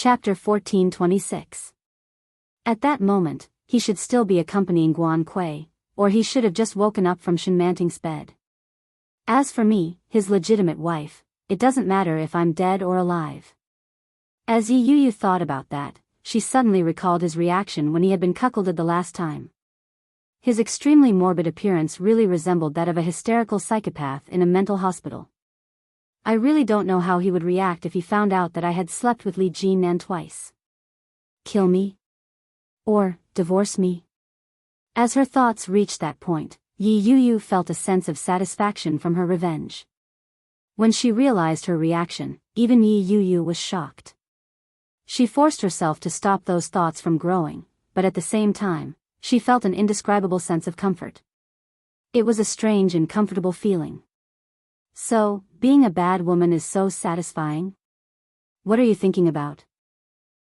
Chapter 1426. At that moment, he should still be accompanying Guan Kui, or he should have just woken up from Shenmanting's bed. As for me, his legitimate wife, it doesn't matter if I'm dead or alive. As Yi Yu thought about that, she suddenly recalled his reaction when he had been cuckolded the last time. His extremely morbid appearance really resembled that of a hysterical psychopath in a mental hospital. I really don't know how he would react if he found out that I had slept with Li Jinnan twice. Kill me? Or, divorce me? As her thoughts reached that point, Yi Yu felt a sense of satisfaction from her revenge. When she realized her reaction, even Yi Yu was shocked. She forced herself to stop those thoughts from growing, but at the same time, she felt an indescribable sense of comfort. It was a strange and comfortable feeling. So, being a bad woman is so satisfying? What are you thinking about?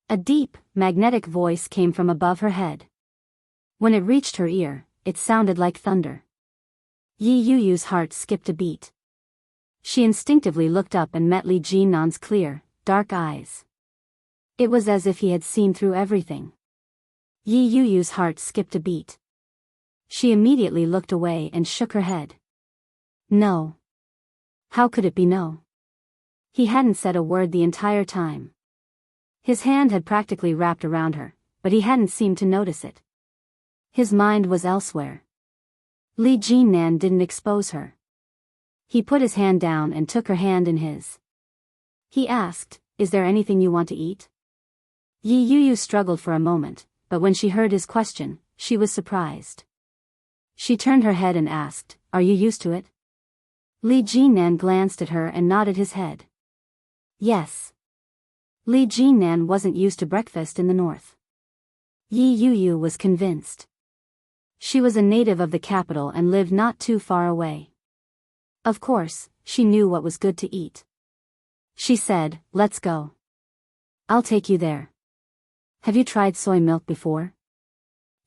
A deep, magnetic voice came from above her head. When it reached her ear, it sounded like thunder. Yi Yu's heart skipped a beat. She instinctively looked up and met Li Jinnan's clear, dark eyes. It was as if he had seen through everything. Yi Yu's heart skipped a beat. She immediately looked away and shook her head. No. How could it be no? He hadn't said a word the entire time. His hand had practically wrapped around her, but he hadn't seemed to notice it. His mind was elsewhere. Li Jinnan didn't expose her. He put his hand down and took her hand in his. He asked, "Is there anything you want to eat?" Yi Yu struggled for a moment, but when she heard his question, she was surprised. She turned her head and asked, "Are you used to it?" Li Jinnan glanced at her and nodded his head. Yes. Li Jinnan wasn't used to breakfast in the north. Yi Yu was convinced. She was a native of the capital and lived not too far away. Of course, she knew what was good to eat. She said, "Let's go. I'll take you there." "Have you tried soy milk before?"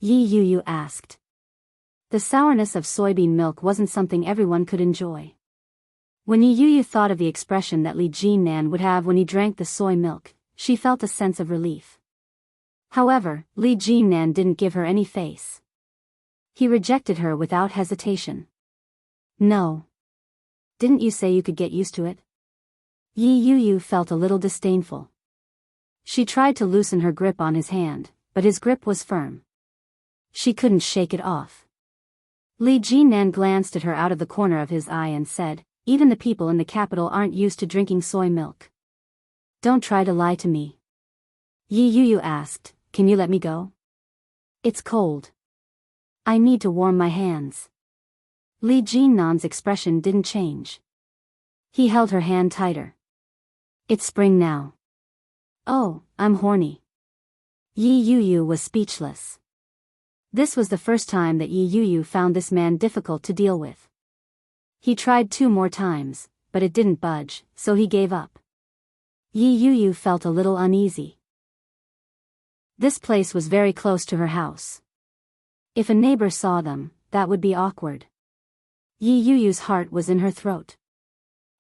Yi Yu asked. The sourness of soybean milk wasn't something everyone could enjoy. When Yi Yu thought of the expression that Li Jinnan would have when he drank the soy milk, she felt a sense of relief. However, Li Jinnan didn't give her any face. He rejected her without hesitation. "No. Didn't you say you could get used to it?" Yi Yu felt a little disdainful. She tried to loosen her grip on his hand, but his grip was firm. She couldn't shake it off. Li Jinnan glanced at her out of the corner of his eye and said, "Even the people in the capital aren't used to drinking soy milk. Don't try to lie to me." Yi Yu asked, "Can you let me go? It's cold. I need to warm my hands." Li Jinnan's expression didn't change. He held her hand tighter. "It's spring now. Oh, I'm horny." Yi Yu was speechless. This was the first time that Yi Yu found this man difficult to deal with. He tried 2 more times, but it didn't budge, so he gave up. Yi Yu felt a little uneasy. This place was very close to her house. If a neighbor saw them, that would be awkward. Yi Yu's heart was in her throat.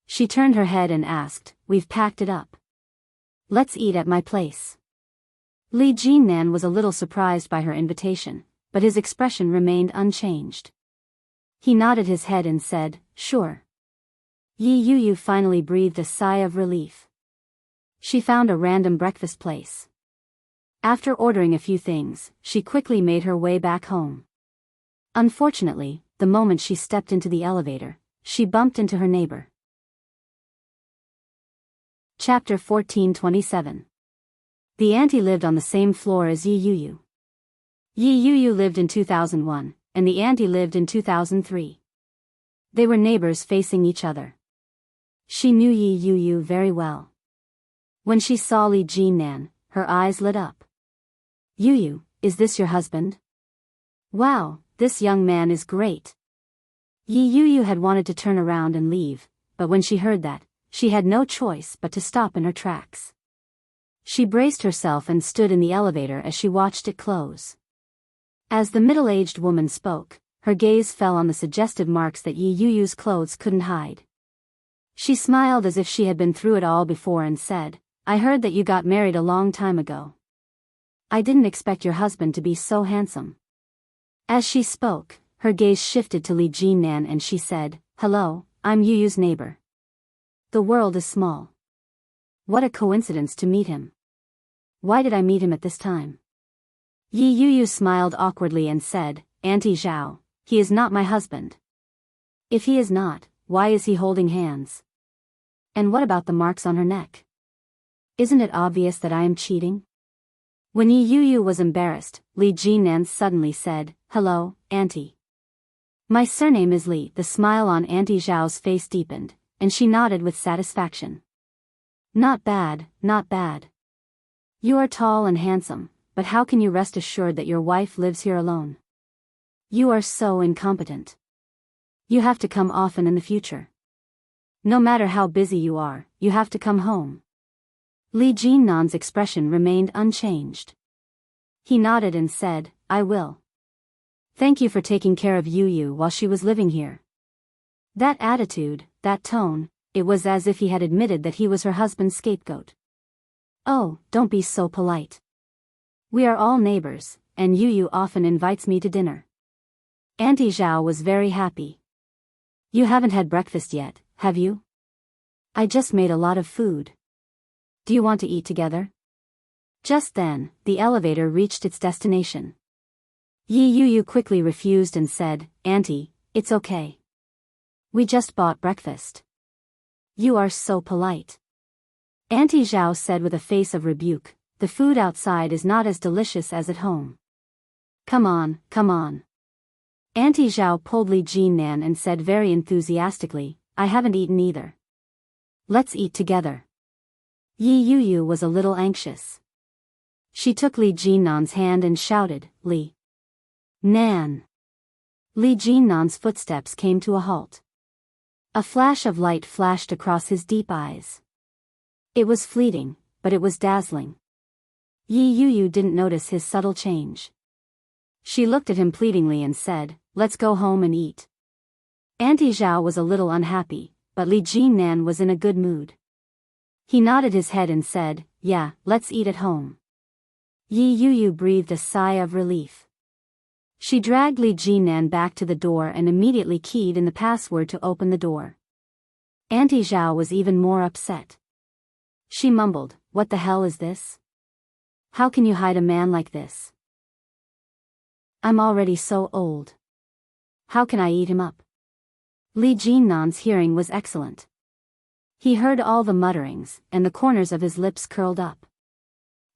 She turned her head and asked, "We've packed it up. Let's eat at my place." Li Jinnan was a little surprised by her invitation, but his expression remained unchanged. He nodded his head and said, "Sure." Yi Yu finally breathed a sigh of relief. She found a random breakfast place. After ordering a few things, she quickly made her way back home. Unfortunately, the moment she stepped into the elevator, she bumped into her neighbor. Chapter 1427. The auntie lived on the same floor as Yi Yu. Yi Yu lived in 2001, and the auntie lived in 2003. They were neighbors facing each other. She knew Yi Yu very well. When she saw Li Jinnan, her eyes lit up. "Yu, is this your husband? Wow, this young man is great." Yi Yu had wanted to turn around and leave, but when she heard that, she had no choice but to stop in her tracks. She braced herself and stood in the elevator as she watched it close. As the middle-aged woman spoke, her gaze fell on the suggestive marks that Yi Yu's clothes couldn't hide. She smiled as if she had been through it all before and said, I heard that you got married a long time ago. I didn't expect your husband to be so handsome. As she spoke, her gaze shifted to Li Jinnan and she said, "Hello, I'm Yuyu's neighbor. The world is small. What a coincidence to meet him. Why did I meet him at this time?" Yi Yuyu smiled awkwardly and said, "Auntie Zhao, he is not my husband." "If he is not, why is he holding hands? And what about the marks on her neck? Isn't it obvious that I am cheating?" When Yi Yuyu was embarrassed, Li Jinnan suddenly said, "Hello, Auntie. My surname is Li." The smile on Auntie Zhao's face deepened, and she nodded with satisfaction. "Not bad, not bad. You are tall and handsome, but how can you rest assured that your wife lives here alone? You are so incompetent. You have to come often in the future. No matter how busy you are, you have to come home." Li Jinnan's expression remained unchanged. He nodded and said, "I will. Thank you for taking care of Yuyu while she was living here." That attitude, that tone, it was as if he had admitted that he was her husband's scapegoat. "Oh, don't be so polite. We are all neighbors, and Yuyu often invites me to dinner." Auntie Zhao was very happy. "You haven't had breakfast yet, have you? I just made a lot of food. Do you want to eat together?" Just then, the elevator reached its destination. Yi Yuyu quickly refused and said, "Auntie, it's okay. We just bought breakfast." "You are so polite." Auntie Zhao said with a face of rebuke, "The food outside is not as delicious as at home. Come on, come on." Auntie Zhao pulled Li Jinnan and said very enthusiastically, "I haven't eaten either. Let's eat together." Yi Yuyu was a little anxious. She took Li Jinnan's hand and shouted, "Li Nan." Li Jinnan's footsteps came to a halt. A flash of light flashed across his deep eyes. It was fleeting, but it was dazzling. Yi Yuyu didn't notice his subtle change. She looked at him pleadingly and said, "Let's go home and eat." Auntie Zhao was a little unhappy, but Li Jinnan was in a good mood. He nodded his head and said, "Yeah, let's eat at home." Yi Yuyu breathed a sigh of relief. She dragged Li Jinnan back to the door and immediately keyed in the password to open the door. Auntie Zhao was even more upset. She mumbled, "What the hell is this? How can you hide a man like this? I'm already so old. How can I eat him up?" Li Jinnan's hearing was excellent. He heard all the mutterings, and the corners of his lips curled up.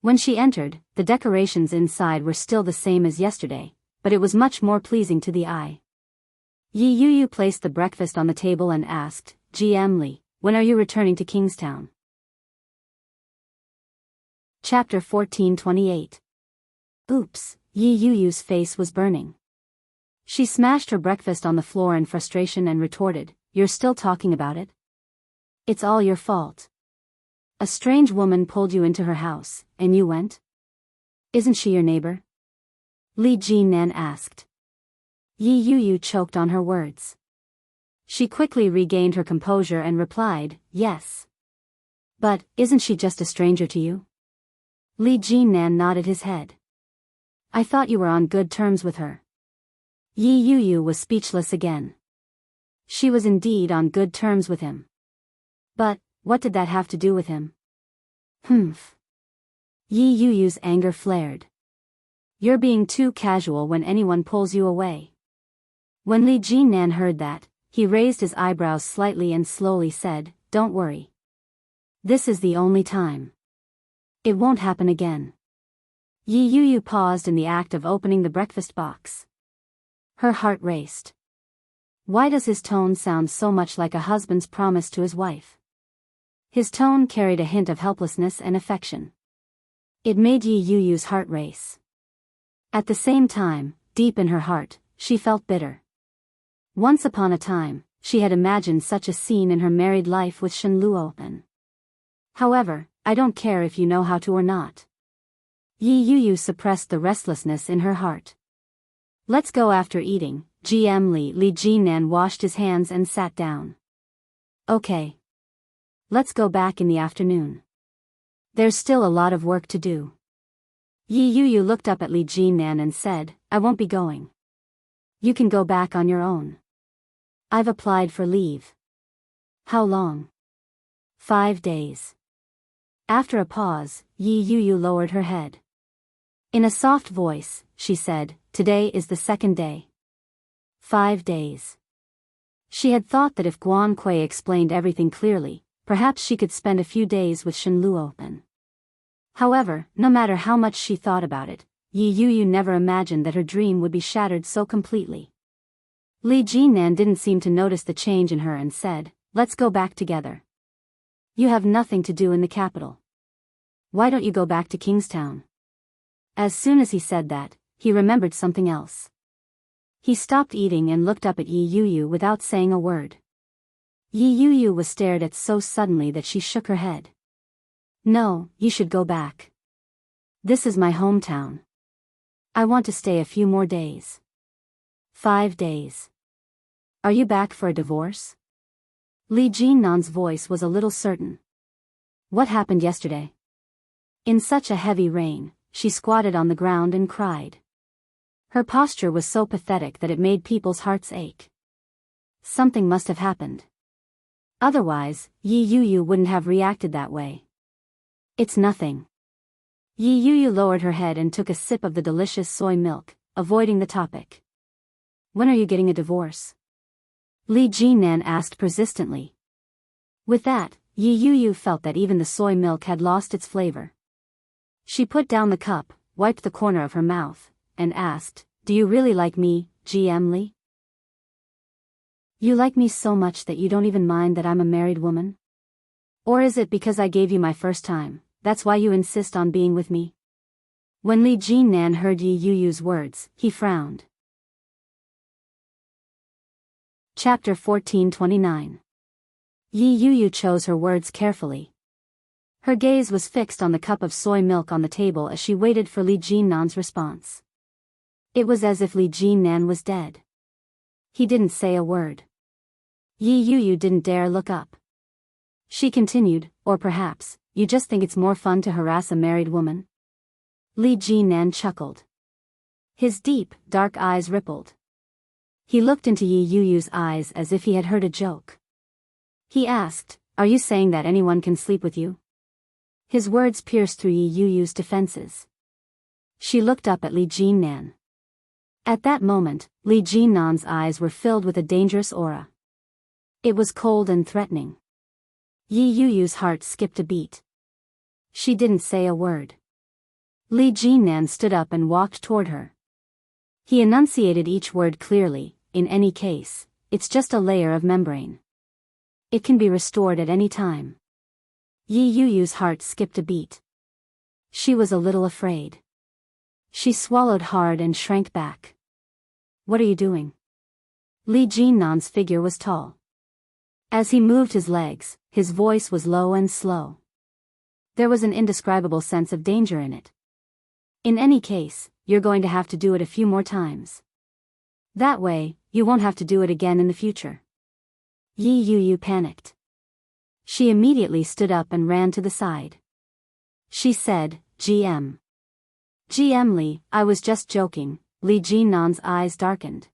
When she entered, the decorations inside were still the same as yesterday, but it was much more pleasing to the eye. Yi Yuyu placed the breakfast on the table and asked, "GM Li, when are you returning to Kingstown?" Chapter 1428. Oops, Yi Yuyu's face was burning. She smashed her breakfast on the floor in frustration and retorted, "You're still talking about it? It's all your fault. A strange woman pulled you into her house, and you went? Isn't she your neighbor?" Li Jinnan asked. Yi Yuyu choked on her words. She quickly regained her composure and replied, "Yes. But, isn't she just a stranger to you?" Li Jinnan nodded his head. "I thought you were on good terms with her." Yi Yuyu was speechless again. She was indeed on good terms with him. But, what did that have to do with him? Humph. Yi Yuyu's anger flared. "You're being too casual when anyone pulls you away." When Li Jinnan heard that, he raised his eyebrows slightly and slowly said, "Don't worry. This is the only time. It won't happen again." Yi Yuyu paused in the act of opening the breakfast box. Her heart raced. Why does his tone sound so much like a husband's promise to his wife? His tone carried a hint of helplessness and affection. It made Yi Yuyu's heart race. At the same time, deep in her heart, she felt bitter. Once upon a time, she had imagined such a scene in her married life with Shen Luopen. However, I don't care if you know how to or not. Yi Yuyu suppressed the restlessness in her heart. "Let's go after eating, GM Li." Li Jinnan washed his hands and sat down. "Okay. Let's go back in the afternoon." There's still a lot of work to do. Yi Yuyu looked up at Li Jinnan and said, I won't be going. You can go back on your own. I've applied for leave. How long? 5 days. After a pause, Yi Yuyu lowered her head. In a soft voice, she said, Today is the 2nd day. 5 days. She had thought that if Guan Kui explained everything clearly, perhaps she could spend a few days with Shen Luopen. However, no matter how much she thought about it, Yi Yuyu never imagined that her dream would be shattered so completely. Li Jinnan didn't seem to notice the change in her and said, Let's go back together. You have nothing to do in the capital. Why don't you go back to Kingstown? As soon as he said that, he remembered something else. He stopped eating and looked up at Yi Yuyu without saying a word. Yi Yuyu was stared at so suddenly that she shook her head. No, you should go back. This is my hometown. I want to stay a few more days. 5 days. Are you back for a divorce? Li Jinnan's voice was a little certain. What happened yesterday? In such a heavy rain, she squatted on the ground and cried. Her posture was so pathetic that it made people's hearts ache. Something must have happened. Otherwise, Yi Yuyu wouldn't have reacted that way. It's nothing. Yi Yuyu lowered her head and took a sip of the delicious soy milk, avoiding the topic. When are you getting a divorce? Li Jinnan asked persistently. With that, Yi Yuyu felt that even the soy milk had lost its flavor. She put down the cup, wiped the corner of her mouth, and asked, Do you really like me, GM Li? You like me so much that you don't even mind that I'm a married woman? Or is it because I gave you my first time, that's why you insist on being with me? When Li Jinnan heard Yi Yuyu's words, he frowned. Chapter 1429. Yi Yuyu chose her words carefully. Her gaze was fixed on the cup of soy milk on the table as she waited for Li Jinnan's response. It was as if Li Jinnan was dead. He didn't say a word. Yi Yuyu didn't dare look up. She continued, Or perhaps, you just think it's more fun to harass a married woman? Li Jinnan chuckled. His deep, dark eyes rippled. He looked into Yi Yuyu's eyes as if he had heard a joke. He asked, Are you saying that anyone can sleep with you? His words pierced through Yi Yuyu's defenses. She looked up at Li Jinnan. At that moment, Li Jinnan's eyes were filled with a dangerous aura. It was cold and threatening. Yi Yuyu's heart skipped a beat. She didn't say a word. Li Jinnan stood up and walked toward her. He enunciated each word clearly, In any case, it's just a layer of membrane. It can be restored at any time. Yi Yuyu's heart skipped a beat. She was a little afraid. She swallowed hard and shrank back. What are you doing? Li Jinnan's figure was tall. As he moved his legs, his voice was low and slow. There was an indescribable sense of danger in it. In any case, you're going to have to do it a few more times. That way, you won't have to do it again in the future. Yi Yuyu panicked. She immediately stood up and ran to the side. She said, GM. GM Li, I was just joking. Li Jinnan's eyes darkened.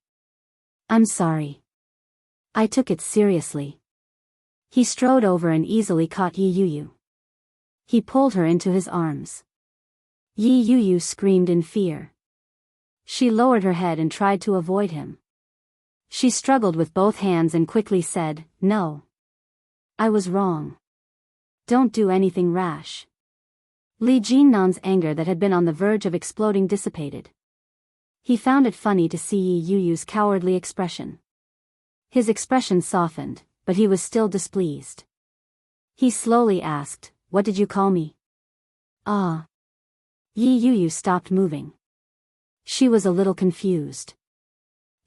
I'm sorry. I took it seriously. He strode over and easily caught Yi Yuyu. He pulled her into his arms. Yi Yuyu screamed in fear. She lowered her head and tried to avoid him. She struggled with both hands and quickly said, No. I was wrong. Don't do anything rash. Li Jinnan's anger that had been on the verge of exploding dissipated. He found it funny to see Yi Yuyu's cowardly expression. His expression softened, but he was still displeased. He slowly asked, What did you call me? Ah. Yi Yuyu stopped moving. She was a little confused.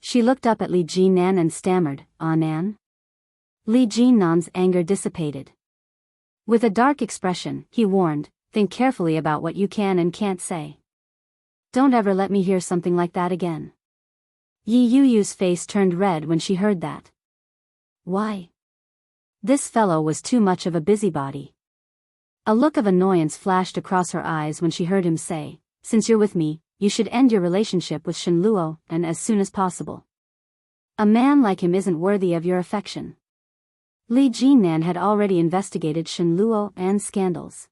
She looked up at Li Jinnan and stammered, Nan? Li Jinnan's anger dissipated. With a dark expression, he warned, Think carefully about what you can and can't say. Don't ever let me hear something like that again. Yi Yuyu's face turned red when she heard that. Why? This fellow was too much of a busybody. A look of annoyance flashed across her eyes when she heard him say, "Since you're with me, you should end your relationship with Shen Luo, and as soon as possible. A man like him isn't worthy of your affection." Li Jinnan had already investigated Shen Luo and scandals.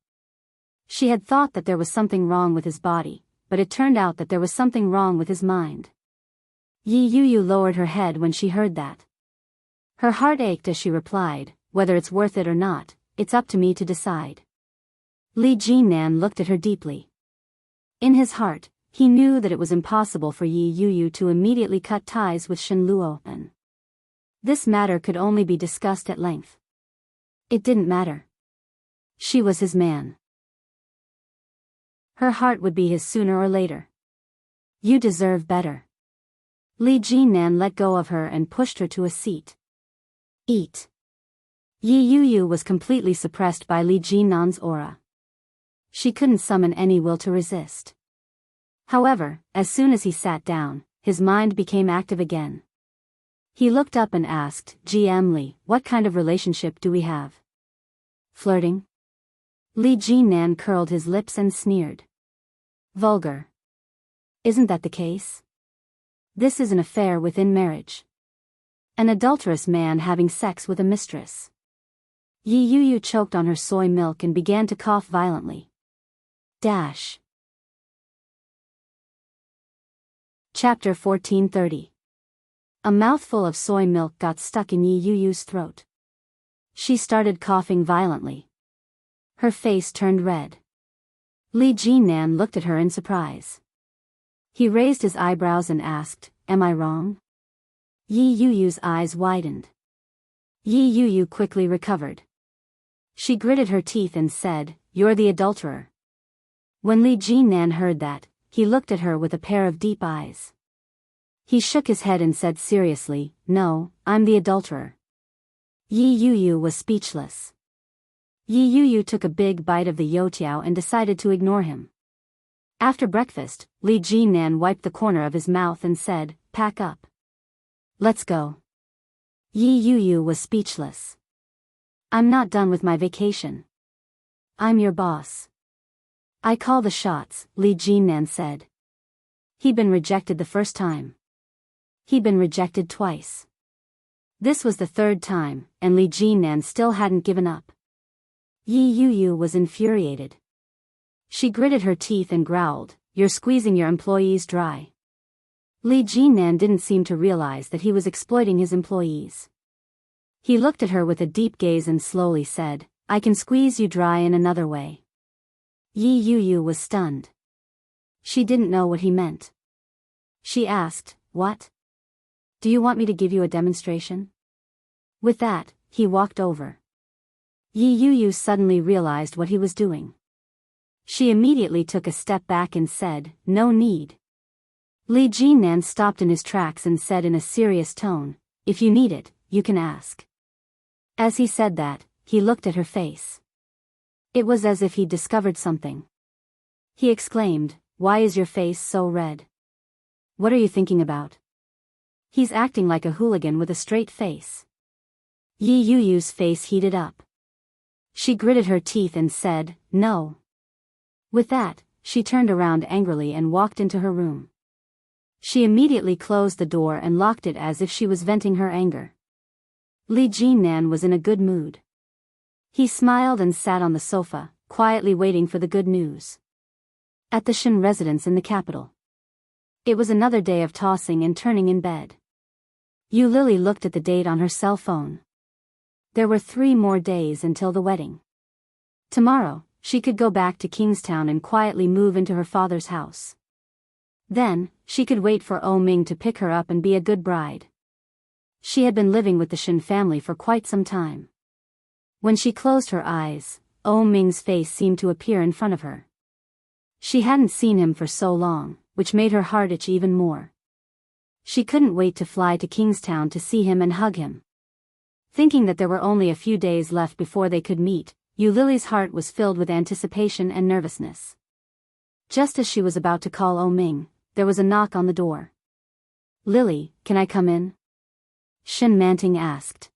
She had thought that there was something wrong with his body, but it turned out that there was something wrong with his mind. Yi Yuyu lowered her head when she heard that. Her heart ached as she replied, "Whether it's worth it or not, it's up to me to decide." Li Jinnan looked at her deeply. In his heart, he knew that it was impossible for Yi Yuyu to immediately cut ties with Shen Luo, and this matter could only be discussed at length. It didn't matter. She was his man. Her heart would be his sooner or later. "You deserve better." Li Jinnan let go of her and pushed her to a seat. "Eat." Yi Yuyu was completely suppressed by Li Jinnan's aura. She couldn't summon any will to resist. However, as soon as he sat down, his mind became active again. He looked up and asked, "GM Li, what kind of relationship do we have?" "Flirting?" Li Jinnan curled his lips and sneered. "Vulgar. Isn't that the case? This is an affair within marriage. An adulterous man having sex with a mistress." Yi Yuyu choked on her soy milk and began to cough violently. Chapter 1430. A mouthful of soy milk got stuck in Yi Yuyu's throat. She started coughing violently. Her face turned red. Li Jinnan looked at her in surprise. He raised his eyebrows and asked, "Am I wrong?" Yi Yuyu's eyes widened. Yi Yuyu quickly recovered. She gritted her teeth and said, "You're the adulterer." When Li Jinnan heard that, he looked at her with a pair of deep eyes. He shook his head and said seriously, "No, I'm the adulterer." Yi Yuyu was speechless. Yi Yuyu took a big bite of the youtiao and decided to ignore him. After breakfast, Li Jinnan wiped the corner of his mouth and said, "Pack up. Let's go." Yi Yuyu was speechless. "I'm not done with my vacation. I'm your boss. I call the shots," Li Jinnan said. He'd been rejected the first time. He'd been rejected twice. This was the third time, and Li Jinnan still hadn't given up. Yi Yuyu was infuriated. She gritted her teeth and growled, "You're squeezing your employees dry." Li Jinnan didn't seem to realize that he was exploiting his employees. He looked at her with a deep gaze and slowly said, "I can squeeze you dry in another way." Yi Yuyu was stunned. She didn't know what he meant. She asked, "What? Do you want me to give you a demonstration?" With that, he walked over. Yi Yuyu suddenly realized what he was doing. She immediately took a step back and said, "No need." Li Jinnan stopped in his tracks and said in a serious tone, "If you need it, you can ask." As he said that, he looked at her face. It was as if he'd discovered something. He exclaimed, "Why is your face so red? What are you thinking about?" "He's acting like a hooligan with a straight face." Yi Yuyu's face heated up. She gritted her teeth and said, "No." With that, she turned around angrily and walked into her room. She immediately closed the door and locked it as if she was venting her anger. Li Jinnan was in a good mood. He smiled and sat on the sofa, quietly waiting for the good news. At the Shen residence in the capital. It was another day of tossing and turning in bed. Yu Lily looked at the date on her cell phone. There were 3 more days until the wedding. Tomorrow, she could go back to Kingstown and quietly move into her father's house. Then, she could wait for O Ming to pick her up and be a good bride. She had been living with the Shen family for quite some time. When she closed her eyes, O Ming's face seemed to appear in front of her. She hadn't seen him for so long, which made her heart itch even more. She couldn't wait to fly to Kingstown to see him and hug him. Thinking that there were only a few days left before they could meet, Yu Lily's heart was filled with anticipation and nervousness. Just as she was about to call O Ming, there was a knock on the door. "Lily, can I come in?" Shen Manting asked.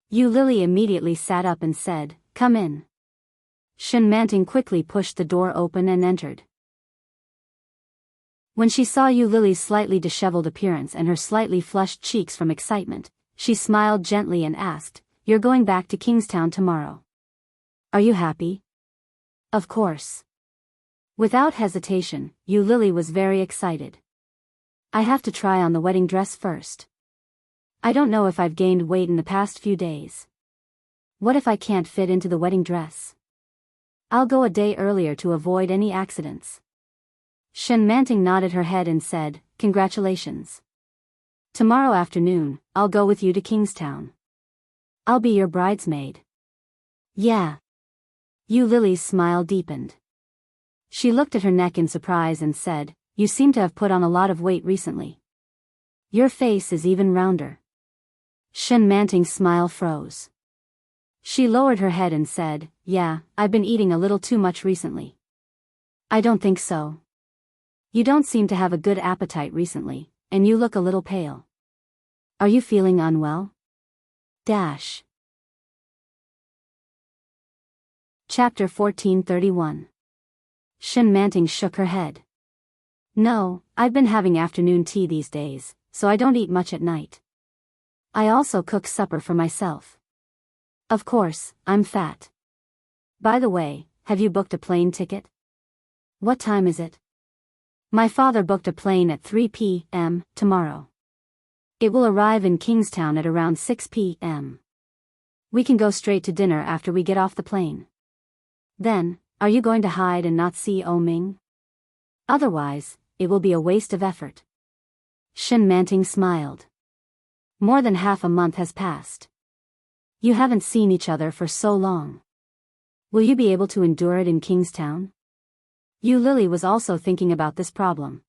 Yu Lily immediately sat up and said, "Come in." Shen Manting quickly pushed the door open and entered. When she saw Yu Lily's slightly disheveled appearance and her slightly flushed cheeks from excitement, she smiled gently and asked, "You're going back to Kingstown tomorrow. Are you happy?" "Of course." Without hesitation, Yu Lily was very excited. "I have to try on the wedding dress first. I don't know if I've gained weight in the past few days. What if I can't fit into the wedding dress? I'll go a day earlier to avoid any accidents." Shen Manting nodded her head and said, "Congratulations. Tomorrow afternoon, I'll go with you to Kingstown. I'll be your bridesmaid." "Yeah." Yu Lily's smile deepened. She looked at her neck in surprise and said, "You seem to have put on a lot of weight recently. Your face is even rounder." Shen Manting's smile froze. She lowered her head and said, "Yeah, I've been eating a little too much recently." "I don't think so. You don't seem to have a good appetite recently, and you look a little pale. Are you feeling unwell?" Chapter 1431. Shen Manting shook her head. "No, I've been having afternoon tea these days, so I don't eat much at night. I also cook supper for myself. Of course, I'm fat. By the way, have you booked a plane ticket? What time is it?" "My father booked a plane at 3 p.m. tomorrow. It will arrive in Kingstown at around 6 p.m. We can go straight to dinner after we get off the plane. Then, are you going to hide and not see Ming? Otherwise, it will be a waste of effort." Shen Manting smiled. "More than half a month has passed. You haven't seen each other for so long. Will you be able to endure it in Kingstown?" Yu Lily was also thinking about this problem.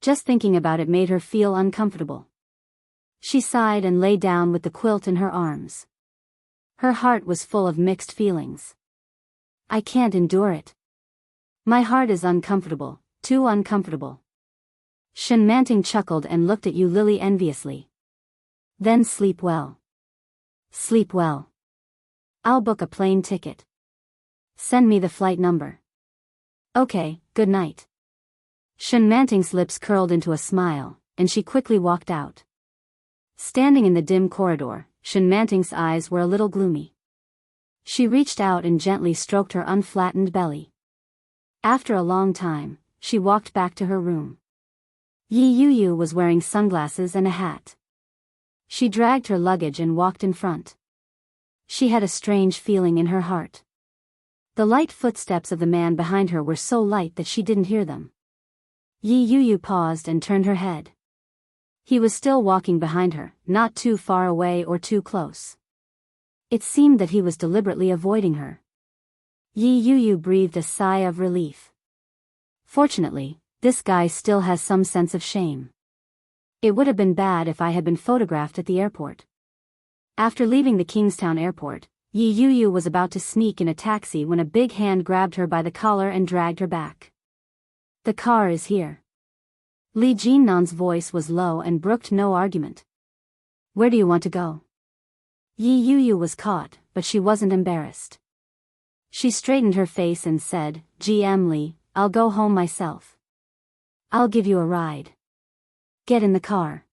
Just thinking about it made her feel uncomfortable. She sighed and lay down with the quilt in her arms. Her heart was full of mixed feelings. "I can't endure it. My heart is uncomfortable, too uncomfortable." Shen Manting chuckled and looked at Yu Lily enviously. "Then sleep well. Sleep well. I'll book a plane ticket. Send me the flight number." "Okay, good night." Shen Manting's lips curled into a smile, and she quickly walked out. Standing in the dim corridor, Shen Manting's eyes were a little gloomy. She reached out and gently stroked her unflattened belly. After a long time, she walked back to her room. Yi Yu was wearing sunglasses and a hat. She dragged her luggage and walked in front. She had a strange feeling in her heart. The light footsteps of the man behind her were so light that she didn't hear them. Yi Yu paused and turned her head. He was still walking behind her, not too far away or too close. It seemed that he was deliberately avoiding her. Yi Yu breathed a sigh of relief. Fortunately, this guy still has some sense of shame. It would have been bad if I had been photographed at the airport. After leaving the Kingstown airport, Yi Yu was about to sneak in a taxi when a big hand grabbed her by the collar and dragged her back. "The car is here." Li Jinnan's voice was low and brooked no argument. "Where do you want to go?" Yi Yu was caught, but she wasn't embarrassed. She straightened her face and said, "GM Li, I'll go home myself. I'll give you a ride. Get in the car."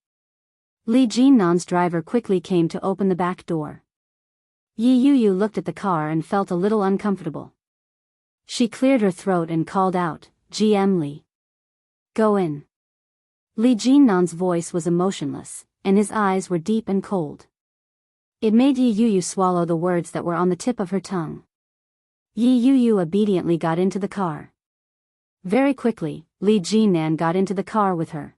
Li Jinnan's driver quickly came to open the back door. Yi Yu looked at the car and felt a little uncomfortable. She cleared her throat and called out, "GM Li. Go in." Li Jinnan's voice was emotionless, and his eyes were deep and cold. It made Yi Yu swallow the words that were on the tip of her tongue. Yi Yu obediently got into the car. Very quickly, Li Jinnan got into the car with her.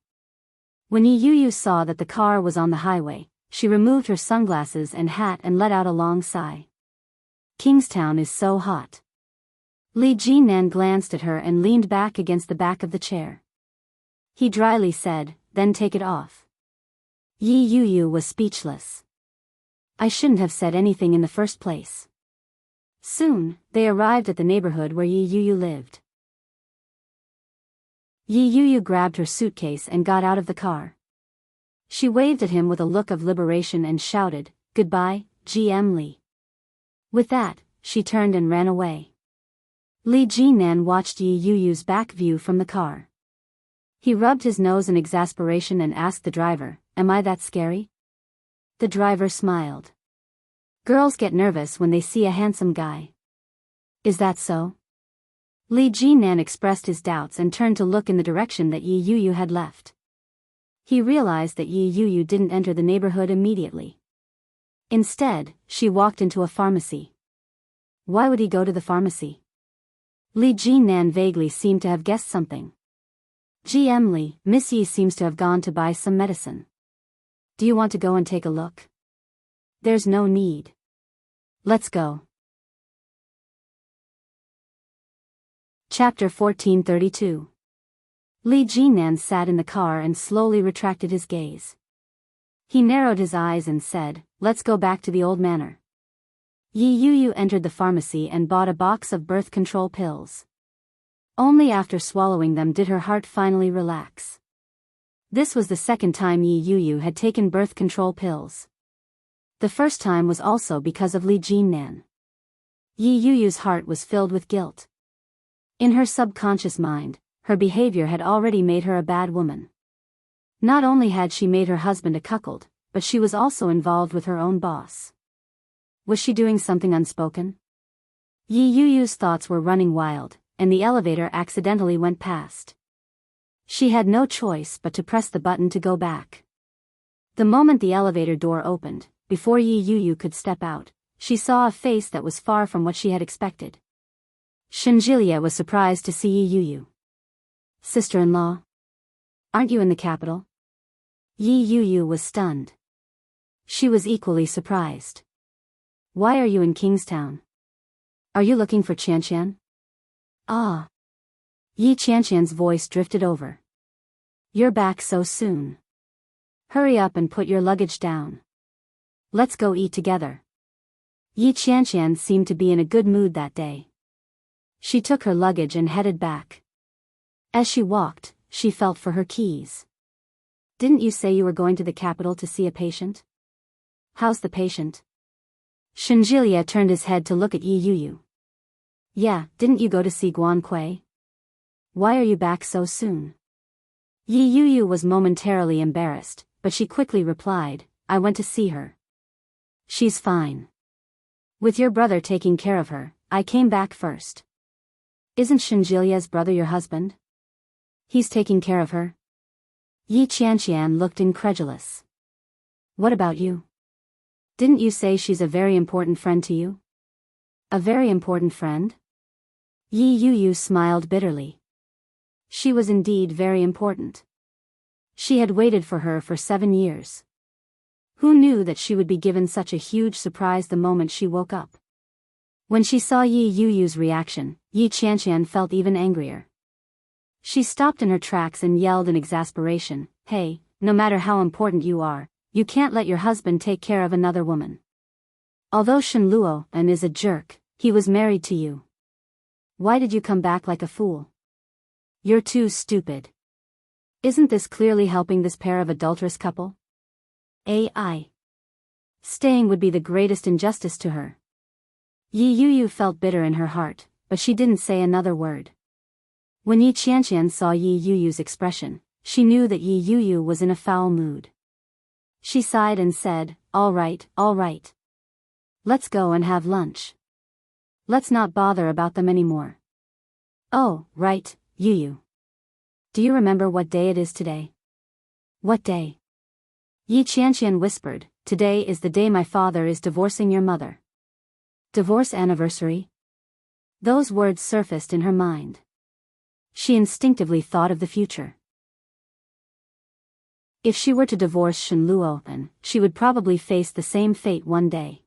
When Yi Yu saw that the car was on the highway, she removed her sunglasses and hat and let out a long sigh. "Kingstown is so hot." Li Jinnan glanced at her and leaned back against the back of the chair. He dryly said, "Then take it off." Yi Yu was speechless. "I shouldn't have said anything in the first place." Soon, they arrived at the neighborhood where Yi Yu lived. Yi Yu grabbed her suitcase and got out of the car. She waved at him with a look of liberation and shouted, "Goodbye, GM Li." With that, she turned and ran away. Li Jinan watched Yi Yuyu's back view from the car. He rubbed his nose in exasperation and asked the driver, "Am I that scary?" The driver smiled. "Girls get nervous when they see a handsome guy." "Is that so?" Li Jinan expressed his doubts and turned to look in the direction that Yi Yuyu had left. He realized that Yi Yuyu didn't enter the neighborhood immediately. Instead, she walked into a pharmacy. Why would he go to the pharmacy? Li Jinan vaguely seemed to have guessed something. "GM Li, Miss Yi seems to have gone to buy some medicine. Do you want to go and take a look?" "There's no need. Let's go." Chapter 1432. Li Jinan sat in the car and slowly retracted his gaze. He narrowed his eyes and said, "Let's go back to the old manor." Yi Yuyu entered the pharmacy and bought a box of birth control pills. Only after swallowing them did her heart finally relax. This was the second time Yi Yuyu had taken birth control pills. The first time was also because of Li Jinan. Yi Yuyu's heart was filled with guilt. In her subconscious mind, her behavior had already made her a bad woman. Not only had she made her husband a cuckold, but she was also involved with her own boss. Was she doing something unspoken? Yi Yuyu's thoughts were running wild, and the elevator accidentally went past. She had no choice but to press the button to go back. The moment the elevator door opened, before Yi Yuyu could step out, she saw a face that was far from what she had expected. Shinjilia was surprised to see Yi Yuyu. "Sister-in-law? Aren't you in the capital?" Yi Yuyu was stunned. She was equally surprised. "Why are you in Kingstown? Are you looking for Qianqian?" "Ah." Yi Qianqian's voice drifted over. "You're back so soon. Hurry up and put your luggage down. Let's go eat together." Yi Qianqian seemed to be in a good mood that day. She took her luggage and headed back. As she walked, she felt for her keys. "Didn't you say you were going to the capital to see a patient? How's the patient?" Shinjilia turned his head to look at Yi Yuyu. "Yeah, didn't you go to see Guan Kui? Why are you back so soon?" Yi Yuyu was momentarily embarrassed, but she quickly replied, "I went to see her. She's fine. With your brother taking care of her, I came back first." "Isn't Shinjilia's brother your husband? He's taking care of her?" Yi Qianqian looked incredulous. "What about you? Didn't you say she's a very important friend to you?" "A very important friend?" Yi Yuyu smiled bitterly. She was indeed very important. She had waited for her for 7 years. Who knew that she would be given such a huge surprise the moment she woke up? When she saw Yi Yuyu's reaction, Yi Qianqian felt even angrier. She stopped in her tracks and yelled in exasperation, "Hey, no matter how important you are, you can't let your husband take care of another woman. Although Shen Luo is a jerk, he was married to you. Why did you come back like a fool? You're too stupid. Isn't this clearly helping this pair of adulterous couple? AI. Staying would be the greatest injustice to her." Yi Yuyu felt bitter in her heart, but she didn't say another word. When Yi Qianqian saw Yi Yuyu's expression, she knew that Yi Yuyu was in a foul mood. She sighed and said, all right. Let's go and have lunch. Let's not bother about them anymore." "Oh, right, Yuyu. Do you remember what day it is today?" "What day?" Yi Qianqian whispered, "Today is the day my father is divorcing your mother." "Divorce anniversary?" Those words surfaced in her mind. She instinctively thought of the future. If she were to divorce Shen Luo, she would probably face the same fate one day.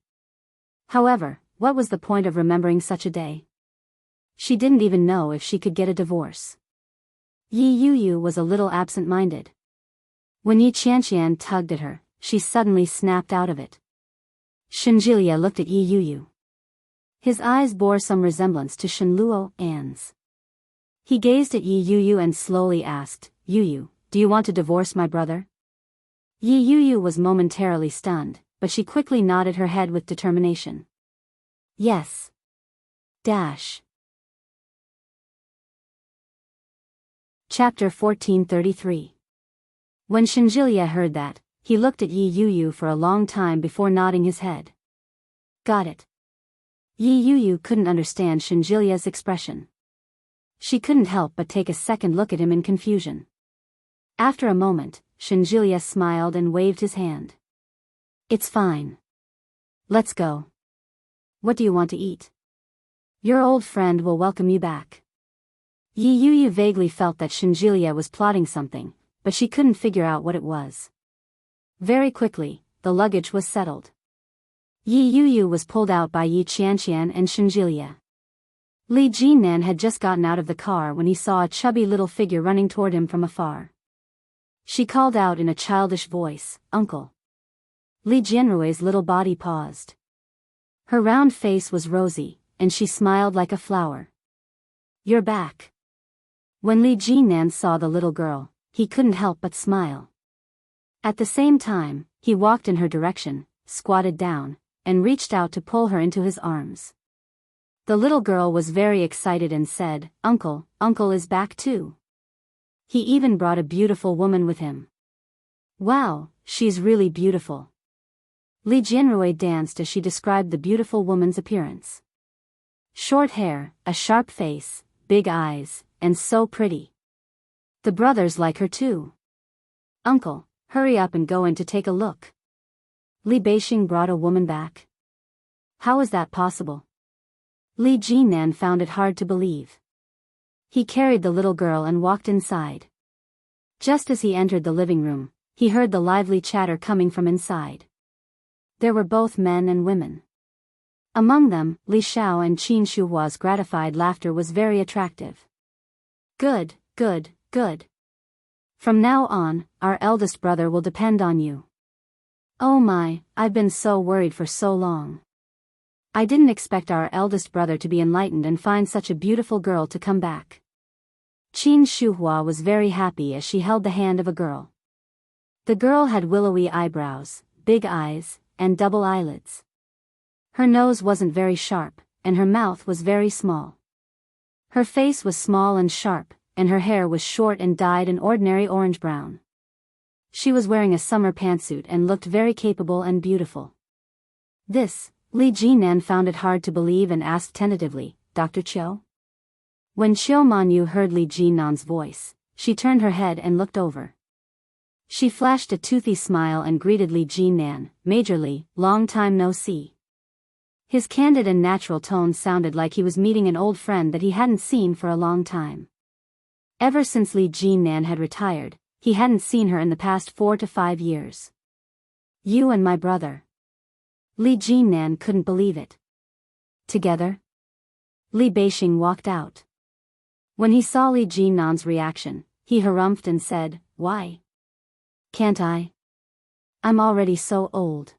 However, what was the point of remembering such a day? She didn't even know if she could get a divorce. Yi Yuyu was a little absent-minded. When Yi Qianqian tugged at her, she suddenly snapped out of it. Shinjilia looked at Yi Yuyu. His eyes bore some resemblance to Shen Luo's. He gazed at Yi Yuyu and slowly asked, "Yuyu, do you want to divorce my brother?" Yi Yuyu was momentarily stunned, but she quickly nodded her head with determination. "Yes. Dash." Chapter 1433. When Shinjilia heard that, he looked at Yi Yuyu for a long time before nodding his head. Got it. Yi Yuyu couldn't understand Shinjilia's expression. She couldn't help but take a second look at him in confusion. After a moment, Shinjilia smiled and waved his hand. It's fine. Let's go. What do you want to eat? Your old friend will welcome you back. Yi Yuyu vaguely felt that Shinjilia was plotting something, but she couldn't figure out what it was. Very quickly, the luggage was settled. Yi Yuyu was pulled out by Yi Qianqian and Shinjilia. Li Jinan had just gotten out of the car when he saw a chubby little figure running toward him from afar. She called out in a childish voice, "Uncle." Li Jianrui's little body paused. Her round face was rosy, and she smiled like a flower. You're back. When Li Jinan saw the little girl, he couldn't help but smile. At the same time, he walked in her direction, squatted down, and reached out to pull her into his arms. The little girl was very excited and said, "Uncle, Uncle is back too." He even brought a beautiful woman with him. Wow, she's really beautiful. Li Jianrui danced as she described the beautiful woman's appearance. Short hair, a sharp face, big eyes, and so pretty. The brothers like her too. Uncle, hurry up and go in to take a look. Li Beixing brought a woman back. How is that possible? Li Jinan found it hard to believe. He carried the little girl and walked inside. Just as he entered the living room, he heard the lively chatter coming from inside. There were both men and women. Among them, Li Xiao and Qin Shuhua's gratified laughter was very attractive. Good, good, good. From now on, our eldest brother will depend on you. Oh my, I've been so worried for so long. I didn't expect our eldest brother to be enlightened and find such a beautiful girl to come back. Qin Shuhua was very happy as she held the hand of a girl. The girl had willowy eyebrows, big eyes, and double eyelids. Her nose wasn't very sharp, and her mouth was very small. Her face was small and sharp, and her hair was short and dyed an ordinary orange-brown. She was wearing a summer pantsuit and looked very capable and beautiful. This, Li Jinan found it hard to believe and asked tentatively, "Dr. Qiu?" When Qiu Manyu heard Li Jinan's voice, she turned her head and looked over. She flashed a toothy smile and greeted Li Jinan, "Major Li, long time no see." His candid and natural tone sounded like he was meeting an old friend that he hadn't seen for a long time. Ever since Li Jinan had retired, he hadn't seen her in the past 4 to 5 years. You and my brother. Li Jinan couldn't believe it. Together? Li Beixing walked out. When he saw Li Jinan's reaction, he harumphed and said, "Why? Can't I? I'm already so old.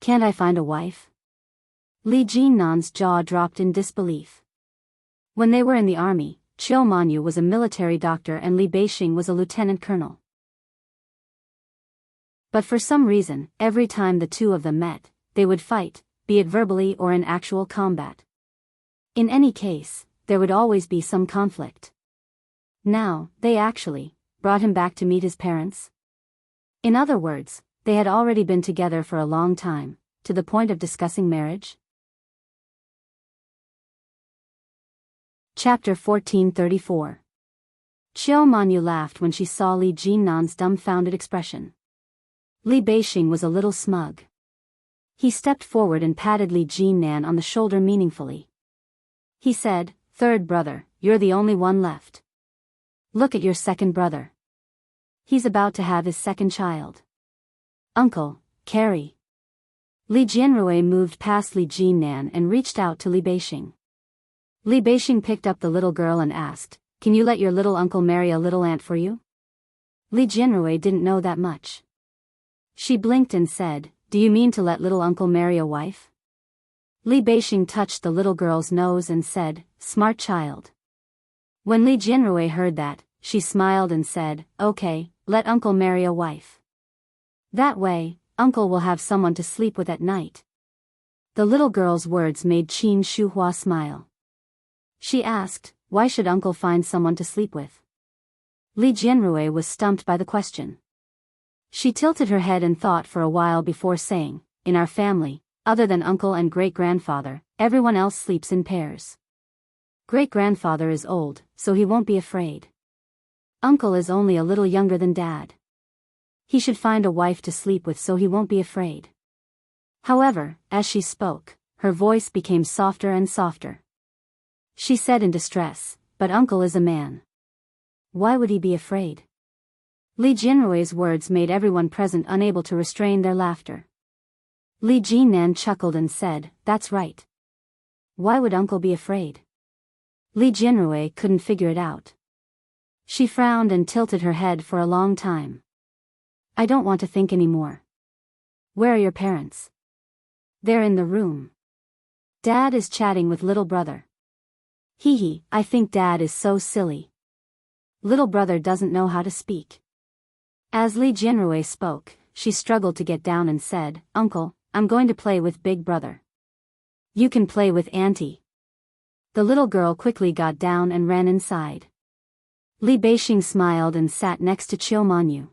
Can't I find a wife?" Li Jinan's jaw dropped in disbelief. When they were in the army, Qiu Manyu was a military doctor and Li Beixing was a lieutenant colonel. But for some reason, every time the two of them met, they would fight, be it verbally or in actual combat. In any case, there would always be some conflict. Now, they actually brought him back to meet his parents. In other words, they had already been together for a long time, to the point of discussing marriage. Chapter 1434. Qiu Manyu laughed when she saw Li Jinan's dumbfounded expression. Li Beixing was a little smug. He stepped forward and patted Li Jinan on the shoulder meaningfully. He said, "Third brother, you're the only one left. Look at your second brother. He's about to have his second child. Uncle, carry." Li Jianrui moved past Li Jinan and reached out to Li Beixing. Li Beixing picked up the little girl and asked, "Can you let your little uncle marry a little aunt for you?" Li Jianrui didn't know that much. She blinked and said, "Do you mean to let little uncle marry a wife?" Li Beixing touched the little girl's nose and said, "Smart child." When Li Jianrui heard that, she smiled and said, "Okay, let uncle marry a wife. That way, uncle will have someone to sleep with at night." The little girl's words made Qin Shuhua smile. She asked, "Why should uncle find someone to sleep with?" Li Jianrui was stumped by the question. She tilted her head and thought for a while before saying, in our family, other than uncle and great-grandfather, everyone else sleeps in pairs. Great-grandfather is old, so he won't be afraid. Uncle is only a little younger than Dad. He should find a wife to sleep with so he won't be afraid. However, as she spoke, her voice became softer and softer. She said in distress, but uncle is a man. Why would he be afraid? Li Jinrui's words made everyone present unable to restrain their laughter. Li Jinan chuckled and said, that's right. Why would uncle be afraid? Li Jinrui couldn't figure it out. She frowned and tilted her head for a long time. I don't want to think anymore. Where are your parents? They're in the room. Dad is chatting with little brother. Hee hee, I think Dad is so silly. Little brother doesn't know how to speak. As Li Jianrui spoke, she struggled to get down and said, Uncle, I'm going to play with big brother. You can play with auntie. The little girl quickly got down and ran inside. Li Beixing smiled and sat next to Chiu Manyu.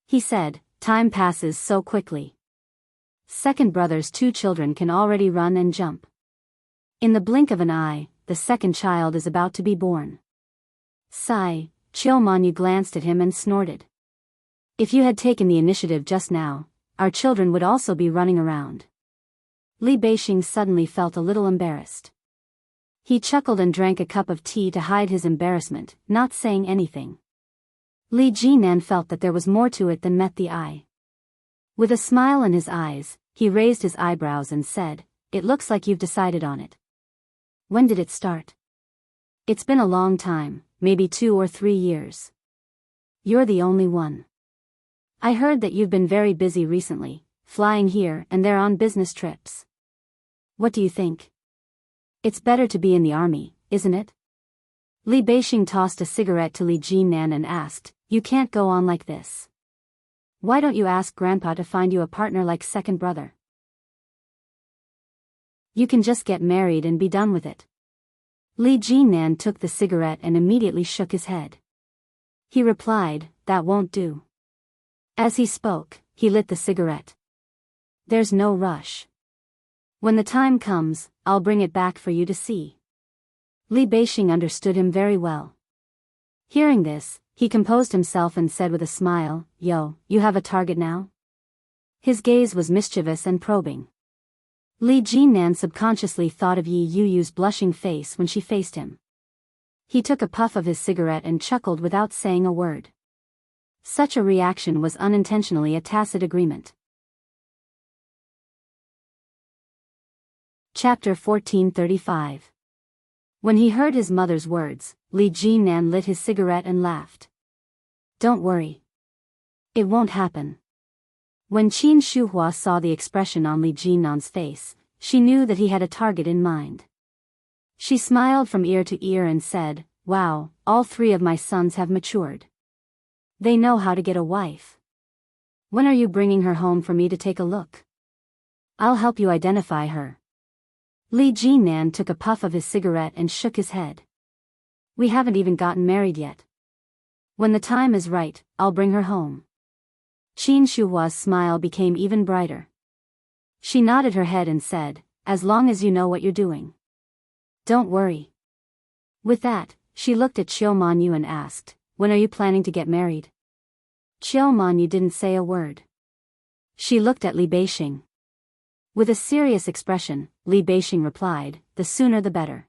He said, time passes so quickly. Second brother's 2 children can already run and jump. In the blink of an eye, the second child is about to be born. Sigh, Chiu Manyu glanced at him and snorted. If you had taken the initiative just now, our children would also be running around. Li Beixing suddenly felt a little embarrassed. He chuckled and drank a cup of tea to hide his embarrassment, not saying anything. Li Jinan felt that there was more to it than met the eye. With a smile in his eyes, he raised his eyebrows and said, it looks like you've decided on it. When did it start? It's been a long time, maybe 2 or 3 years. You're the only one. I heard that you've been very busy recently, flying here and there on business trips. What do you think? It's better to be in the army, isn't it? Li Beixing tossed a cigarette to Li Jinan and asked, you can't go on like this. Why don't you ask Grandpa to find you a partner like second brother? You can just get married and be done with it. Li Jinan took the cigarette and immediately shook his head. He replied, that won't do. As he spoke, he lit the cigarette. There's no rush. When the time comes, I'll bring it back for you to see. Li Beixing understood him very well. Hearing this, he composed himself and said with a smile, Yo, you have a target now? His gaze was mischievous and probing. Li Jinan subconsciously thought of Yi Yu's blushing face when she faced him. He took a puff of his cigarette and chuckled without saying a word. Such a reaction was unintentionally a tacit agreement. Chapter 1435. When he heard his mother's words, Li Jinan lit his cigarette and laughed. Don't worry. It won't happen. When Qin Shuhua saw the expression on Li Jinan's face, she knew that he had a target in mind. She smiled from ear to ear and said, Wow, all 3 of my sons have matured. They know how to get a wife. When are you bringing her home for me to take a look? I'll help you identify her. Li Jinan took a puff of his cigarette and shook his head. We haven't even gotten married yet. When the time is right, I'll bring her home. Qin Shuhua's smile became even brighter. She nodded her head and said, as long as you know what you're doing. Don't worry. With that, she looked at Chiu Manyu and asked, when are you planning to get married? Chiu Manyu didn't say a word. She looked at Li Beixing. With a serious expression, Li Beixing replied, the sooner the better.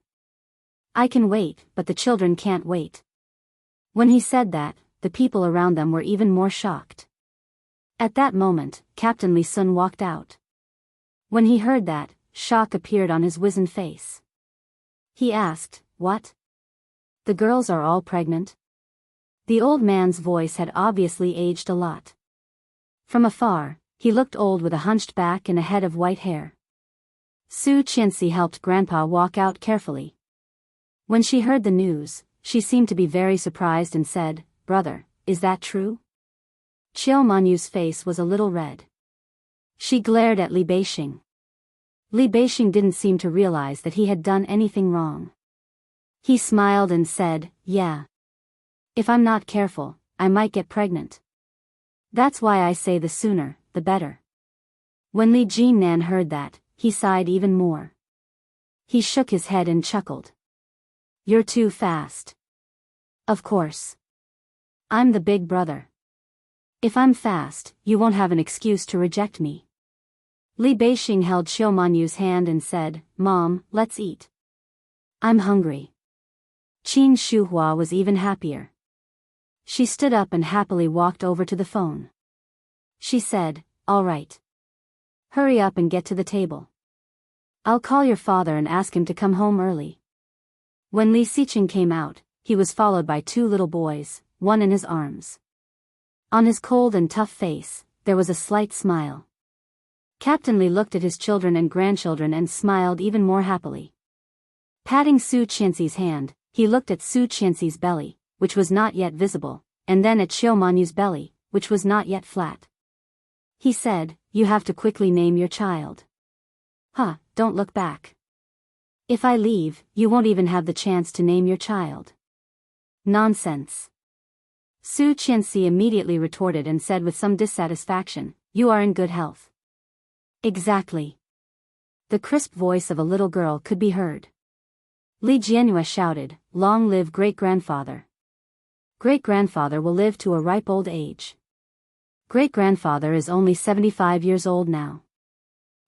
I can wait, but the children can't wait. When he said that, the people around them were even more shocked. At that moment, Captain Li Sun walked out. When he heard that, shock appeared on his wizened face. He asked, what? The girls are all pregnant? The old man's voice had obviously aged a lot. From afar, he looked old with a hunched back and a head of white hair. Su Qianxi helped Grandpa walk out carefully. When she heard the news, she seemed to be very surprised and said, Brother, is that true? Chiu Manyu's face was a little red. She glared at Li Beixing. Li Beixing didn't seem to realize that he had done anything wrong. He smiled and said, yeah. If I'm not careful, I might get pregnant. That's why I say the sooner, the better. When Li Jinnan heard that, he sighed even more. He shook his head and chuckled. You're too fast. Of course. I'm the big brother. If I'm fast, you won't have an excuse to reject me. Li Beixing held Xiaomanyu's hand and said, Mom, let's eat. I'm hungry. Qin Shuhua was even happier. She stood up and happily walked over to the phone. She said, all right. Hurry up and get to the table. I'll call your father and ask him to come home early. When Li Xiqing came out, he was followed by two little boys, one in his arms. On his cold and tough face, there was a slight smile. Captain Li looked at his children and grandchildren and smiled even more happily. Patting Su Qianxi's hand, he looked at Su Qianxi's belly, which was not yet visible, and then at Xiaomanyu's belly, which was not yet flat. He said, you have to quickly name your child. Huh, don't look back. If I leave, you won't even have the chance to name your child. Nonsense. Su Qianxi immediately retorted and said with some dissatisfaction, you are in good health. Exactly. The crisp voice of a little girl could be heard. Li Jianhua shouted, long live great-grandfather. Great-grandfather will live to a ripe old age. Great-grandfather is only 75 years old now.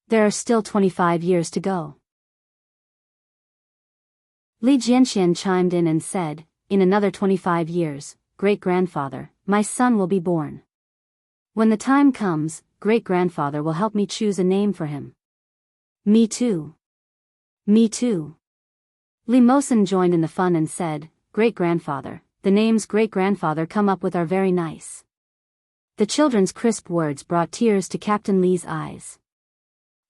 There are still 25 years to go. Li Jianxian chimed in and said, in another 25 years, great-grandfather, my son will be born. When the time comes, great-grandfather will help me choose a name for him. Me too. Me too. Li Mosen joined in the fun and said, great-grandfather, the names great-grandfather come up with are very nice. The children's crisp words brought tears to Captain Li's eyes.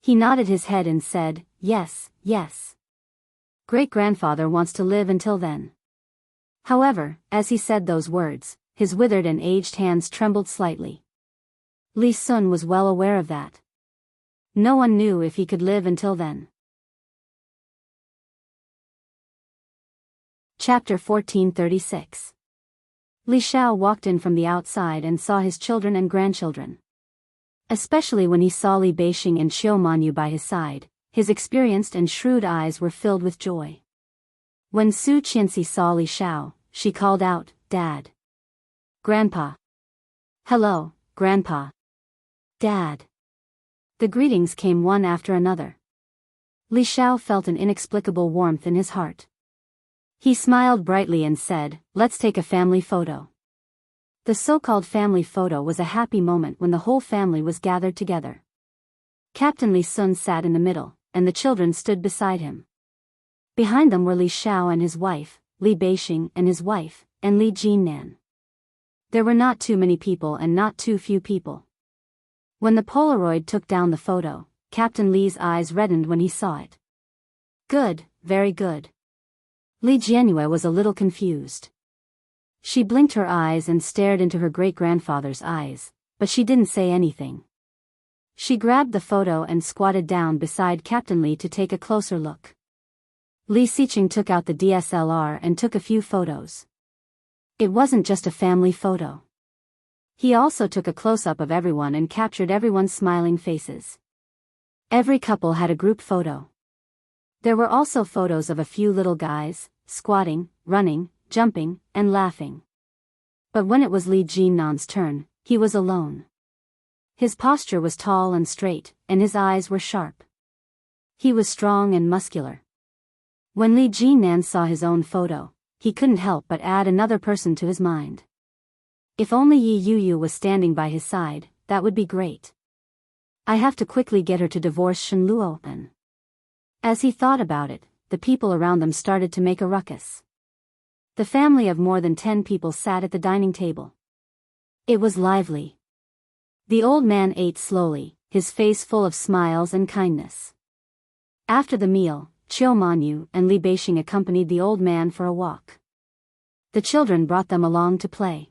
He nodded his head and said, yes, yes. Great-grandfather wants to live until then. However, as he said those words, his withered and aged hands trembled slightly. Li Sun was well aware of that. No one knew if he could live until then. Chapter 1436. Li Xiao walked in from the outside and saw his children and grandchildren. Especially when he saw Li Beixing and Xiaomanyu by his side, his experienced and shrewd eyes were filled with joy. When Su Qianxi saw Li Xiao, she called out, Dad. Grandpa. Hello, Grandpa. Dad. The greetings came one after another. Li Xiao felt an inexplicable warmth in his heart. He smiled brightly and said, let's take a family photo. The so-called family photo was a happy moment when the whole family was gathered together. Captain Li Sun sat in the middle, and the children stood beside him. Behind them were Li Xiao and his wife, Li Beixing and his wife, and Li Jinnan. There were not too many people and not too few people. When the Polaroid took down the photo, Captain Li's eyes reddened when he saw it. Good, very good. Li Jianhua was a little confused. She blinked her eyes and stared into her great-grandfather's eyes, but she didn't say anything. She grabbed the photo and squatted down beside Captain Li to take a closer look. Li Xiqing took out the DSLR and took a few photos. It wasn't just a family photo. He also took a close-up of everyone and captured everyone's smiling faces. Every couple had a group photo. There were also photos of a few little guys, squatting, running, jumping, and laughing. But when it was Li Jinnan's turn, he was alone. His posture was tall and straight, and his eyes were sharp. He was strong and muscular. When Li Jinnan saw his own photo, he couldn't help but add another person to his mind. If only Yi Yuyu was standing by his side, that would be great. I have to quickly get her to divorce Shen Luopen. As he thought about it, the people around them started to make a ruckus. The family of more than 10 people sat at the dining table. It was lively. The old man ate slowly, his face full of smiles and kindness. After the meal, Qiaomanyu and Li Beixing accompanied the old man for a walk. The children brought them along to play.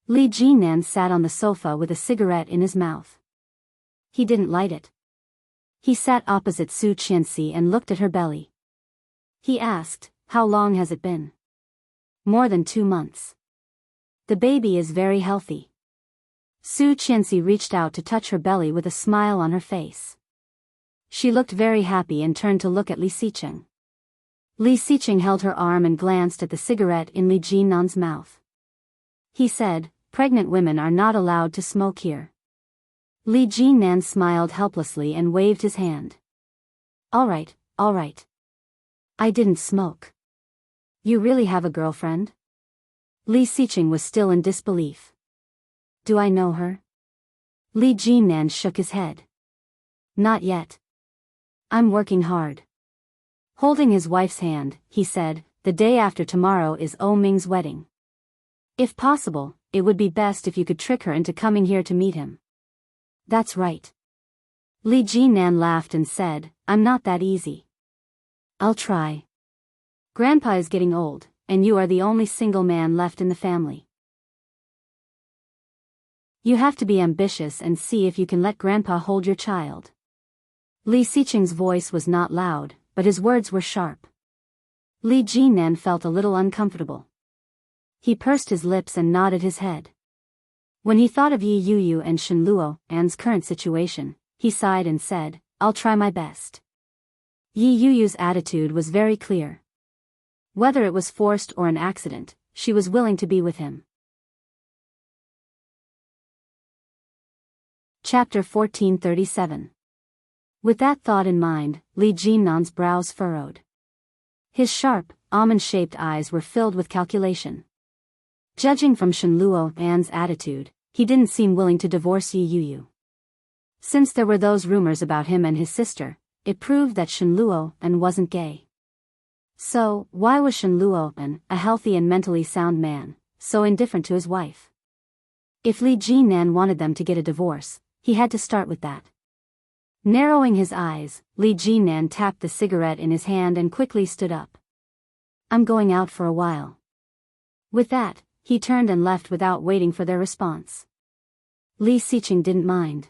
Li Jinnan sat on the sofa with a cigarette in his mouth. He didn't light it. He sat opposite Su Qianxi and looked at her belly. He asked, how long has it been? More than 2 months. The baby is very healthy. Su Qianxi reached out to touch her belly with a smile on her face. She looked very happy and turned to look at Li Xiqing. Li Xiqing held her arm and glanced at the cigarette in Li Jinnan's mouth. He said, "Pregnant women are not allowed to smoke here." Li Jinnan smiled helplessly and waved his hand. All right. I didn't smoke." "You really have a girlfriend?" Li Xiqing was still in disbelief. "Do I know her?" Li Jinnan shook his head. "Not yet. I'm working hard." Holding his wife's hand, he said, "The day after tomorrow is O Ming's wedding. If possible, it would be best if you could trick her into coming here to meet him." "That's right." Li Jinnan laughed and said, "I'm not that easy. I'll try. Grandpa is getting old, and you are the only single man left in the family. You have to be ambitious and see if you can let Grandpa hold your child." Li Xiqing's voice was not loud, but his words were sharp. Li Jinnan felt a little uncomfortable. He pursed his lips and nodded his head. When he thought of Yi Yuyu and Shen Luo An's current situation, he sighed and said, "I'll try my best." Yi Yuyu's attitude was very clear. Whether it was forced or an accident, she was willing to be with him. Chapter 1437. With that thought in mind, Li Jinnan's brows furrowed. His sharp, almond-shaped eyes were filled with calculation. Judging from Shen Luo An's attitude, he didn't seem willing to divorce Yi Yuyu. Since there were those rumors about him and his sister, it proved that Shen Luo An wasn't gay. So, why was Shen Luo An, a healthy and mentally sound man, so indifferent to his wife? If Li Jinnan wanted them to get a divorce, he had to start with that. Narrowing his eyes, Li Jinnan tapped the cigarette in his hand and quickly stood up. "I'm going out for a while." With that, he turned and left without waiting for their response. Li Xiqing didn't mind.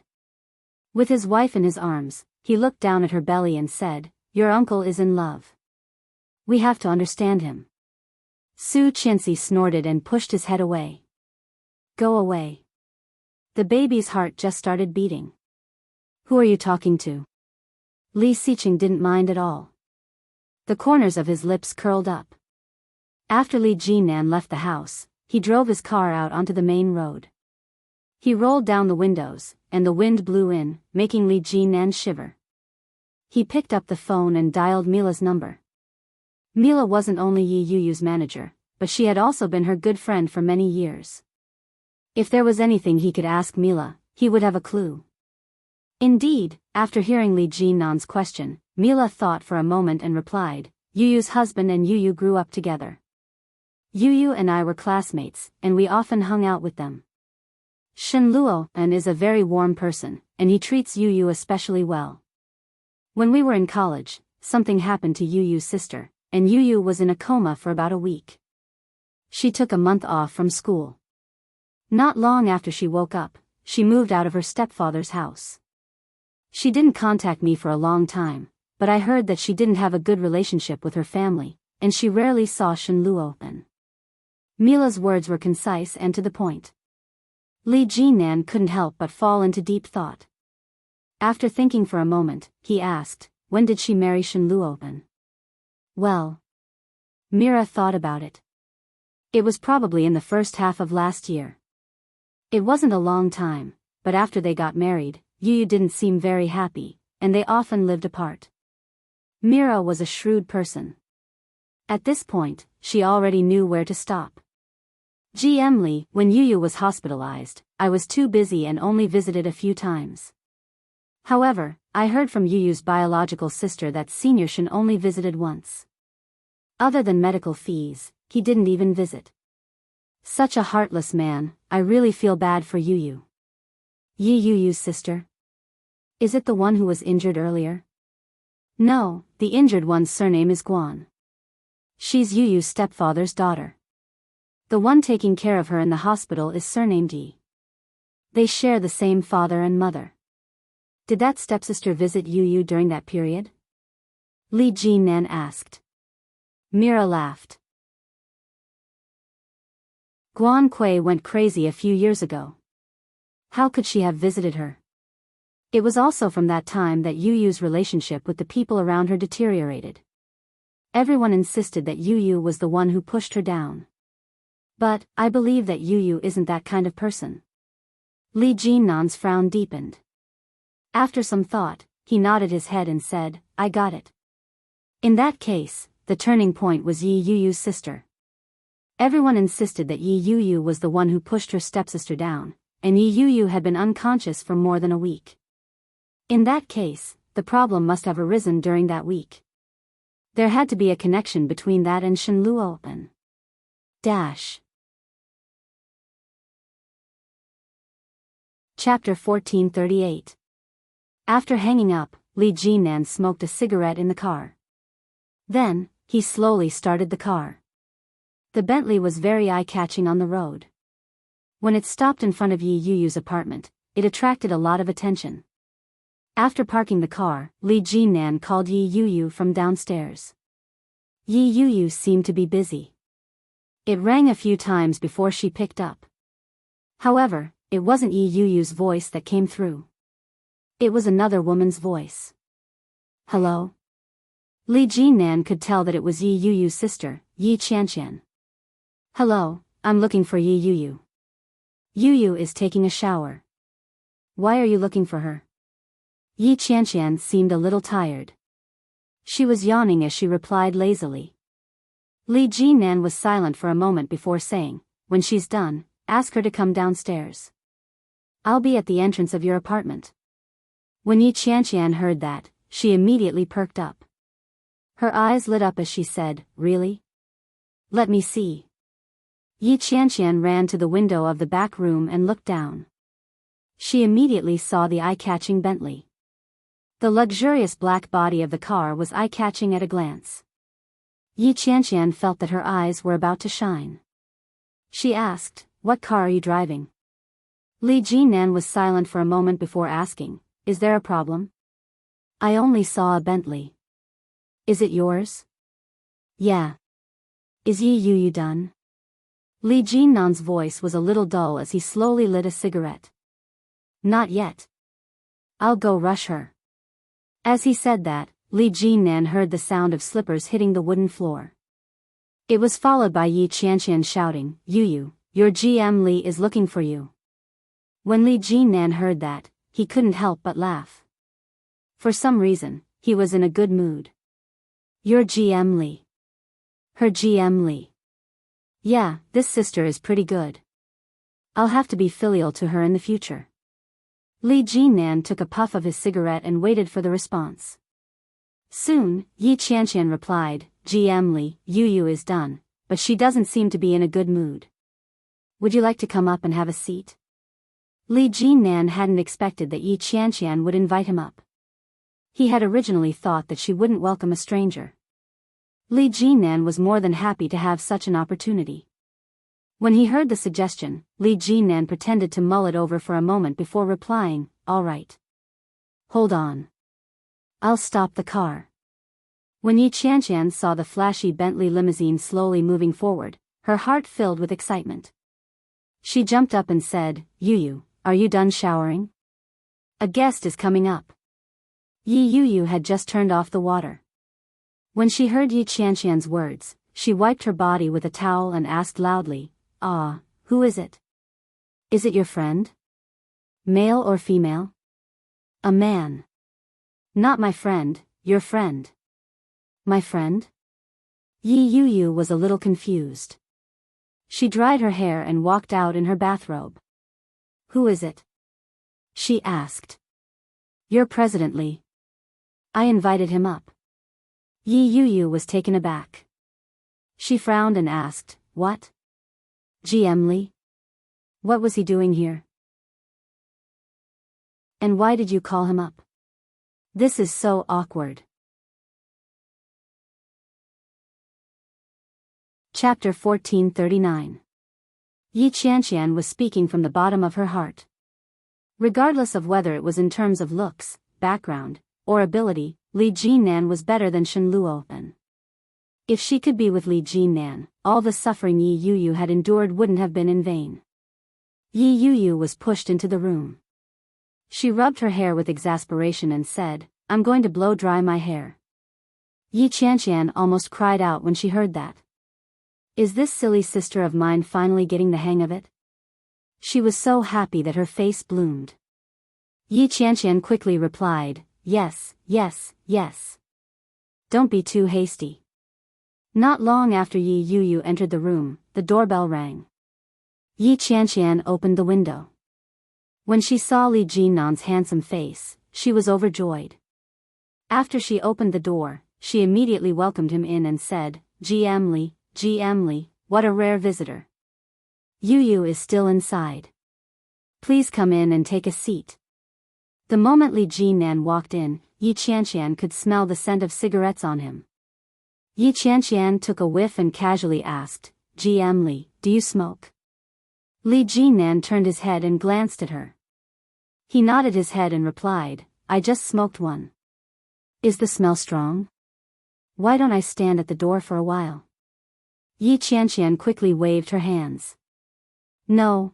With his wife in his arms, he looked down at her belly and said, "Your uncle is in love. We have to understand him." Su Qianxi snorted and pushed his head away. "Go away." The baby's heart just started beating. "Who are you talking to?" Li Xiqing didn't mind at all. The corners of his lips curled up. After Li Jinnan left the house, he drove his car out onto the main road. He rolled down the windows, and the wind blew in, making Li Jinnan shiver. He picked up the phone and dialed Mila's number. Mila wasn't only Yi Yuyu's manager, but she had also been her good friend for many years. If there was anything he could ask Mila, he would have a clue. Indeed, after hearing Li Jinnan's question, Mila thought for a moment and replied, "Yuyu's husband and Yuyu grew up together. Yuyu and I were classmates, and we often hung out with them. Shen Luo An is a very warm person, and he treats Yuyu especially well. When we were in college, something happened to Yuyu's sister, and Yuyu was in a coma for about a week. She took a month off from school. Not long after she woke up, she moved out of her stepfather's house. She didn't contact me for a long time, but I heard that she didn't have a good relationship with her family, and she rarely saw Shen Luo An." Mila's words were concise and to the point. Li Jinnan couldn't help but fall into deep thought. After thinking for a moment, he asked, "When did she marry Shen Luo An?" "Well." Mira thought about it. "It was probably in the first half of last year. It wasn't a long time, but after they got married, Yuyu didn't seem very happy, and they often lived apart." Mira was a shrewd person. At this point, she already knew where to stop. "GM Li, when Yuyu was hospitalized, I was too busy and only visited a few times. However, I heard from Yuyu's biological sister that Senior Shen only visited once. Other than medical fees, he didn't even visit. Such a heartless man, I really feel bad for Yuyu." "Yi Yuyu's sister? Is it the one who was injured earlier?" "No, the injured one's surname is Guan. She's Yuyu's stepfather's daughter. The one taking care of her in the hospital is surnamed Yi. They share the same father and mother." "Did that stepsister visit Yuyu during that period?" Li Jinnan asked. Mira laughed. Guan Kui went crazy a few years ago. How could she have visited her? It was also from that time that Yu Yu's relationship with the people around her deteriorated. Everyone insisted that Yu Yu was the one who pushed her down. But, I believe that Yu Yu isn't that kind of person. Li Jinnan's frown deepened. After some thought, he nodded his head and said, I got it. In that case, the turning point was Yi Yu Yu's sister. Everyone insisted that Yi Yu Yu was the one who pushed her stepsister down, and Yi Yu Yu had been unconscious for more than a week. In that case, the problem must have arisen during that week. There had to be a connection between that and Shen Luopen. Chapter 1438. After hanging up, Li Jinnan smoked a cigarette in the car. Then, he slowly started the car. The Bentley was very eye-catching on the road. When it stopped in front of Yi Yu Yu's apartment, it attracted a lot of attention. After parking the car, Li Jinnan called Yi Yu Yu from downstairs. Yi Yu Yu seemed to be busy. It rang a few times before she picked up. However, it wasn't Yi Yu Yu's voice that came through. It was another woman's voice. Hello? Li Jinnan could tell that it was Yi Yu Yu's sister, Yi Qianqian. Hello, I'm looking for Yi Yu Yu. Yu Yu is taking a shower. Why are you looking for her? Yi Qianqian seemed a little tired. She was yawning as she replied lazily. Li Jinnan was silent for a moment before saying, when she's done, ask her to come downstairs. I'll be at the entrance of your apartment. When Yi Qianqian heard that, she immediately perked up. Her eyes lit up as she said, really? Let me see. Yi Qianqian ran to the window of the back room and looked down. She immediately saw the eye-catching Bentley. The luxurious black body of the car was eye-catching at a glance. Yi Qianqian felt that her eyes were about to shine. She asked, what car are you driving? Li Jinnan was silent for a moment before asking, is there a problem? I only saw a Bentley. Is it yours? Yeah. Is Yi Yu Yu done? Li Jinnan's voice was a little dull as he slowly lit a cigarette. Not yet. I'll go rush her. As he said that, Li Jinnan heard the sound of slippers hitting the wooden floor. It was followed by Yi Qianqian shouting, Yu Yu, your GM Li is looking for you. When Li Jinnan heard that, he couldn't help but laugh. For some reason, he was in a good mood. Your GM Li. Her GM Li. Yeah, this sister is pretty good. I'll have to be filial to her in the future. Li Jinnan took a puff of his cigarette and waited for the response. Soon, Yi Qianqian replied, GM Li, Yu Yu is done, but she doesn't seem to be in a good mood. Would you like to come up and have a seat? Li Jinnan hadn't expected that Yi Qianqian would invite him up. He had originally thought that she wouldn't welcome a stranger. Li Jinnan was more than happy to have such an opportunity. When he heard the suggestion, Li Jinnan pretended to mull it over for a moment before replying, all right. Hold on. I'll stop the car. When Yi Qianqian saw the flashy Bentley limousine slowly moving forward, her heart filled with excitement. She jumped up and said, Yu Yu, are you done showering? A guest is coming up. Yi Yu Yu had just turned off the water. When she heard Yi Qianqian's words, she wiped her body with a towel and asked loudly, who is it? Is it your friend? Male or female? A man. Not my friend, your friend. My friend? Yi Yu Yu was a little confused. She dried her hair and walked out in her bathrobe. Who is it? She asked. Your President Li. I invited him up. Yi Yu Yu was taken aback. She frowned and asked, what? GM Li? What was he doing here? And why did you call him up? This is so awkward. Chapter 1439. Yi Qianqian was speaking from the bottom of her heart. Regardless of whether it was in terms of looks, background, or ability, Li Jinnan was better than Shen Luopen. If she could be with Li Jinnan, all the suffering Yi Yuyu had endured wouldn't have been in vain. Yi Yuyu was pushed into the room. She rubbed her hair with exasperation and said, "I'm going to blow dry my hair." Yi Qianqian almost cried out when she heard that. Is this silly sister of mine finally getting the hang of it? She was so happy that her face bloomed. Yi Qianqian quickly replied, "Yes, yes, yes. Don't be too hasty." Not long after Yi Yuyu entered the room, the doorbell rang. Yi Qianqian opened the window. When she saw Li Jinnan's handsome face, she was overjoyed. After she opened the door, she immediately welcomed him in and said, "GM Li, what a rare visitor. Yuyu is still inside. Please come in and take a seat." The moment Li Jinnan walked in, Yi Qianqian could smell the scent of cigarettes on him. Yi Qianqian took a whiff and casually asked, "GM Li, do you smoke?" Li Jinnan turned his head and glanced at her. He nodded his head and replied, "I just smoked one." "Is the smell strong? Why don't I stand at the door for a while?" Yi Qianqian quickly waved her hands. No.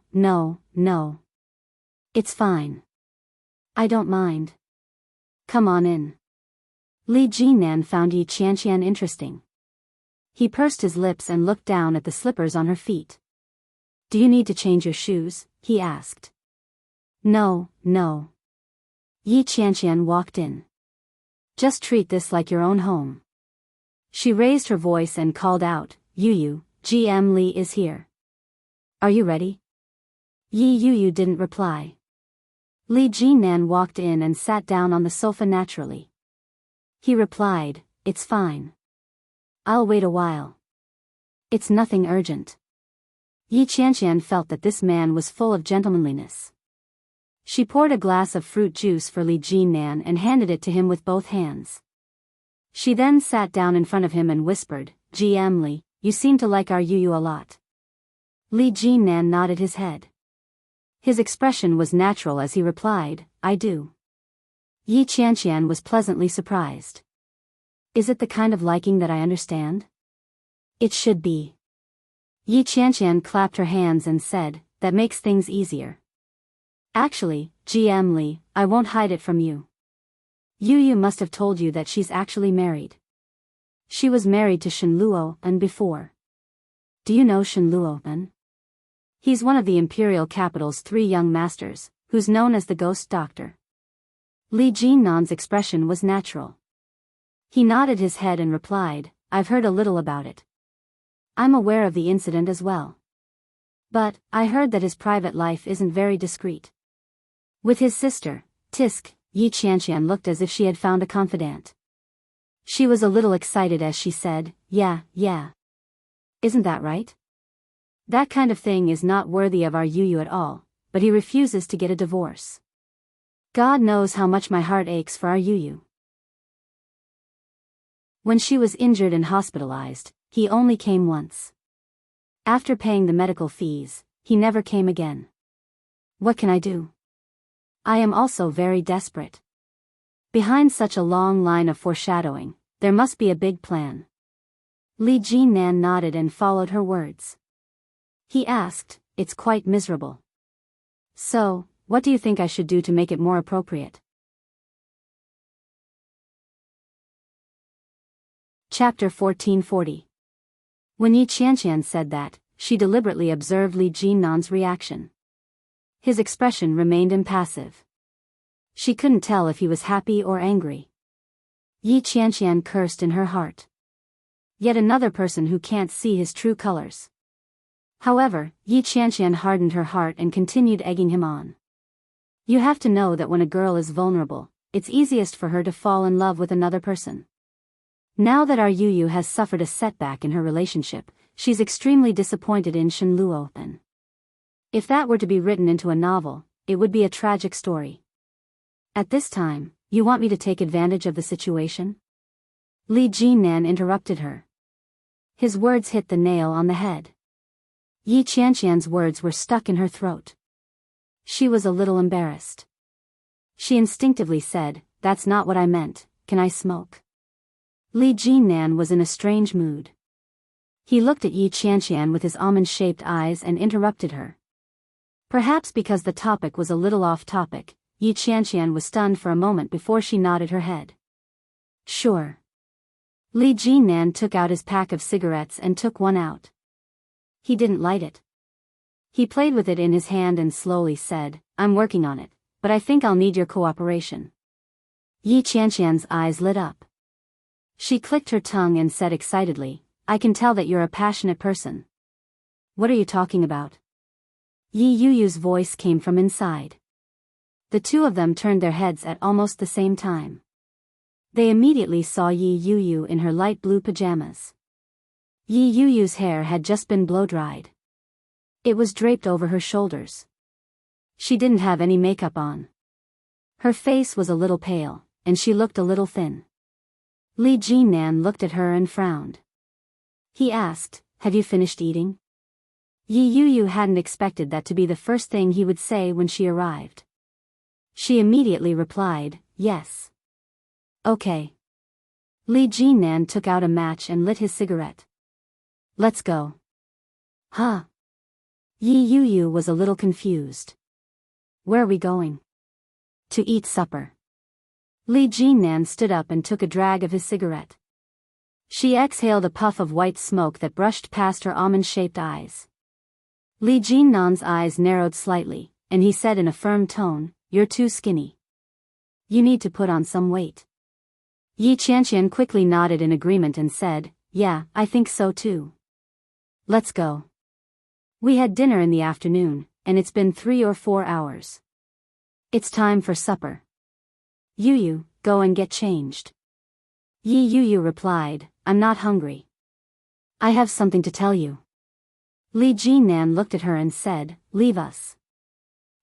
It's fine. I don't mind. Come on in." Li Jinnan found Yi Qianqian interesting. He pursed his lips and looked down at the slippers on her feet. "Do you need to change your shoes?" he asked. No. Yi Qianqian walked in. "Just treat this like your own home." She raised her voice and called out, "Yuyu, GM Li is here. Are you ready?" Yi Yuyu didn't reply. Li Jinnan walked in and sat down on the sofa naturally. He replied, "It's fine. I'll wait a while. It's nothing urgent." Yi Qianqian felt that this man was full of gentlemanliness. She poured a glass of fruit juice for Li Jinnan and handed it to him with both hands. She then sat down in front of him and whispered, "GM Li, you seem to like our Yuyu a lot." Li Jinnan nodded his head. His expression was natural as he replied, "I do." Yi Qianqian was pleasantly surprised. "Is it the kind of liking that I understand?" "It should be." Yi Qianqian clapped her hands and said, "That makes things easier. Actually, GM Li, I won't hide it from you. Yuyu must have told you that she's actually married. She was married to Shen Luo'an before. Do you know Shen Luo'an? He's one of the imperial capital's 3 young masters, who's known as the Ghost Doctor." Li Jinnan's expression was natural. He nodded his head and replied, "I've heard a little about it. I'm aware of the incident as well. But, I heard that his private life isn't very discreet. With his sister, Tisk." Yi Qianqian looked as if she had found a confidant. She was a little excited as she said, Yeah. Isn't that right? That kind of thing is not worthy of our Yuyu at all, but he refuses to get a divorce. God knows how much my heart aches for our Yuyu. When she was injured and hospitalized, he only came once. After paying the medical fees, he never came again. What can I do? I am also very desperate. Behind such a long line of foreshadowing, there must be a big plan. Li Jinnan nodded and followed her words. He asked, "It's quite miserable. So, what do you think I should do to make it more appropriate?" Chapter 1440. When Yi Qianqian said that, she deliberately observed Li Jinnan's reaction. His expression remained impassive. She couldn't tell if he was happy or angry. Yi Qianqian cursed in her heart. Yet another person who can't see his true colors. However, Yi Qianqian hardened her heart and continued egging him on. You have to know that when a girl is vulnerable, it's easiest for her to fall in love with another person. Now that our Yuyu has suffered a setback in her relationship, she's extremely disappointed in Shen Luo'an. If that were to be written into a novel, it would be a tragic story. At this time, you want me to take advantage of the situation? Li Jinnan interrupted her. His words hit the nail on the head. Yi Qianqian's words were stuck in her throat. She was a little embarrassed. She instinctively said, "That's not what I meant, can I smoke?" Li Jinnan was in a strange mood. He looked at Yi Qianqian with his almond-shaped eyes and interrupted her. Perhaps because the topic was a little off topic, Yi Qianqian was stunned for a moment before she nodded her head. Sure. Li Jinnan took out his pack of cigarettes and took one out. He didn't light it. He played with it in his hand and slowly said, I'm working on it, but I think I'll need your cooperation. Yi Qianqian's eyes lit up. She clicked her tongue and said excitedly, I can tell that you're a passionate person. What are you talking about? Yi Yuyu's voice came from inside. The two of them turned their heads at almost the same time. They immediately saw Yi Yuyu in her light blue pajamas. Yi Yuyu's hair had just been blow-dried. It was draped over her shoulders. She didn't have any makeup on. Her face was a little pale, and she looked a little thin. Li Jinnan looked at her and frowned. He asked, have you finished eating? Yi Yuyu hadn't expected that to be the first thing he would say when she arrived. She immediately replied, yes. Okay. Li Jinnan took out a match and lit his cigarette. Let's go. Huh? Yi Yuyu was a little confused. Where are we going? To eat supper. Li Jinnan stood up and took a drag of his cigarette. She exhaled a puff of white smoke that brushed past her almond-shaped eyes. Li Jinnan's eyes narrowed slightly, and he said in a firm tone, you're too skinny. You need to put on some weight. Yi Qianqian quickly nodded in agreement and said, yeah, I think so too. Let's go. We had dinner in the afternoon, and it's been 3 or 4 hours. It's time for supper. Yuyu, go and get changed. Yi Yuyu replied, I'm not hungry. I have something to tell you. Li Jinnan looked at her and said, leave us.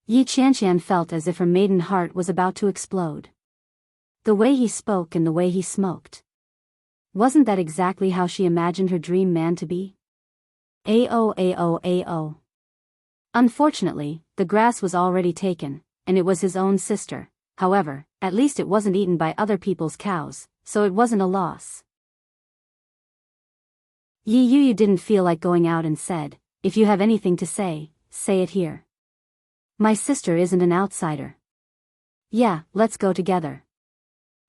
Yi Qianqian felt as if her maiden heart was about to explode. The way he spoke and the way he smoked. Wasn't that exactly how she imagined her dream man to be? Ao. Unfortunately, the grass was already taken, and it was his own sister. However, at least it wasn't eaten by other people's cows, so it wasn't a loss. Yi Yuyu didn't feel like going out and said, if you have anything to say, say it here. My sister isn't an outsider. Yeah, let's go together.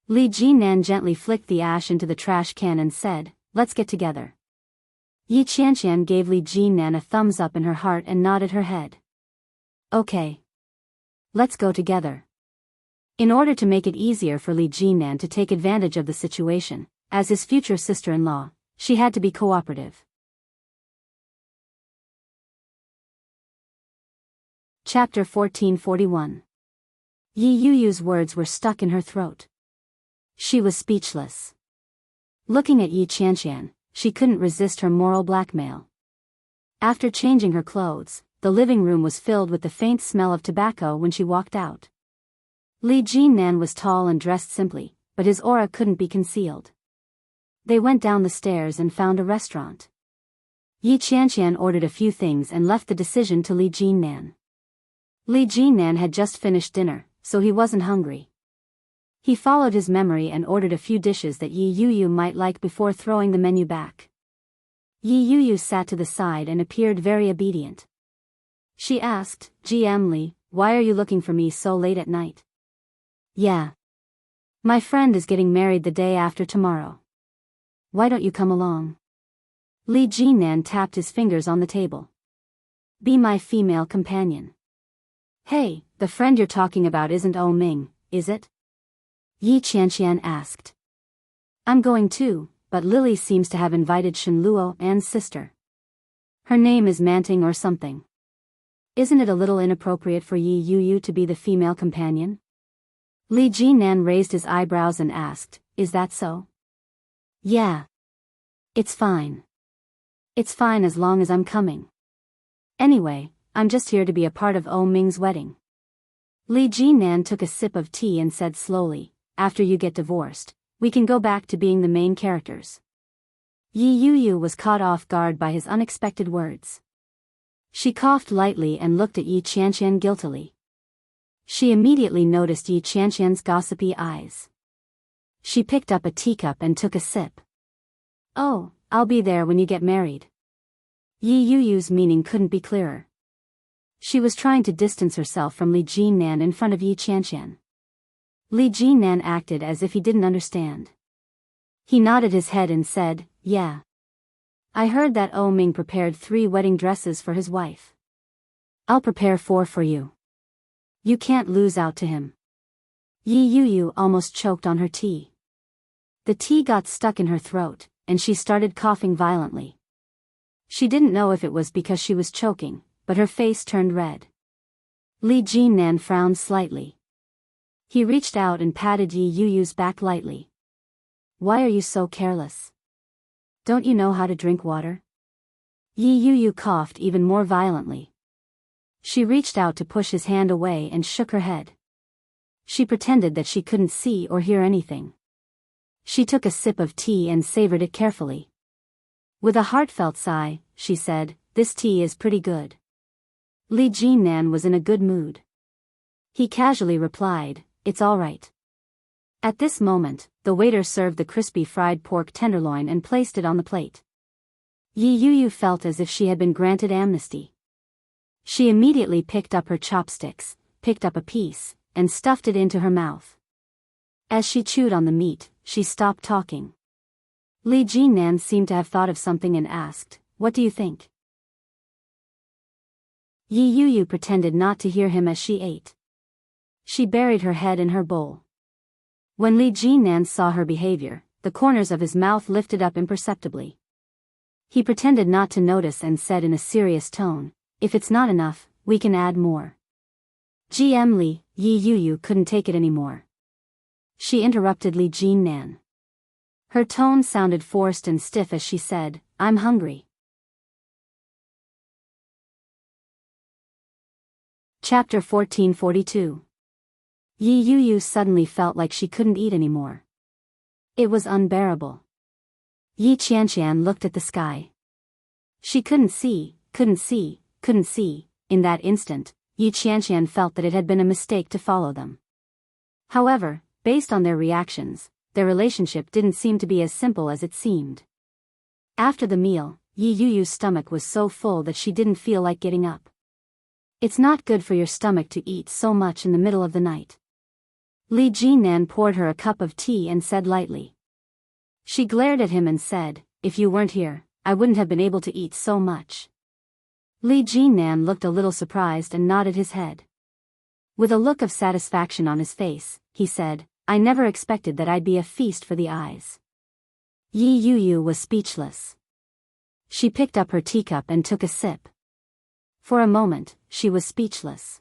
Li Jinnan gently flicked the ash into the trash can and said, let's get together. Yi Qianqian gave Li Jinnan a thumbs up in her heart and nodded her head. Okay. Let's go together. In order to make it easier for Li Jinnan to take advantage of the situation, as his future sister-in-law, she had to be cooperative. Chapter 1441. Yi Yuyu's words were stuck in her throat. She was speechless. Looking at Yi Qianqian, she couldn't resist her moral blackmail. After changing her clothes, the living room was filled with the faint smell of tobacco when she walked out. Li Jinnan was tall and dressed simply, but his aura couldn't be concealed. They went down the stairs and found a restaurant. Yi Qianqian ordered a few things and left the decision to Li Jinnan. Li Jinnan had just finished dinner, so he wasn't hungry. He followed his memory and ordered a few dishes that Yi Yuyu might like before throwing the menu back. Yi Yuyu sat to the side and appeared very obedient. She asked, GM Li, why are you looking for me so late at night? Yeah. My friend is getting married the day after tomorrow. Why don't you come along? Li Jinnan tapped his fingers on the table. Be my female companion. Hey, the friend you're talking about isn't O Ming, is it? Yi Qianqian asked. I'm going too, but Lily seems to have invited Shen Luo An's sister. Her name is Manting or something. Isn't it a little inappropriate for Yi Yuyu to be the female companion? Li Jinnan raised his eyebrows and asked, is that so? Yeah. It's fine. It's fine as long as I'm coming. Anyway, I'm just here to be a part of O Ming's wedding. Li Jinnan took a sip of tea and said slowly, after you get divorced, we can go back to being the main characters. Yi Yuyu was caught off guard by his unexpected words. She coughed lightly and looked at Yi Qianqian guiltily. She immediately noticed Yi Qianqian's gossipy eyes. She picked up a teacup and took a sip. Oh, I'll be there when you get married. Yi Yuyu's meaning couldn't be clearer. She was trying to distance herself from Li Jinnan in front of Yi Qianqian. Li Jinnan acted as if he didn't understand. He nodded his head and said, yeah. I heard that O Ming prepared 3 wedding dresses for his wife. I'll prepare 4 for you. You can't lose out to him. Yi Yuyu almost choked on her tea. The tea got stuck in her throat, and she started coughing violently. She didn't know if it was because she was choking, but her face turned red. Li Jinnan frowned slightly. He reached out and patted Yi Yuyu's back lightly. Why are you so careless? Don't you know how to drink water? Yi Yuyu coughed even more violently. She reached out to push his hand away and shook her head. She pretended that she couldn't see or hear anything. She took a sip of tea and savored it carefully. With a heartfelt sigh, she said, this tea is pretty good. Li Jinnan was in a good mood. He casually replied, it's all right. At this moment, the waiter served the crispy fried pork tenderloin and placed it on the plate. Yi Yuyu felt as if she had been granted amnesty. She immediately picked up her chopsticks, picked up a piece, and stuffed it into her mouth. As she chewed on the meat, she stopped talking. Li Jinnan seemed to have thought of something and asked, what do you think? Yi Yuyu pretended not to hear him as she ate. She buried her head in her bowl. When Li Jinnan saw her behavior, the corners of his mouth lifted up imperceptibly. He pretended not to notice and said in a serious tone, if it's not enough, we can add more. GM Li, Yi Yuyu couldn't take it anymore. She interrupted Li Jinnan. Her tone sounded forced and stiff as she said, I'm hungry. Chapter 1442. Yi Yuyu suddenly felt like she couldn't eat anymore. It was unbearable. Yi Qianqian looked at the sky. She couldn't see. In that instant, Yi Qianqian felt that it had been a mistake to follow them. However, based on their reactions, their relationship didn't seem to be as simple as it seemed. After the meal, Yi Yuyu's stomach was so full that she didn't feel like getting up. It's not good for your stomach to eat so much in the middle of the night. Li Jinnan poured her a cup of tea and said lightly. She glared at him and said, if you weren't here, I wouldn't have been able to eat so much. Li Jinnan looked a little surprised and nodded his head. With a look of satisfaction on his face, he said, I never expected that I'd be a feast for the eyes. Yi Yuyu was speechless. She picked up her teacup and took a sip. For a moment, she was speechless.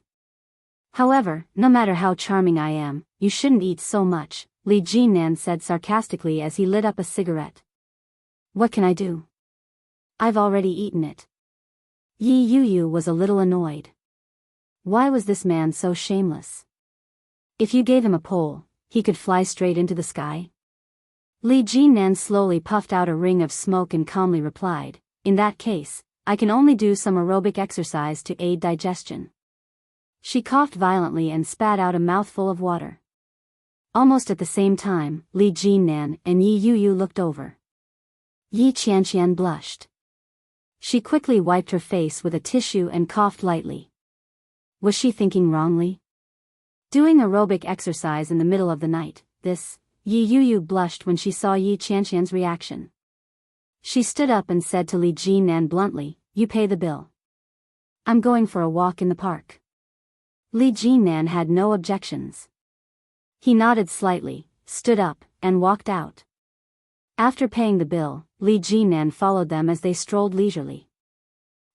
However, no matter how charming I am, you shouldn't eat so much, Li Jinnan said sarcastically as he lit up a cigarette. What can I do? I've already eaten it. Yi Yuyu was a little annoyed. Why was this man so shameless? If you gave him a pole, he could fly straight into the sky? Li Jinnan slowly puffed out a ring of smoke and calmly replied, in that case, I can only do some aerobic exercise to aid digestion. She coughed violently and spat out a mouthful of water. Almost at the same time, Li Jinnan and Yi Yuyu looked over. Yi Qianqian blushed. She quickly wiped her face with a tissue and coughed lightly. Was she thinking wrongly? Doing aerobic exercise in the middle of the night, this, Yi Yuyu blushed when she saw Yi Qianqian's reaction. She stood up and said to Li Jinnan bluntly, you pay the bill. I'm going for a walk in the park. Li Jinnan had no objections. He nodded slightly, stood up, and walked out. After paying the bill, Li Jinnan followed them as they strolled leisurely.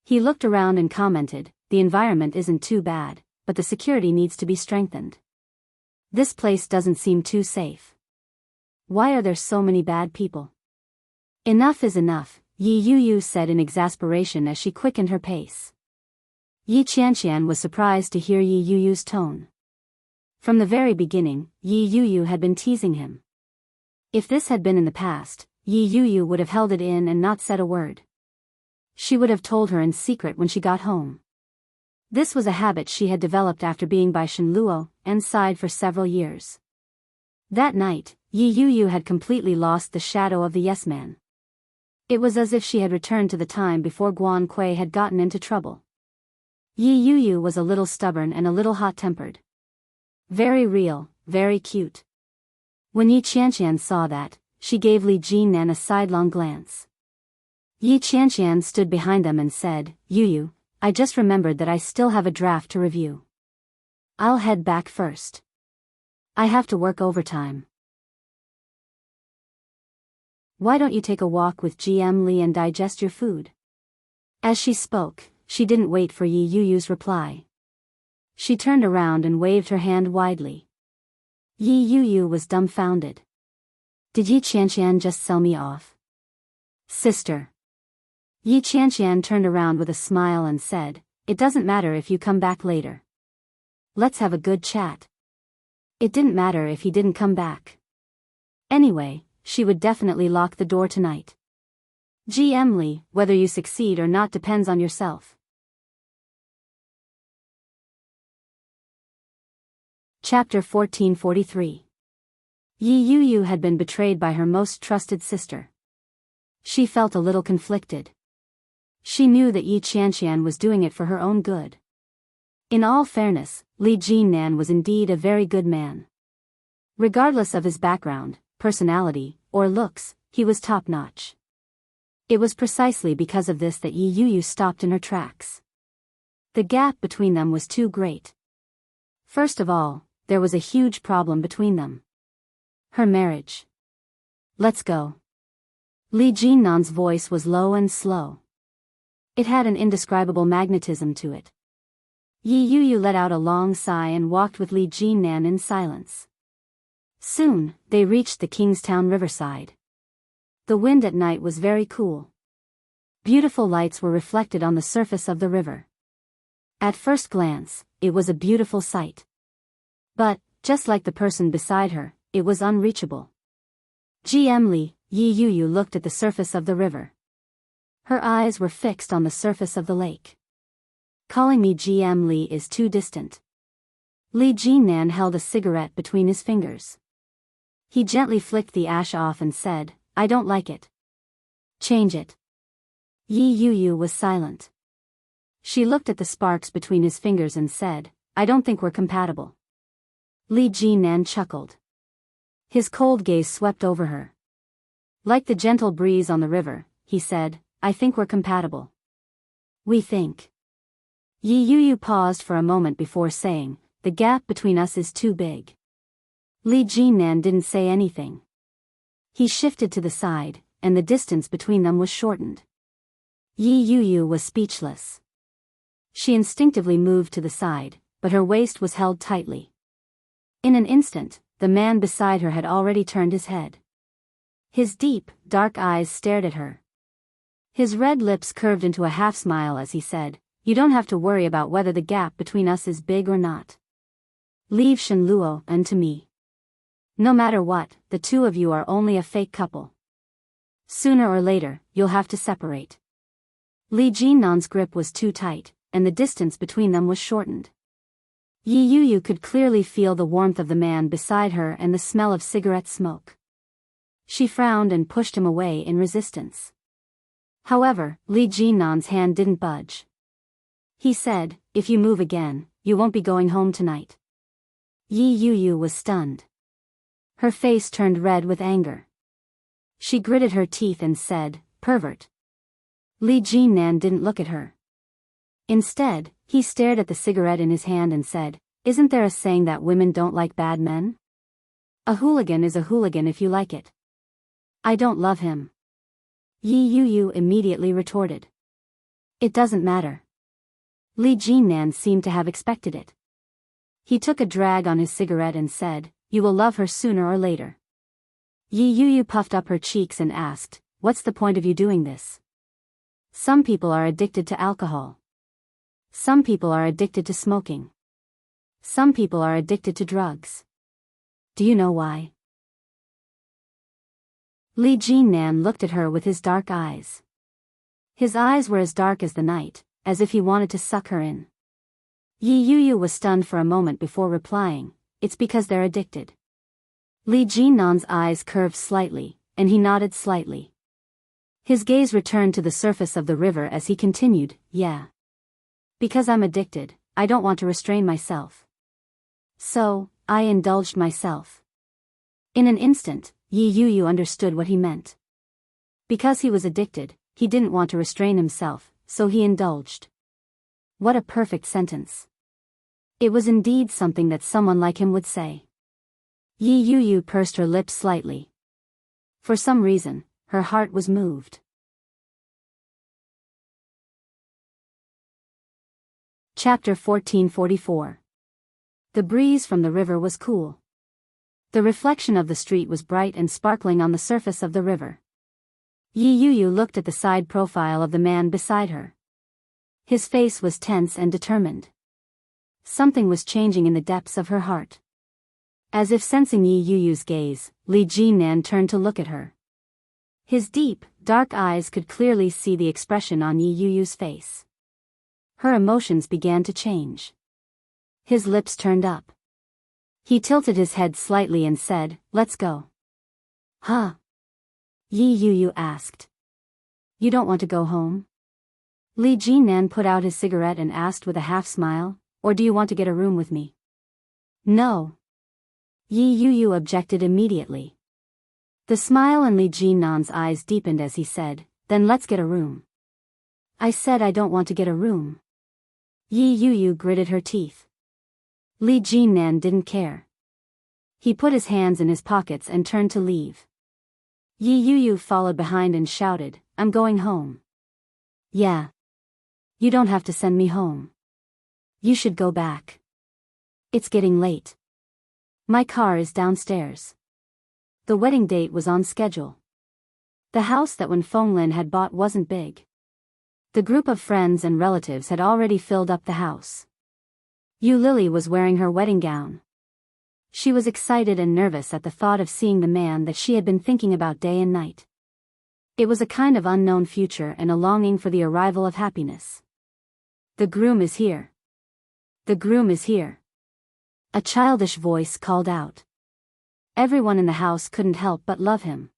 He looked around and commented, the environment isn't too bad, but the security needs to be strengthened. This place doesn't seem too safe. Why are there so many bad people? Enough is enough, Yi Yuyu said in exasperation as she quickened her pace. Yi Qianqian was surprised to hear Yi Yuyu's tone. From the very beginning, Yi Yuyu had been teasing him. If this had been in the past, Yi Yuyu would have held it in and not said a word. She would have told her in secret when she got home. This was a habit she had developed after being by Shenluo and Side for several years. That night, Yi Yuyu had completely lost the shadow of the yes man. It was as if she had returned to the time before Guan Kui had gotten into trouble. Yi Yu was a little stubborn and a little hot-tempered. Very real, very cute. When Yi Qianqian saw that, she gave Li Jinnan a sidelong glance. Yi Qianqian stood behind them and said, Yu, I just remembered that I still have a draft to review. I'll head back first. I have to work overtime. Why don't you take a walk with GM Li and digest your food? As she spoke, she didn't wait for Yi Yu's reply. She turned around and waved her hand widely. Yi Yu was dumbfounded. Did Yi Qianqian just sell me off? Sister. Yi Qianqian turned around with a smile and said, it doesn't matter if you come back later. Let's have a good chat. It didn't matter if he didn't come back. Anyway, she would definitely lock the door tonight. GM Li, whether you succeed or not depends on yourself. Chapter 1443. Yi Yu had been betrayed by her most trusted sister. She felt a little conflicted. She knew that Yi Qianqian was doing it for her own good. In all fairness, Li Jinnan was indeed a very good man. Regardless of his background, personality, or looks, he was top-notch. It was precisely because of this that Yi Yu stopped in her tracks. The gap between them was too great. First of all, there was a huge problem between them. Her marriage. Let's go. Li Jinnan's voice was low and slow. It had an indescribable magnetism to it. Yi Yu let out a long sigh and walked with Li Jinnan in silence. Soon, they reached the Kingstown riverside. The wind at night was very cool. Beautiful lights were reflected on the surface of the river. At first glance, it was a beautiful sight. But, just like the person beside her, it was unreachable. GM Li, Yi Yu looked at the surface of the river. Her eyes were fixed on the surface of the lake. Calling me GM Li is too distant. Li Jinnan held a cigarette between his fingers. He gently flicked the ash off and said, I don't like it. Change it. Yi Yu was silent. She looked at the sparks between his fingers and said, I don't think we're compatible. Li Jinnan chuckled. His cold gaze swept over her. Like the gentle breeze on the river, he said, I think we're compatible. We think. Yi Yu paused for a moment before saying, the gap between us is too big. Li Jinnan didn't say anything. He shifted to the side, and the distance between them was shortened. Yi Yu was speechless. She instinctively moved to the side, but her waist was held tightly. In an instant, the man beside her had already turned his head. His deep, dark eyes stared at her. His red lips curved into a half-smile as he said, you don't have to worry about whether the gap between us is big or not. Leave Shenluo and to me. No matter what, the two of you are only a fake couple. Sooner or later, you'll have to separate. Li Jinnan's grip was too tight, and the distance between them was shortened. Yi Yu could clearly feel the warmth of the man beside her and the smell of cigarette smoke. She frowned and pushed him away in resistance. However, Li Jinnan's hand didn't budge. He said, if you move again, you won't be going home tonight. Yi Yu was stunned. Her face turned red with anger. She gritted her teeth and said, pervert. Li Jinnan didn't look at her. Instead, he stared at the cigarette in his hand and said, isn't there a saying that women don't like bad men? A hooligan is a hooligan if you like it. I don't love him. Yi Yu immediately retorted. It doesn't matter. Li Jinnan seemed to have expected it. He took a drag on his cigarette and said, you will love her sooner or later. Yi Yu puffed up her cheeks and asked, what's the point of you doing this? Some people are addicted to alcohol. Some people are addicted to smoking. Some people are addicted to drugs. Do you know why? Li Jinnan looked at her with his dark eyes. His eyes were as dark as the night, as if he wanted to suck her in. Yi Yu was stunned for a moment before replying, it's because they're addicted. Li Jinnan's eyes curved slightly, and he nodded slightly. His gaze returned to the surface of the river as he continued, yeah. Because I'm addicted, I don't want to restrain myself. So, I indulged myself. In an instant, Yi Yuyu understood what he meant. Because he was addicted, he didn't want to restrain himself, so he indulged. What a perfect sentence. It was indeed something that someone like him would say. Yi Yuyu pursed her lips slightly. For some reason, her heart was moved. Chapter 1444. The breeze from the river was cool. The reflection of the street was bright and sparkling on the surface of the river. Yi Yuyu looked at the side profile of the man beside her. His face was tense and determined. Something was changing in the depths of her heart. As if sensing Yi Yuyu's gaze, Li Jinan turned to look at her. His deep, dark eyes could clearly see the expression on Yi Yuyu's face. Her emotions began to change. His lips turned up. He tilted his head slightly and said, "Let's go." Huh? Yi Yuyu asked. You don't want to go home? Li Jinan put out his cigarette and asked with a half smile, or do you want to get a room with me? No. Yi Yuyu objected immediately. The smile in Li Jinan's eyes deepened as he said, then let's get a room. I said I don't want to get a room. Yi Yuyu gritted her teeth. Li Jinan didn't care. He put his hands in his pockets and turned to leave. Yi Yuyu followed behind and shouted, I'm going home. Yeah. You don't have to send me home. You should go back. It's getting late. My car is downstairs. The wedding date was on schedule. The house that Wen Fenglin had bought wasn't big. The group of friends and relatives had already filled up the house. Yu Lily was wearing her wedding gown. She was excited and nervous at the thought of seeing the man that she had been thinking about day and night. It was a kind of unknown future and a longing for the arrival of happiness. The groom is here. The groom is here. A childish voice called out. Everyone in the house couldn't help but love him.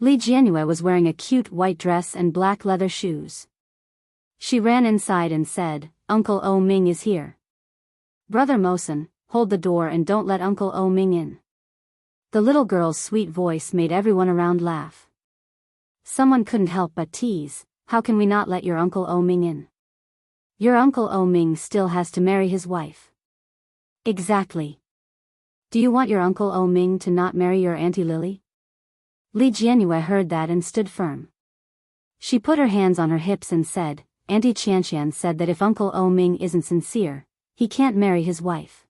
Li Jianhua was wearing a cute white dress and black leather shoes. She ran inside and said, Uncle O Ming is here. Brother Mosen, hold the door and don't let Uncle O Ming in. The little girl's sweet voice made everyone around laugh. Someone couldn't help but tease, how can we not let your Uncle O Ming in? Your Uncle O Ming still has to marry his wife. Exactly. Do you want your Uncle O Ming to not marry your Auntie Lily? Li Jianhua heard that and stood firm. She put her hands on her hips and said, Auntie Qianqian said that if Uncle O Ming isn't sincere, he can't marry his wife.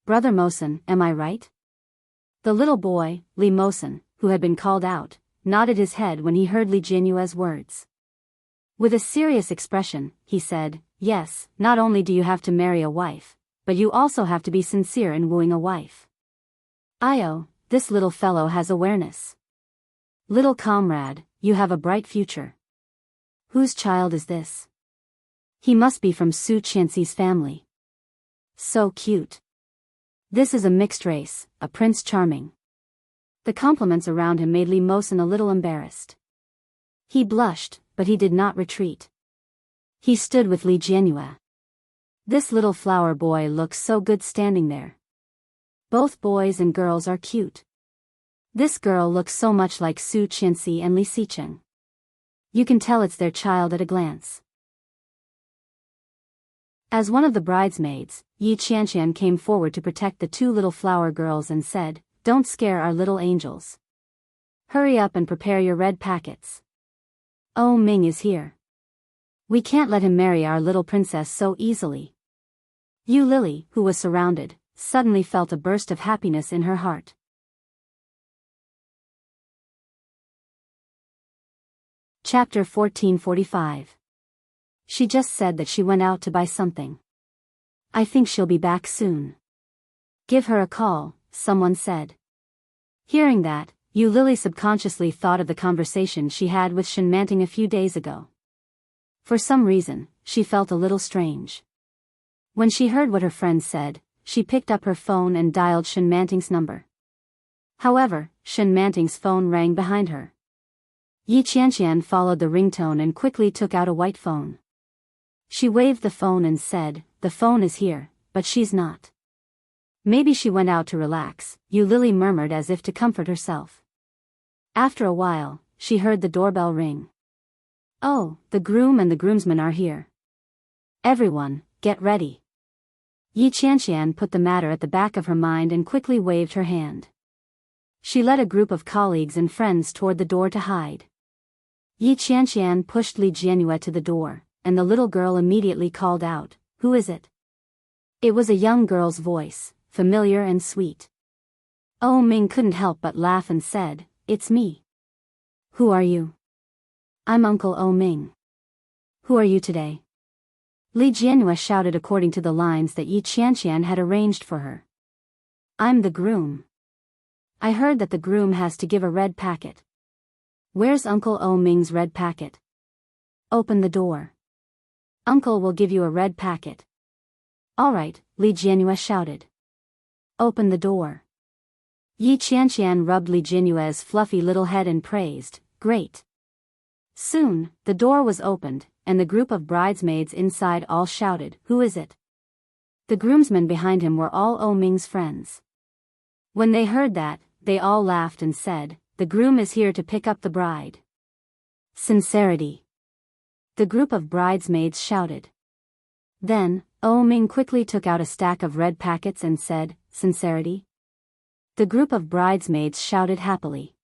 Brother Mosen, am I right? The little boy, Li Mosen, who had been called out, nodded his head when he heard Li Jianhua's words. With a serious expression, he said, yes, not only do you have to marry a wife, but you also have to be sincere in wooing a wife. Io, this little fellow has awareness. Little comrade, you have a bright future. Whose child is this? He must be from Su Qianxi's family. So cute. This is a mixed race, a prince charming. The compliments around him made Li Mosen a little embarrassed. He blushed, but he did not retreat. He stood with Li Jianhua. This little flower boy looks so good standing there. Both boys and girls are cute. This girl looks so much like Su Qianxi and Li Xicheng. You can tell it's their child at a glance. As one of the bridesmaids, Yi Qianqian came forward to protect the two little flower girls and said, Don't scare our little angels. Hurry up and prepare your red packets. Oh Ming is here. We can't let him marry our little princess so easily. Yu Lily, who was surrounded, suddenly felt a burst of happiness in her heart. Chapter 1445. She just said that she went out to buy something. I think she'll be back soon. Give her a call, someone said. Hearing that, Yu Lily subconsciously thought of the conversation she had with Shen Manting a few days ago. For some reason, she felt a little strange. When she heard what her friend said, she picked up her phone and dialed Shen Manting's number. However, Shen Manting's phone rang behind her. Yi Qianqian followed the ringtone and quickly took out a white phone. She waved the phone and said, "The phone is here, but she's not." "Maybe she went out to relax," Yu Lily murmured as if to comfort herself. After a while, she heard the doorbell ring. "Oh, the groom and the groomsmen are here. Everyone, get ready." Yi Qianqian put the matter at the back of her mind and quickly waved her hand. She led a group of colleagues and friends toward the door to hide. Yi Qianqian pushed Li Jianhua to the door, and the little girl immediately called out, "Who is it?" It was a young girl's voice, familiar and sweet. Oh Ming couldn't help but laugh and said, "It's me." "Who are you?" "I'm Uncle Oh Ming." "Who are you today?" Li Jianhua shouted according to the lines that Yi Qianqian had arranged for her. "I'm the groom. I heard that the groom has to give a red packet." "Where's Uncle Oh Ming's red packet?" "Open the door. Uncle will give you a red packet." "All right," Li Jianhua shouted. "Open the door." Yi Qianqian rubbed Li Jianhua's fluffy little head and praised, "Great." Soon, the door was opened, and the group of bridesmaids inside all shouted, "Who is it?" The groomsmen behind him were all Oh Ming's friends. When they heard that, they all laughed and said, "The groom is here to pick up the bride." "Sincerity," the group of bridesmaids shouted. Then, Oh Ming quickly took out a stack of red packets and said, "Sincerity." The group of bridesmaids shouted happily.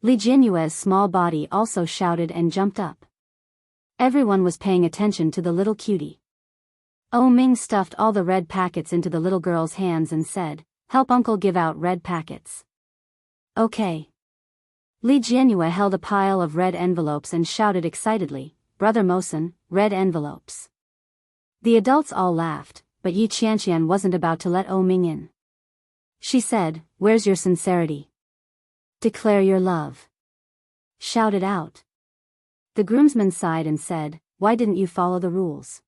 Li Jianhua's small body also shouted and jumped up. Everyone was paying attention to the little cutie. Oh Ming stuffed all the red packets into the little girl's hands and said, "Help Uncle give out red packets." "Okay." Li Jianhua held a pile of red envelopes and shouted excitedly, "Brother Mosen, red envelopes." The adults all laughed, but Yi Qianqian wasn't about to let Oh Ming in. She said, "Where's your sincerity? Declare your love. Shout it out." The groomsmen sighed and said, "Why didn't you follow the rules?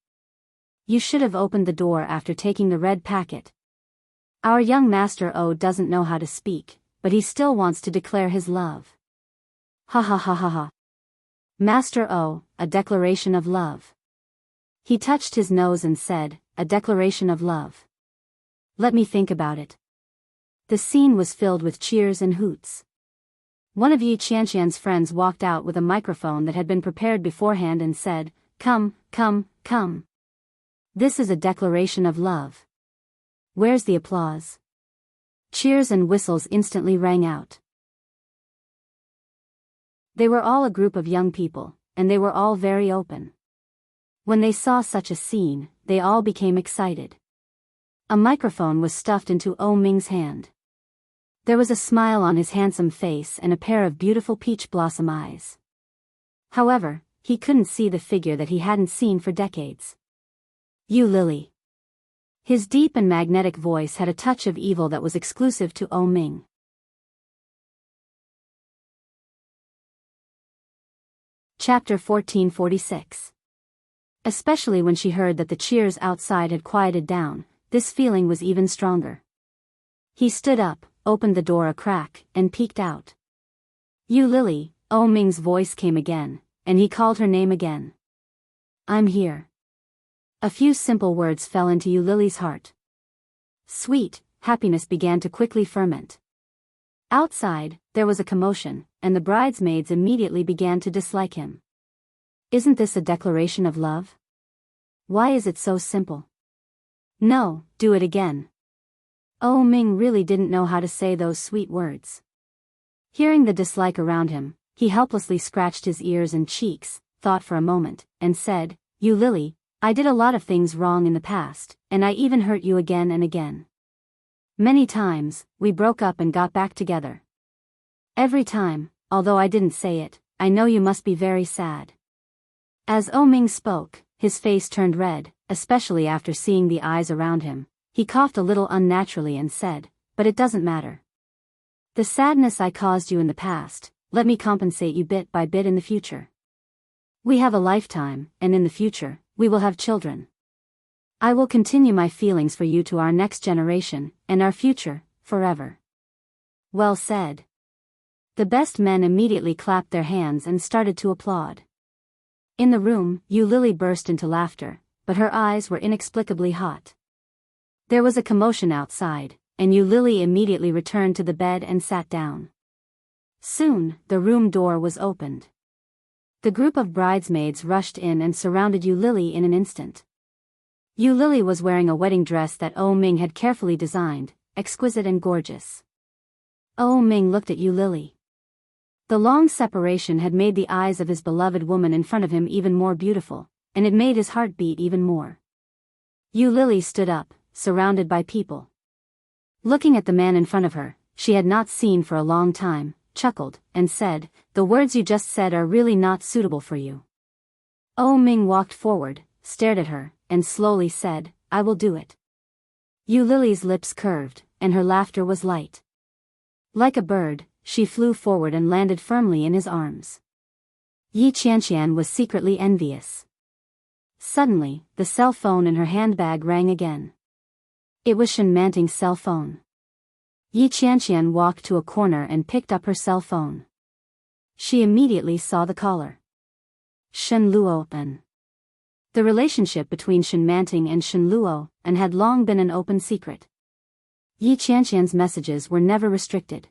You should have opened the door after taking the red packet. Our young Master O doesn't know how to speak, but he still wants to declare his love." Ha ha ha ha ha. Master O, a declaration of love. He touched his nose and said, "A declaration of love. Let me think about it." The scene was filled with cheers and hoots. One of Yi Qianqian's friends walked out with a microphone that had been prepared beforehand and said, "Come, come, come. This is a declaration of love. Where's the applause?" Cheers and whistles instantly rang out. They were all a group of young people, and they were all very open. When they saw such a scene, they all became excited. A microphone was stuffed into Oh Ming's hand. There was a smile on his handsome face and a pair of beautiful peach blossom eyes. However, he couldn't see the figure that he hadn't seen for decades. "You Lily." His deep and magnetic voice had a touch of evil that was exclusive to Oh Ming. Chapter 1446. Especially when she heard that the cheers outside had quieted down, this feeling was even stronger. He stood up, opened the door a crack, and peeked out. "You Lily," Oh Ming's voice came again, and he called her name again. "I'm here." A few simple words fell into Yu Lily's heart. Sweet happiness began to quickly ferment. Outside, there was a commotion, and the bridesmaids immediately began to dislike him. Isn't this a declaration of love? Why is it so simple? No, do it again. Oh Ming really didn't know how to say those sweet words. Hearing the dislike around him, he helplessly scratched his ears and cheeks, thought for a moment, and said, "You Lily, I did a lot of things wrong in the past, and I even hurt you again and again. Many times, we broke up and got back together. Every time, although I didn't say it, I know you must be very sad." As Oh Ming spoke, his face turned red, especially after seeing the eyes around him. He coughed a little unnaturally and said, "But it doesn't matter. The sadness I caused you in the past, let me compensate you bit by bit in the future. We have a lifetime, and in the future, we will have children. I will continue my feelings for you to our next generation, and our future, forever." Well said. The best men immediately clapped their hands and started to applaud. In the room, Yu Lily burst into laughter, but her eyes were inexplicably hot. There was a commotion outside, and Yu Lily immediately returned to the bed and sat down. Soon, the room door was opened. The group of bridesmaids rushed in and surrounded Yu Lily in an instant. Yu Lily was wearing a wedding dress that Oh Ming had carefully designed, exquisite and gorgeous. Oh Ming looked at Yu Lily. The long separation had made the eyes of his beloved woman in front of him even more beautiful, and it made his heart beat even more. Yu Lily stood up, surrounded by people. Looking at the man in front of her, she had not seen for a long time, chuckled, and said, "The words you just said are really not suitable for you." Oh Ming walked forward, stared at her, and slowly said, "I will do it." Yu Lily's lips curved, and her laughter was light. Like a bird, she flew forward and landed firmly in his arms. Yi Qianqian was secretly envious. Suddenly, the cell phone in her handbag rang again. It was Shen Manting's cell phone. Yi Qianqian walked to a corner and picked up her cell phone. She immediately saw the caller. Shen Luo-en. The relationship between Shen Manting and Shen Luo-en had long been an open secret. Yi Qianqian's messages were never restricted.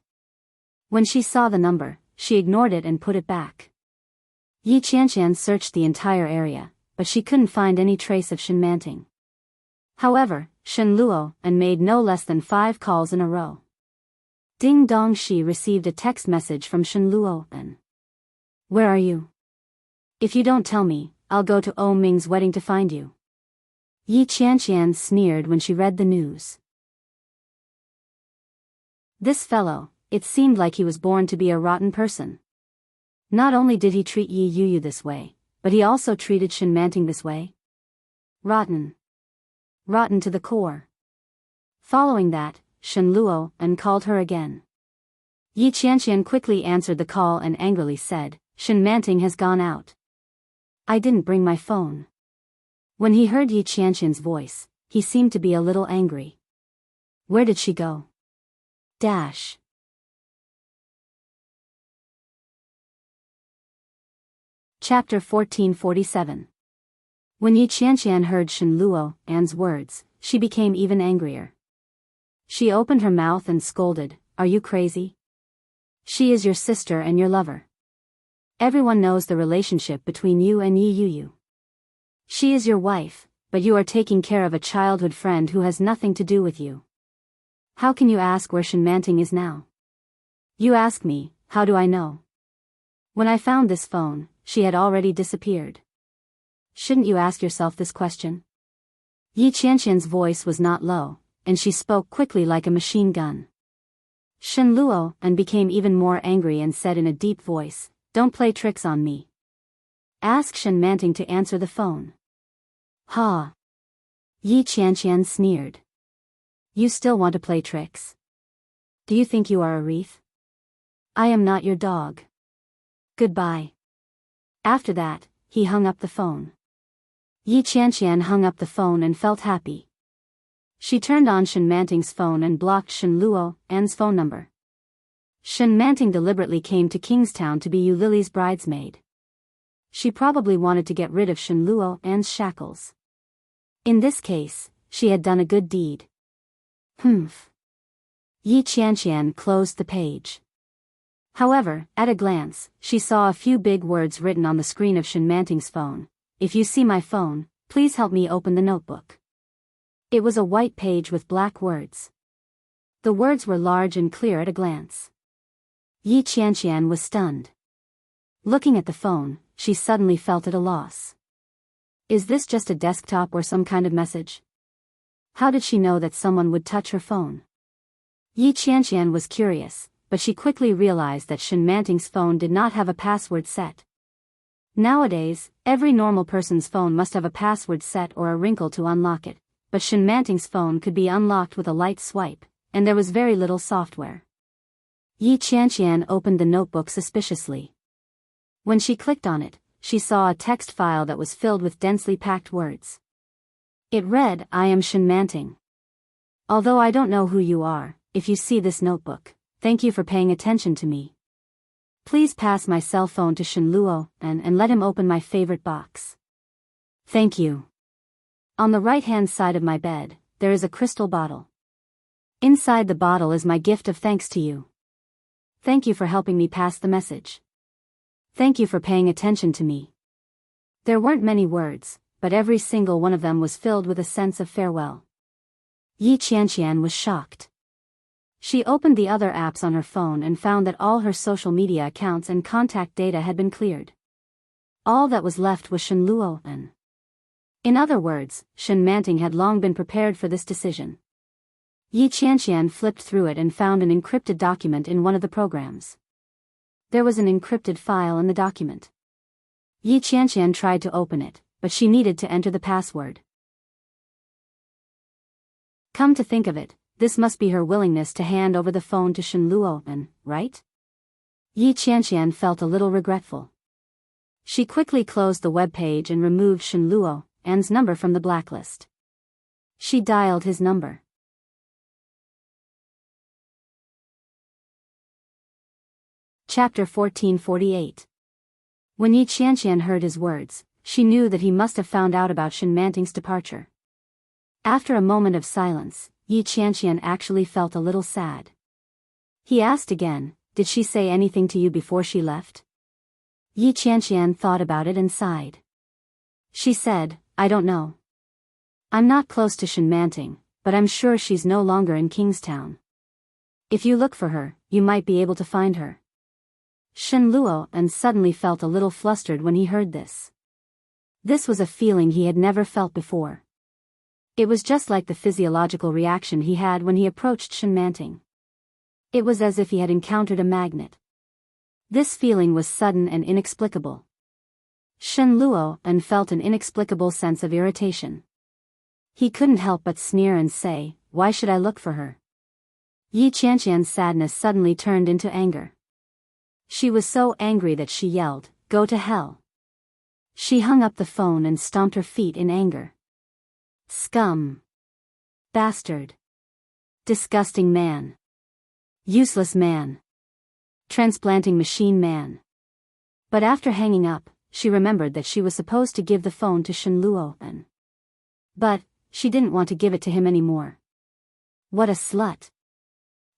When she saw the number, she ignored it and put it back. Yi Qianqian searched the entire area, but she couldn't find any trace of Shen Manting. However, Shen Luo-en made no less than 5 calls in a row. Ding dong, she received a text message from Shen Luo-en. "Where are you? If you don't tell me, I'll go to Oh Ming's wedding to find you." Yi Qianqian sneered when she read the news. This fellow, it seemed like he was born to be a rotten person. Not only did he treat Yi Yuyu this way, but he also treated Shen Manting this way. Rotten. Rotten to the core. Following that, Shen Luo-en called her again. Yi Qianqian quickly answered the call and angrily said, "Shen Manting has gone out. I didn't bring my phone." When he heard Yi Qianqian's voice, he seemed to be a little angry. "Where did she go?" Dash. Chapter 1447. When Yi Qianqian heard Shen Luo-en's words, she became even angrier. She opened her mouth and scolded, "Are you crazy? She is your sister and your lover. Everyone knows the relationship between you and Yi Yuyu. She is your wife, but you are taking care of a childhood friend who has nothing to do with you. How can you ask where Shen Manting is now? You ask me, how do I know? When I found this phone, she had already disappeared. Shouldn't you ask yourself this question?" Yi Qianqian's voice was not low, and she spoke quickly like a machine gun. Shen Luo-en became even more angry and said in a deep voice, "Don't play tricks on me. Ask Shen Manting to answer the phone." "Ha!" Yi Qianqian sneered. "You still want to play tricks? Do you think you are a wreath? I am not your dog. Goodbye." After that, he hung up the phone. Yi Qianqian hung up the phone and felt happy. She turned on Shen Manting's phone and blocked Shen Luo-en's phone number. Shen Manting deliberately came to Kingstown to be Yu Lily's bridesmaid. She probably wanted to get rid of Shen Luo-en's shackles. In this case, she had done a good deed. Humph. Yi Qianqian closed the page. However, at a glance, she saw a few big words written on the screen of Shen Manting's phone. "If you see my phone, please help me open the notebook." It was a white page with black words. The words were large and clear at a glance. Yi Qianqian was stunned. Looking at the phone, she suddenly felt at a loss. Is this just a desktop or some kind of message? How did she know that someone would touch her phone? Yi Qianqian was curious, but she quickly realized that Shen Manting's phone did not have a password set. Nowadays, every normal person's phone must have a password set or a wrinkle to unlock it, but Shen Manting's phone could be unlocked with a light swipe, and there was very little software. Yi Qianqian opened the notebook suspiciously. When she clicked on it, she saw a text file that was filled with densely packed words. It read, "I am Shen Manting. Although I don't know who you are, if you see this notebook, thank you for paying attention to me. Please pass my cell phone to Shenluo and let him open my favorite box. Thank you. On the right-hand side of my bed, there is a crystal bottle. Inside the bottle is my gift of thanks to you. Thank you for helping me pass the message. Thank you for paying attention to me. There weren't many words, but every single one of them was filled with a sense of farewell. Yi Qianqian was shocked. She opened the other apps on her phone and found that all her social media accounts and contact data had been cleared. All that was left was Shenluo and. In other words, Shen Manting had long been prepared for this decision. Yi Qianqian flipped through it and found an encrypted document in one of the programs. There was an encrypted file in the document. Yi Qianqian tried to open it, but she needed to enter the password. Come to think of it, this must be her willingness to hand over the phone to Shenluo, right? Yi Qianqian felt a little regretful. She quickly closed the web page and removed Shenluo's number from the blacklist. She dialed his number. Chapter 1448. When Yi Qianqian heard his words, she knew that he must have found out about Shen Manting's departure. After a moment of silence, Yi Qianqian actually felt a little sad. He asked again, did she say anything to you before she left? Yi Qianqian thought about it and sighed. She said, I don't know. I'm not close to Shen Manting, but I'm sure she's no longer in Kingstown. If you look for her, you might be able to find her. Shenluo suddenly felt a little flustered when he heard this. This was a feeling he had never felt before. It was just like the physiological reaction he had when he approached Shen Manting. It was as if he had encountered a magnet. This feeling was sudden and inexplicable. Shenluo felt an inexplicable sense of irritation. He couldn't help but sneer and say, why should I look for her? Yi Qianqian's sadness suddenly turned into anger. She was so angry that she yelled, go to hell. She hung up the phone and stomped her feet in anger. Scum. Bastard. Disgusting man. Useless man. Transplanting machine man. But after hanging up, she remembered that she was supposed to give the phone to Shenluo but she didn't want to give it to him anymore. What a slut.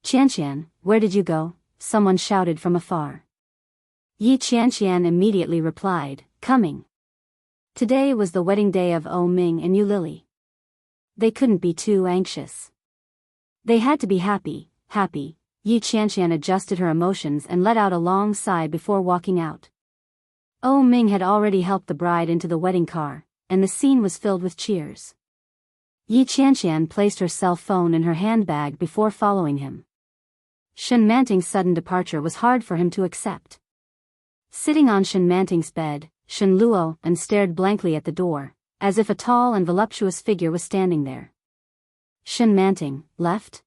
Qianqian, where did you go? Someone shouted from afar. Yi Qianqian immediately replied, coming. Today was the wedding day of O Ming and Yu Lily. They couldn't be too anxious. They had to be happy. Yi Qianqian adjusted her emotions and let out a long sigh before walking out. O Ming had already helped the bride into the wedding car, and the scene was filled with cheers. Yi Qianqian placed her cell phone in her handbag before following him. Shen Manting's sudden departure was hard for him to accept. Sitting on Shen Manting's bed, Shenluo stared blankly at the door, as if a tall and voluptuous figure was standing there. Shen Manting left?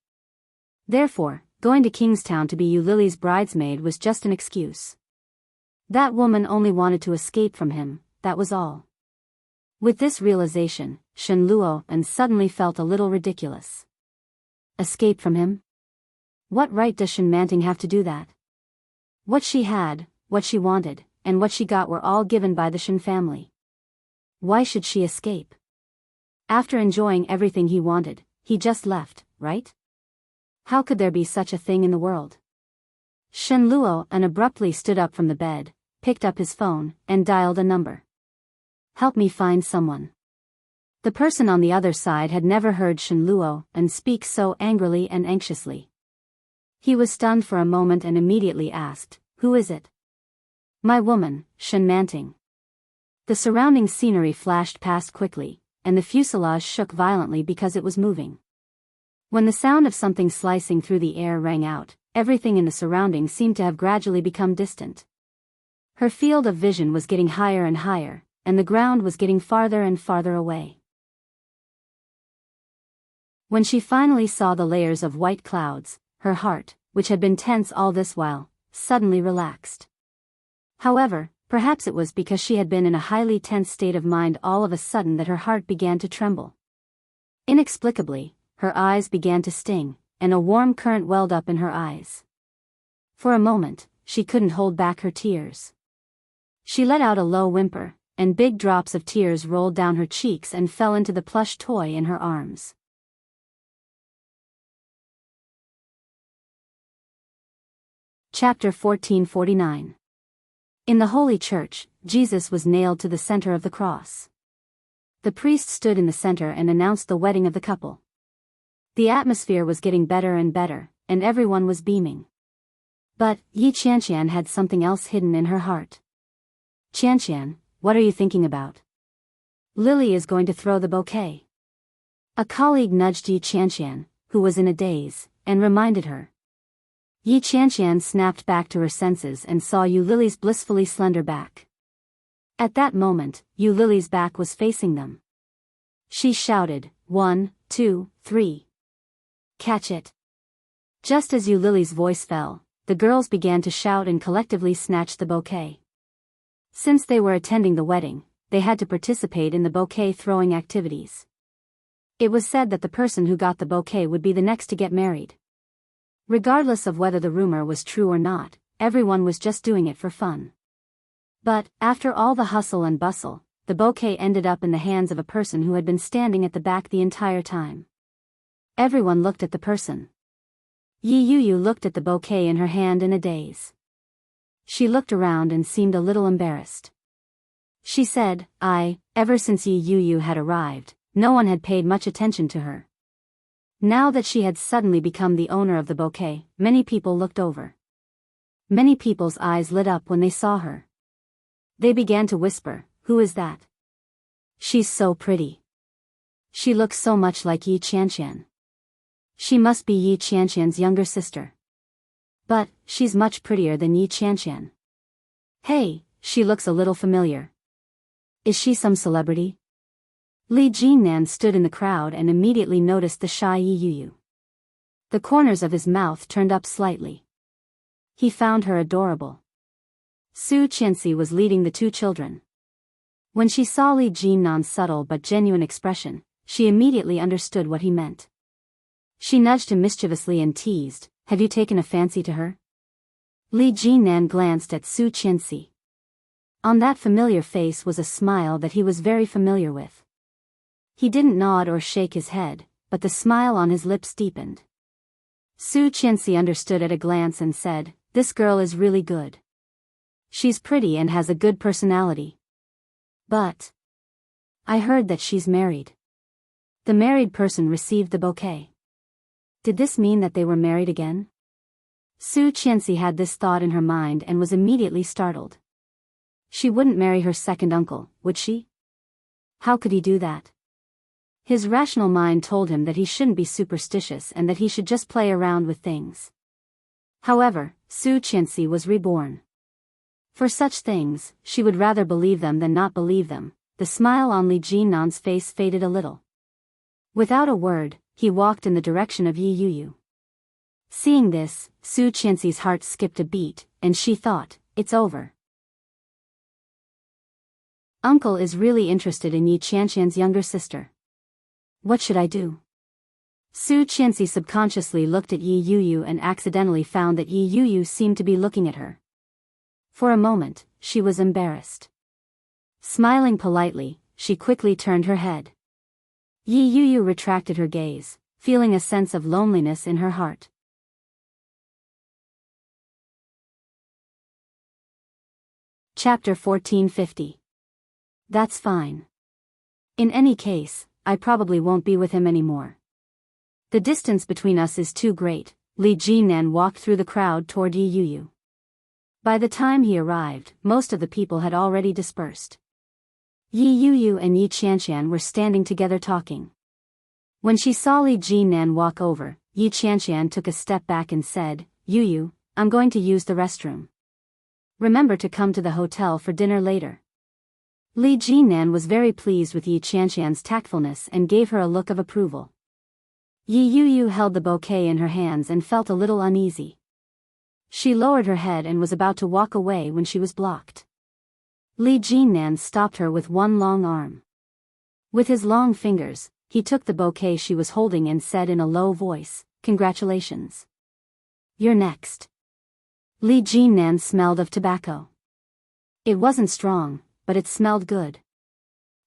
Therefore, going to Kingstown to be Yu Lily's bridesmaid was just an excuse. That woman only wanted to escape from him, that was all. With this realization, Shenluo suddenly felt a little ridiculous. Escape from him? What right does Shen Manting have to do that? What she had, what she wanted, and what she got were all given by the Shen family. Why should she escape? After enjoying everything he wanted, he just left, right? How could there be such a thing in the world? Shenluo abruptly stood up from the bed, picked up his phone, and dialed a number. Help me find someone. The person on the other side had never heard Shenluo speak so angrily and anxiously. He was stunned for a moment and immediately asked, who is it? My woman, Shen Manting. The surrounding scenery flashed past quickly, and the fuselage shook violently because it was moving. When the sound of something slicing through the air rang out, everything in the surroundings seemed to have gradually become distant. Her field of vision was getting higher and higher, and the ground was getting farther and farther away. When she finally saw the layers of white clouds, her heart, which had been tense all this while, suddenly relaxed. However, perhaps it was because she had been in a highly tense state of mind all of a sudden that her heart began to tremble. Inexplicably, her eyes began to sting, and a warm current welled up in her eyes. For a moment, she couldn't hold back her tears. She let out a low whimper, and big drops of tears rolled down her cheeks and fell into the plush toy in her arms. Chapter 1449. In the Holy Church, Jesus was nailed to the center of the cross. The priest stood in the center and announced the wedding of the couple. The atmosphere was getting better and better, and everyone was beaming. But Yi Qianqian had something else hidden in her heart. "Qianqian, what are you thinking about? Lily is going to throw the bouquet." A colleague nudged Yi Qianqian, who was in a daze, and reminded her. Yi Qianqian snapped back to her senses and saw Yu Lily's blissfully slender back. At that moment, Yu Lily's back was facing them. She shouted, 1, 2, 3. Catch it. Just as Yu Lily's voice fell, the girls began to shout and collectively snatch the bouquet. Since they were attending the wedding, they had to participate in the bouquet throwing activities. It was said that the person who got the bouquet would be the next to get married. Regardless of whether the rumor was true or not, everyone was just doing it for fun. But, after all the hustle and bustle, the bouquet ended up in the hands of a person who had been standing at the back the entire time. Everyone looked at the person. Yi Yuyu looked at the bouquet in her hand in a daze. She looked around and seemed a little embarrassed. She said, ever since Yi Yuyu had arrived, no one had paid much attention to her. Now that she had suddenly become the owner of the bouquet, many people looked over. Many people's eyes lit up when they saw her. They began to whisper, "Who is that? She's so pretty. She looks so much like Yi Qianqian. She must be Yi Qianqian's younger sister. But, she's much prettier than Yi Qianqian. Hey, she looks a little familiar. Is she some celebrity?" Li Jinnan stood in the crowd and immediately noticed the shy Yi Yuyu. The corners of his mouth turned up slightly. He found her adorable. Su Qianxi was leading the two children. When she saw Li Jinnan's subtle but genuine expression, she immediately understood what he meant. She nudged him mischievously and teased, "Have you taken a fancy to her?" Li Jinnan glanced at Su Qianxi. On that familiar face was a smile that he was very familiar with. He didn't nod or shake his head, but the smile on his lips deepened. Su Qianxi understood at a glance and said, "This girl is really good. She's pretty and has a good personality. But I heard that she's married." The married person received the bouquet. Did this mean that they were married again? Su Qianxi had this thought in her mind and was immediately startled. She wouldn't marry her second uncle, would she? How could he do that? His rational mind told him that he shouldn't be superstitious and that he should just play around with things. However, Su Qianxi was reborn. For such things, she would rather believe them than not believe them. The smile on Li Jinnan's face faded a little. Without a word, he walked in the direction of Yi Yuyu. Seeing this, Su Qianxi's heart skipped a beat, and she thought, "It's over. Uncle is really interested in Yi Qianqian's younger sister. What should I do?" Su Qianxi subconsciously looked at Yi Yuyu and accidentally found that Yi Yuyu seemed to be looking at her. For a moment, she was embarrassed. Smiling politely, she quickly turned her head. Yi Yuyu retracted her gaze, feeling a sense of loneliness in her heart. Chapter 1450. That's fine. In any case, I probably won't be with him anymore. The distance between us is too great. Li Jinnan walked through the crowd toward Yi Yuyu. By the time he arrived, most of the people had already dispersed. Yi Yuyu and Yi Qianqian were standing together talking. When she saw Li Jinnan walk over, Yi Qianqian took a step back and said, "Yuyu, I'm going to use the restroom. Remember to come to the hotel for dinner later." Li Jinnan was very pleased with Yi Qianqian's tactfulness and gave her a look of approval. Yi Yuyu held the bouquet in her hands and felt a little uneasy. She lowered her head and was about to walk away when she was blocked. Li Jinnan stopped her with one long arm. With his long fingers, he took the bouquet she was holding and said in a low voice, "Congratulations. You're next." Li Jinan smelled of tobacco. It wasn't strong, but it smelled good.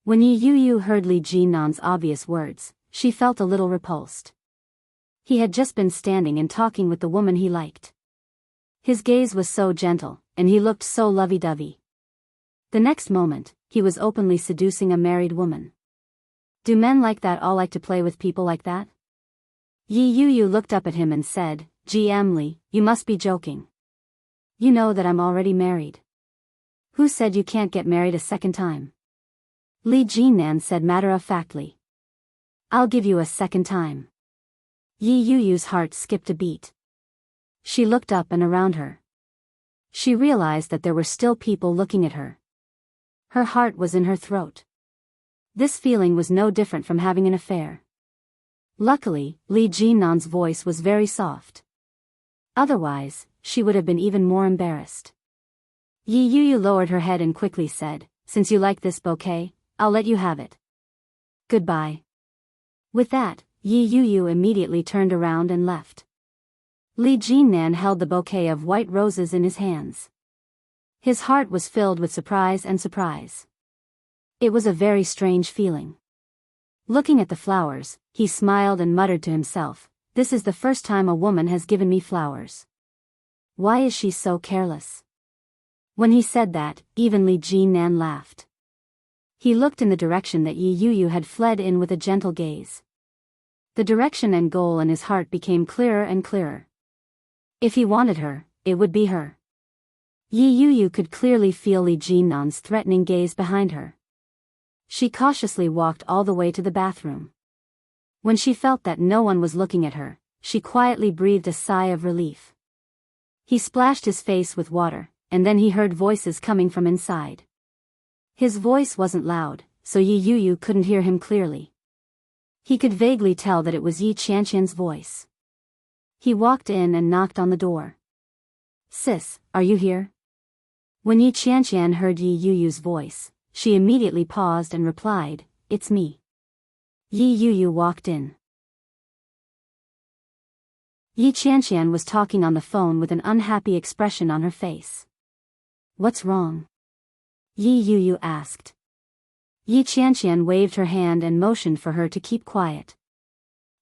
When Yi Yu heard Li Jinan's obvious words, she felt a little repulsed. He had just been standing and talking with the woman he liked. His gaze was so gentle, and he looked so lovey-dovey. The next moment, he was openly seducing a married woman. Do men like that all like to play with people like that? Yi Yu looked up at him and said, "GM Li, you must be joking. You know that I'm already married. Who said you can't get married a second time?" Li Jinan said matter-of-factly. "I'll give you a second time." Yi Yu's heart skipped a beat. She looked up and around her. She realized that there were still people looking at her. Her heart was in her throat. This feeling was no different from having an affair. Luckily, Li Jinan's voice was very soft. Otherwise, she would have been even more embarrassed. Yi Yu lowered her head and quickly said, "Since you like this bouquet, I'll let you have it. Goodbye." With that, Yi Yu immediately turned around and left. Li Jinan held the bouquet of white roses in his hands. His heart was filled with surprise and surprise. It was a very strange feeling. Looking at the flowers, he smiled and muttered to himself, "This is the first time a woman has given me flowers. Why is she so careless?" When he said that, even Li Jinan laughed. He looked in the direction that Yi Yu had fled in with a gentle gaze. The direction and goal in his heart became clearer and clearer. If he wanted her, it would be her. Yi Yu could clearly feel Li Jinan's threatening gaze behind her. She cautiously walked all the way to the bathroom. When she felt that no one was looking at her, she quietly breathed a sigh of relief. He splashed his face with water, and then he heard voices coming from inside. His voice wasn't loud, so Yi Yu couldn't hear him clearly. He could vaguely tell that it was Yi Qianqian's voice. He walked in and knocked on the door. "Sis, are you here?" When Yi Qianqian heard Yi Yu's voice, she immediately paused and replied, "It's me." Yi Yu walked in. Yi Qianqian was talking on the phone with an unhappy expression on her face. "What's wrong?" Yi Yu asked. Yi Qianqian waved her hand and motioned for her to keep quiet.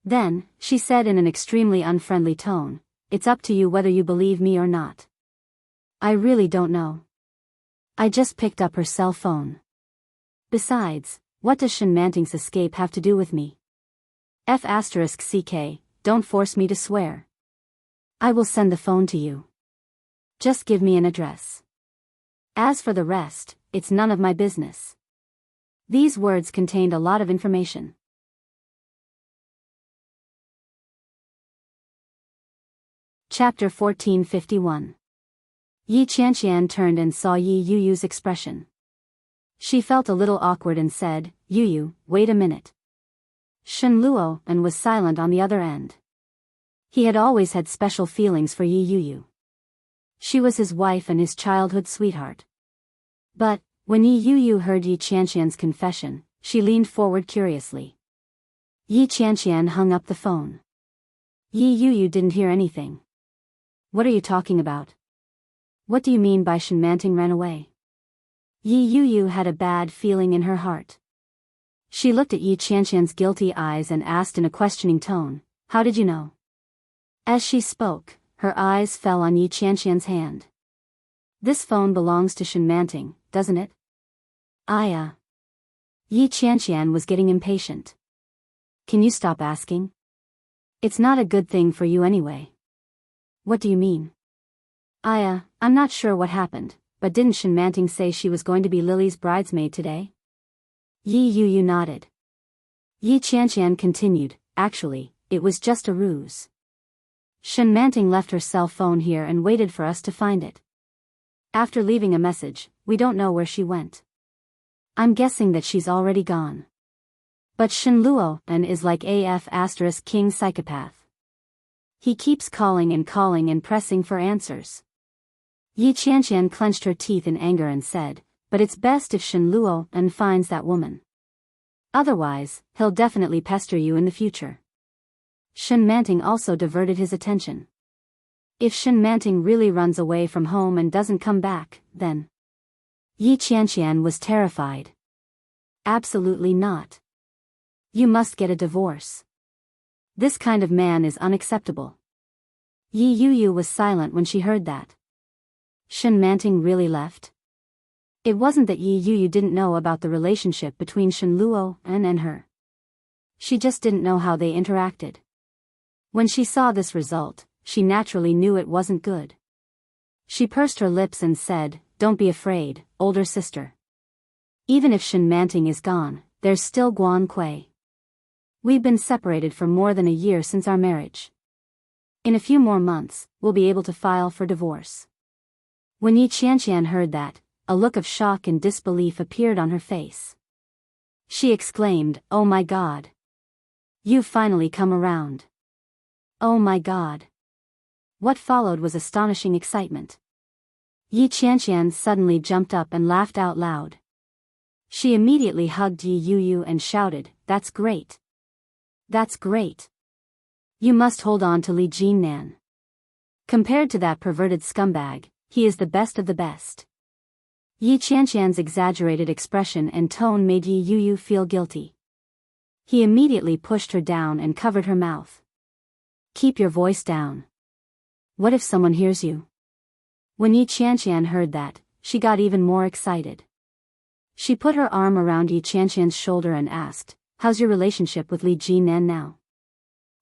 Then, she said in an extremely unfriendly tone, "It's up to you whether you believe me or not. I really don't know. I just picked up her cell phone. Besides, what does Shen Manting's escape have to do with me? *CK, don't force me to swear. I will send the phone to you. Just give me an address. As for the rest, it's none of my business." These words contained a lot of information. Chapter 1451. Yi Qianqian turned and saw Yi Yu's expression. She felt a little awkward and said, "Yu, wait a minute." Shen Luo and was silent on the other end. He had always had special feelings for Yi Yu. She was his wife and his childhood sweetheart. But, when Yi Yu heard Yi Qianqian's confession, she leaned forward curiously. Yi Qianqian hung up the phone. Yi Yu didn't hear anything. "What are you talking about? What do you mean by Shen Manting ran away?" Yi Yu had a bad feeling in her heart. She looked at Yi Qianqian's guilty eyes and asked in a questioning tone, "How did you know?" As she spoke, her eyes fell on Yi Qianqian's hand. "This phone belongs to Shen Manting, doesn't it?" Yi Qianqian was getting impatient. "Can you stop asking? It's not a good thing for you anyway." "What do you mean?" I'm not sure what happened, but didn't Shen Manting say she was going to be Lily's bridesmaid today?" Yi Yu nodded. Yi Qianqian continued, "Actually, it was just a ruse. Shen Manting left her cell phone here and waited for us to find it. After leaving a message, we don't know where she went. I'm guessing that she's already gone. But Shen Luo is like *King psychopath. He keeps calling and pressing for answers." Yi Qianqian clenched her teeth in anger and said, "But it's best if Shen Luo finds that woman. Otherwise, he'll definitely pester you in the future." Shen Manting also diverted his attention. If Shen Manting really runs away from home and doesn't come back, then... Yi Qianqian was terrified. Absolutely not. You must get a divorce. This kind of man is unacceptable. Yi Yuyu was silent when she heard that. Shen Manting really left? It wasn't that Yi Yuyu didn't know about the relationship between Shen Luo and her. She just didn't know how they interacted. When she saw this result, she naturally knew it wasn't good. She pursed her lips and said, "Don't be afraid, older sister. Even if Shen Manting is gone, there's still Guan Kui. We've been separated for more than a year since our marriage. In a few more months, we'll be able to file for divorce." When Yi Qianqian heard that, a look of shock and disbelief appeared on her face. She exclaimed, "Oh my God! You've finally come around. Oh my God!" What followed was astonishing excitement. Yi Qianqian suddenly jumped up and laughed out loud. She immediately hugged Yi Yuyu and shouted, "That's great! That's great! You must hold on to Li Jinnan. Compared to that perverted scumbag, he is the best of the best." Yi Qianqian's exaggerated expression and tone made Yi Yuyu feel guilty. He immediately pushed her down and covered her mouth. "Keep your voice down. What if someone hears you?" When Yi Qianqian heard that, she got even more excited. She put her arm around Yi Qianqian's shoulder and asked, "How's your relationship with Li Jinnan now?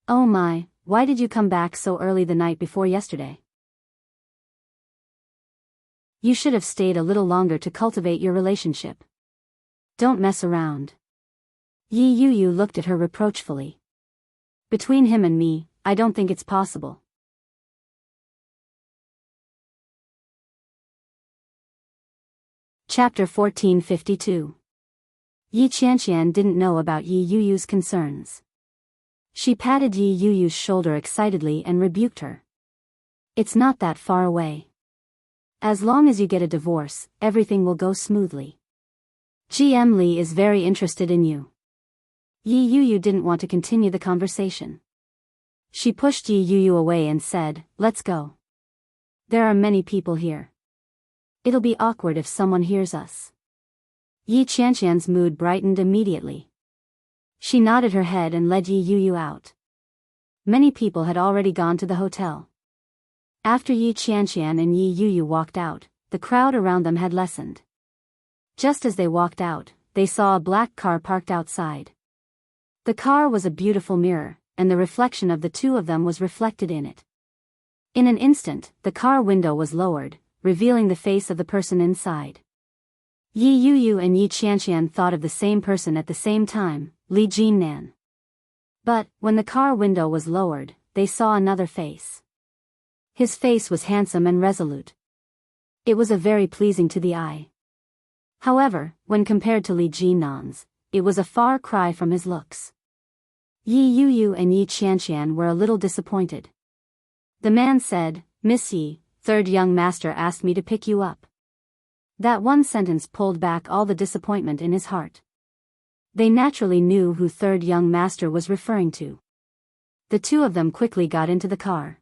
Oh my, why did you come back so early the night before yesterday? You should have stayed a little longer to cultivate your relationship. Don't mess around." Yi Yuyu looked at her reproachfully. "Between him and me, I don't think it's possible." Chapter 1452. Yi Qianqian didn't know about Yi Yuyu's concerns. She patted Yi Yuyu's shoulder excitedly and rebuked her. "It's not that far away. As long as you get a divorce, everything will go smoothly. GM Li is very interested in you." Yi Yuyu didn't want to continue the conversation. She pushed Yi Yuyu away and said, "Let's go. There are many people here. It'll be awkward if someone hears us." Yi Qianqian's mood brightened immediately. She nodded her head and led Yi Yuyu out. Many people had already gone to the hotel. After Yi Qianqian and Yi Yuyu walked out, the crowd around them had lessened. Just as they walked out, they saw a black car parked outside. The car was a beautiful mirror, and the reflection of the two of them was reflected in it. In an instant, the car window was lowered, revealing the face of the person inside. Yi Yuyu and Yi Qianqian thought of the same person at the same time, Li Jinnan. But, when the car window was lowered, they saw another face. His face was handsome and resolute. It was very pleasing to the eye. However, when compared to Li Jinnan's, it was a far cry from his looks. Yi Yuyu and Yi Qianqian were a little disappointed. The man said, "Miss Yi, third young master asked me to pick you up." That one sentence pulled back all the disappointment in his heart. They naturally knew who third young master was referring to. The two of them quickly got into the car.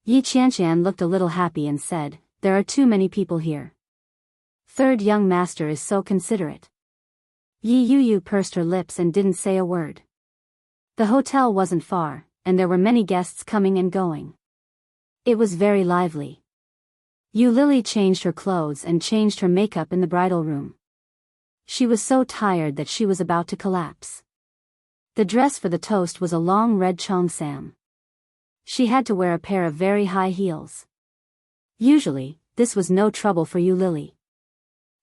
Yi Qianqian looked a little happy and said, "There are too many people here. Third young master is so considerate." Yi Yuyu pursed her lips and didn't say a word. The hotel wasn't far, and there were many guests coming and going. It was very lively. Yu Lily changed her clothes and changed her makeup in the bridal room. She was so tired that she was about to collapse. The dress for the toast was a long red cheongsam. She had to wear a pair of very high heels. Usually, this was no trouble for Yu Lily.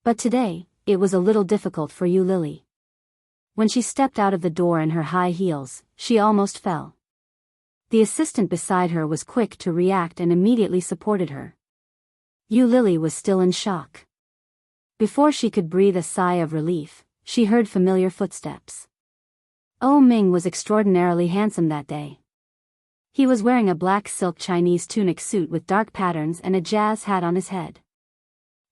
But today, it was a little difficult for Yu Lily. When she stepped out of the door in her high heels, she almost fell. The assistant beside her was quick to react and immediately supported her. Yu Lily was still in shock. Before she could breathe a sigh of relief, she heard familiar footsteps. Oh Ming was extraordinarily handsome that day. He was wearing a black silk Chinese tunic suit with dark patterns and a jazz hat on his head.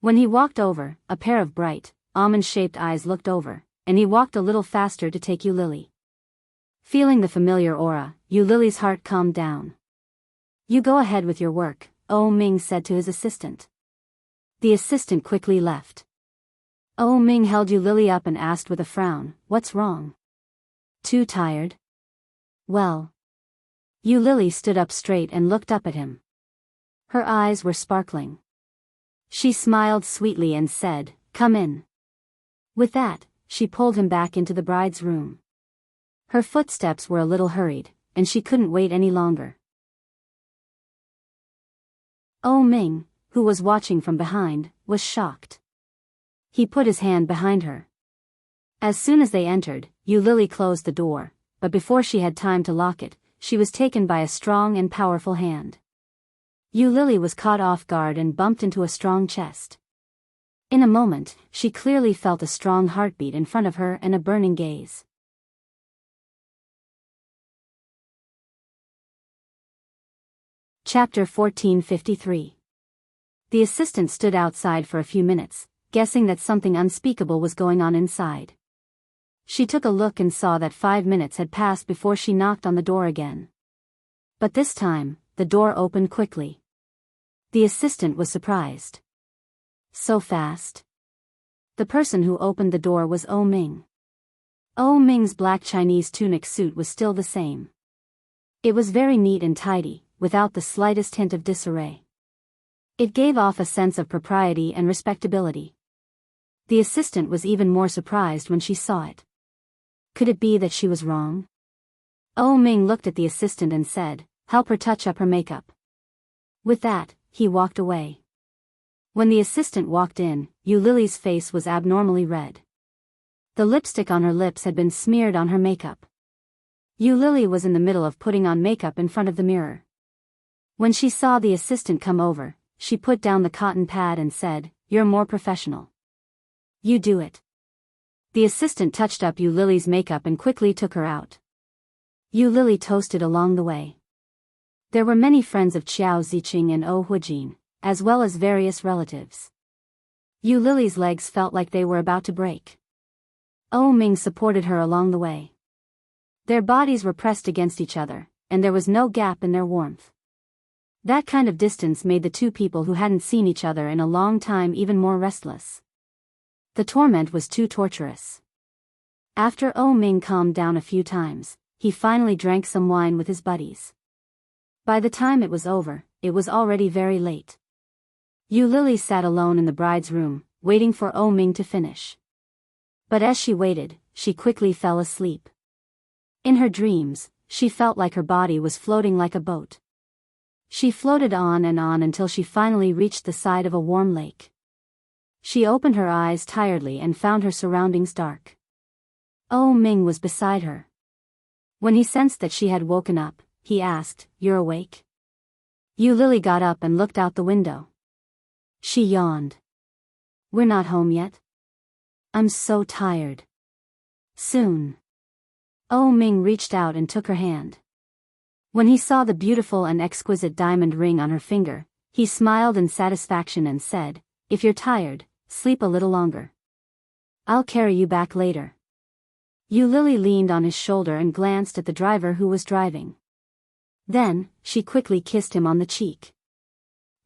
When he walked over, a pair of bright, almond-shaped eyes looked over, and he walked a little faster to take Yu Lily. Feeling the familiar aura, Yu Lily's heart calmed down. You go ahead with your work, Oh Ming said to his assistant. The assistant quickly left. Oh Ming held Yu Lily up and asked with a frown, "What's wrong? Too tired?" "Well." Yu Lily stood up straight and looked up at him. Her eyes were sparkling. She smiled sweetly and said, "Come in." With that, she pulled him back into the bride's room. Her footsteps were a little hurried, and she couldn't wait any longer. Oh Ming, who was watching from behind, was shocked. He put his hand behind her. As soon as they entered, Yu Lily closed the door, but before she had time to lock it, she was taken by a strong and powerful hand. Yu Lily was caught off guard and bumped into a strong chest. In a moment, she clearly felt a strong heartbeat in front of her and a burning gaze. Chapter 1453. The assistant stood outside for a few minutes, guessing that something unspeakable was going on inside. She took a look and saw that 5 minutes had passed before she knocked on the door again. But this time, the door opened quickly. The assistant was surprised. So fast? The person who opened the door was Oh Ming. Oh Ming's black Chinese tunic suit was still the same. It was very neat and tidy, without the slightest hint of disarray. It gave off a sense of propriety and respectability. The assistant was even more surprised when she saw it. Could it be that she was wrong? Oh Ming looked at the assistant and said, "Help her touch up her makeup." With that, he walked away. When the assistant walked in, Yu Lily's face was abnormally red. The lipstick on her lips had been smeared on her makeup. Yu Lily was in the middle of putting on makeup in front of the mirror. When she saw the assistant come over, she put down the cotton pad and said, "You're more professional. You do it." The assistant touched up Yu Lily's makeup and quickly took her out. Yu Lily toasted along the way. There were many friends of Qiao Ziqing and Oh Huijin, as well as various relatives. Yu Lily's legs felt like they were about to break. Oh Ming supported her along the way. Their bodies were pressed against each other, and there was no gap in their warmth. That kind of distance made the two people who hadn't seen each other in a long time even more restless. The torment was too torturous. After Oh Ming calmed down a few times, he finally drank some wine with his buddies. By the time it was over, it was already very late. Yu Lily sat alone in the bride's room, waiting for Oh Ming to finish. But as she waited, she quickly fell asleep. In her dreams, she felt like her body was floating like a boat. She floated on and on until she finally reached the side of a warm lake. She opened her eyes tiredly and found her surroundings dark. Oh Ming was beside her. When he sensed that she had woken up, he asked, "You're awake?" Yu Lily got up and looked out the window. She yawned. "We're not home yet? I'm so tired." "Soon." Oh Ming reached out and took her hand. When he saw the beautiful and exquisite diamond ring on her finger, he smiled in satisfaction and said, "If you're tired, sleep a little longer. I'll carry you back later." Yu Lily leaned on his shoulder and glanced at the driver who was driving. Then, she quickly kissed him on the cheek.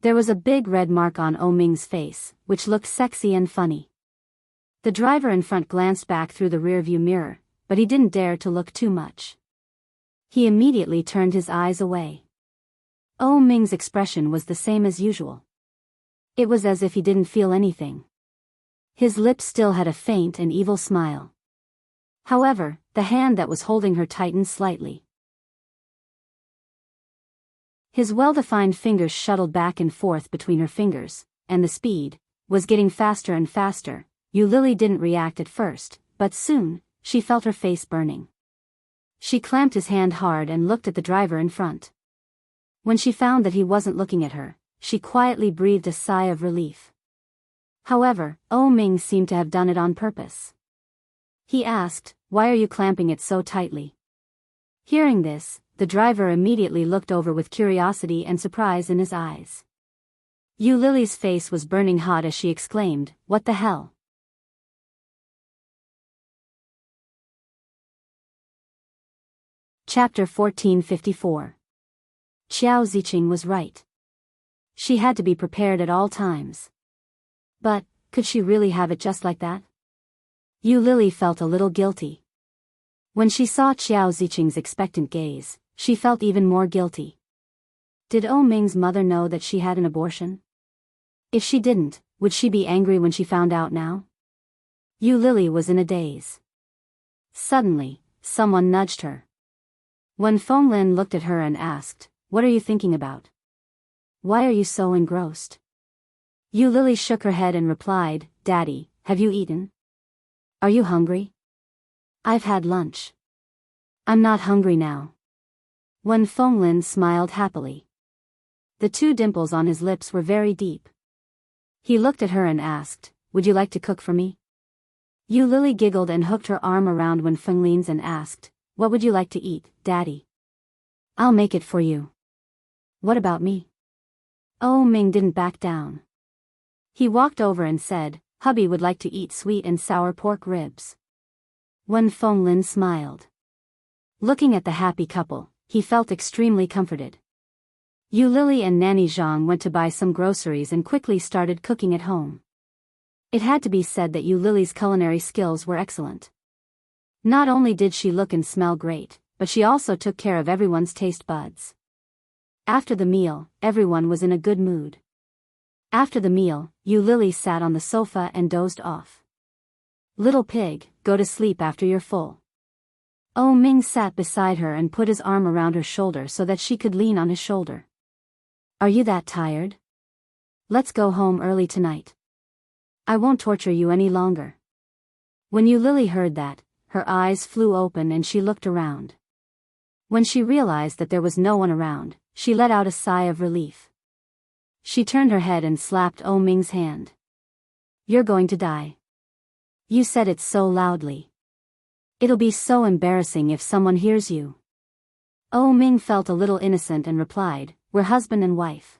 There was a big red mark on Oh Ming's face, which looked sexy and funny. The driver in front glanced back through the rearview mirror, but he didn't dare to look too much. He immediately turned his eyes away. Oh Ming's expression was the same as usual. It was as if he didn't feel anything. His lips still had a faint and evil smile. However, the hand that was holding her tightened slightly. His well-defined fingers shuttled back and forth between her fingers, and the speed was getting faster and faster. Yu Lily didn't react at first, but soon, she felt her face burning. She clamped his hand hard and looked at the driver in front. When she found that he wasn't looking at her, she quietly breathed a sigh of relief. However, Oh Ming seemed to have done it on purpose. He asked, "Why are you clamping it so tightly?" Hearing this, the driver immediately looked over with curiosity and surprise in his eyes. Yu Lily's face was burning hot as she exclaimed, "What the hell?" Chapter 1454. Qiao Ziqing was right. She had to be prepared at all times. But, could she really have it just like that? Yu Lily felt a little guilty. When she saw Qiao Ziqing's expectant gaze, she felt even more guilty. Did O Ming's mother know that she had an abortion? If she didn't, would she be angry when she found out now? Yu Lily was in a daze. Suddenly, someone nudged her. When Fenglin looked at her and asked, "What are you thinking about? Why are you so engrossed?" Yu Lily shook her head and replied, "Daddy, have you eaten? Are you hungry?" "I've had lunch. I'm not hungry now." When Fenglin smiled happily. The two dimples on his lips were very deep. He looked at her and asked, "Would you like to cook for me?" Yu Lily giggled and hooked her arm around Wen Fenglin's and asked, "What would you like to eat, Daddy?" "I'll make it for you." "What about me?" O Ming didn't back down. He walked over and said, "Hubby would like to eat sweet and sour pork ribs." Wen Fenglin smiled. Looking at the happy couple, he felt extremely comforted. Yu Lily and Nanny Zhang went to buy some groceries and quickly started cooking at home. It had to be said that Yu Lily's culinary skills were excellent. Not only did she look and smell great, but she also took care of everyone's taste buds. After the meal, everyone was in a good mood. After the meal, Yu Lily sat on the sofa and dozed off. "Little pig, go to sleep after you're full." O Ming sat beside her and put his arm around her shoulder so that she could lean on his shoulder. "Are you that tired? Let's go home early tonight. I won't torture you any longer." When Yu Lily heard that, her eyes flew open and she looked around. When she realized that there was no one around, she let out a sigh of relief. She turned her head and slapped O Ming's hand. "You're going to die. You said it so loudly. It'll be so embarrassing if someone hears you." O Ming felt a little innocent and replied, "We're husband and wife.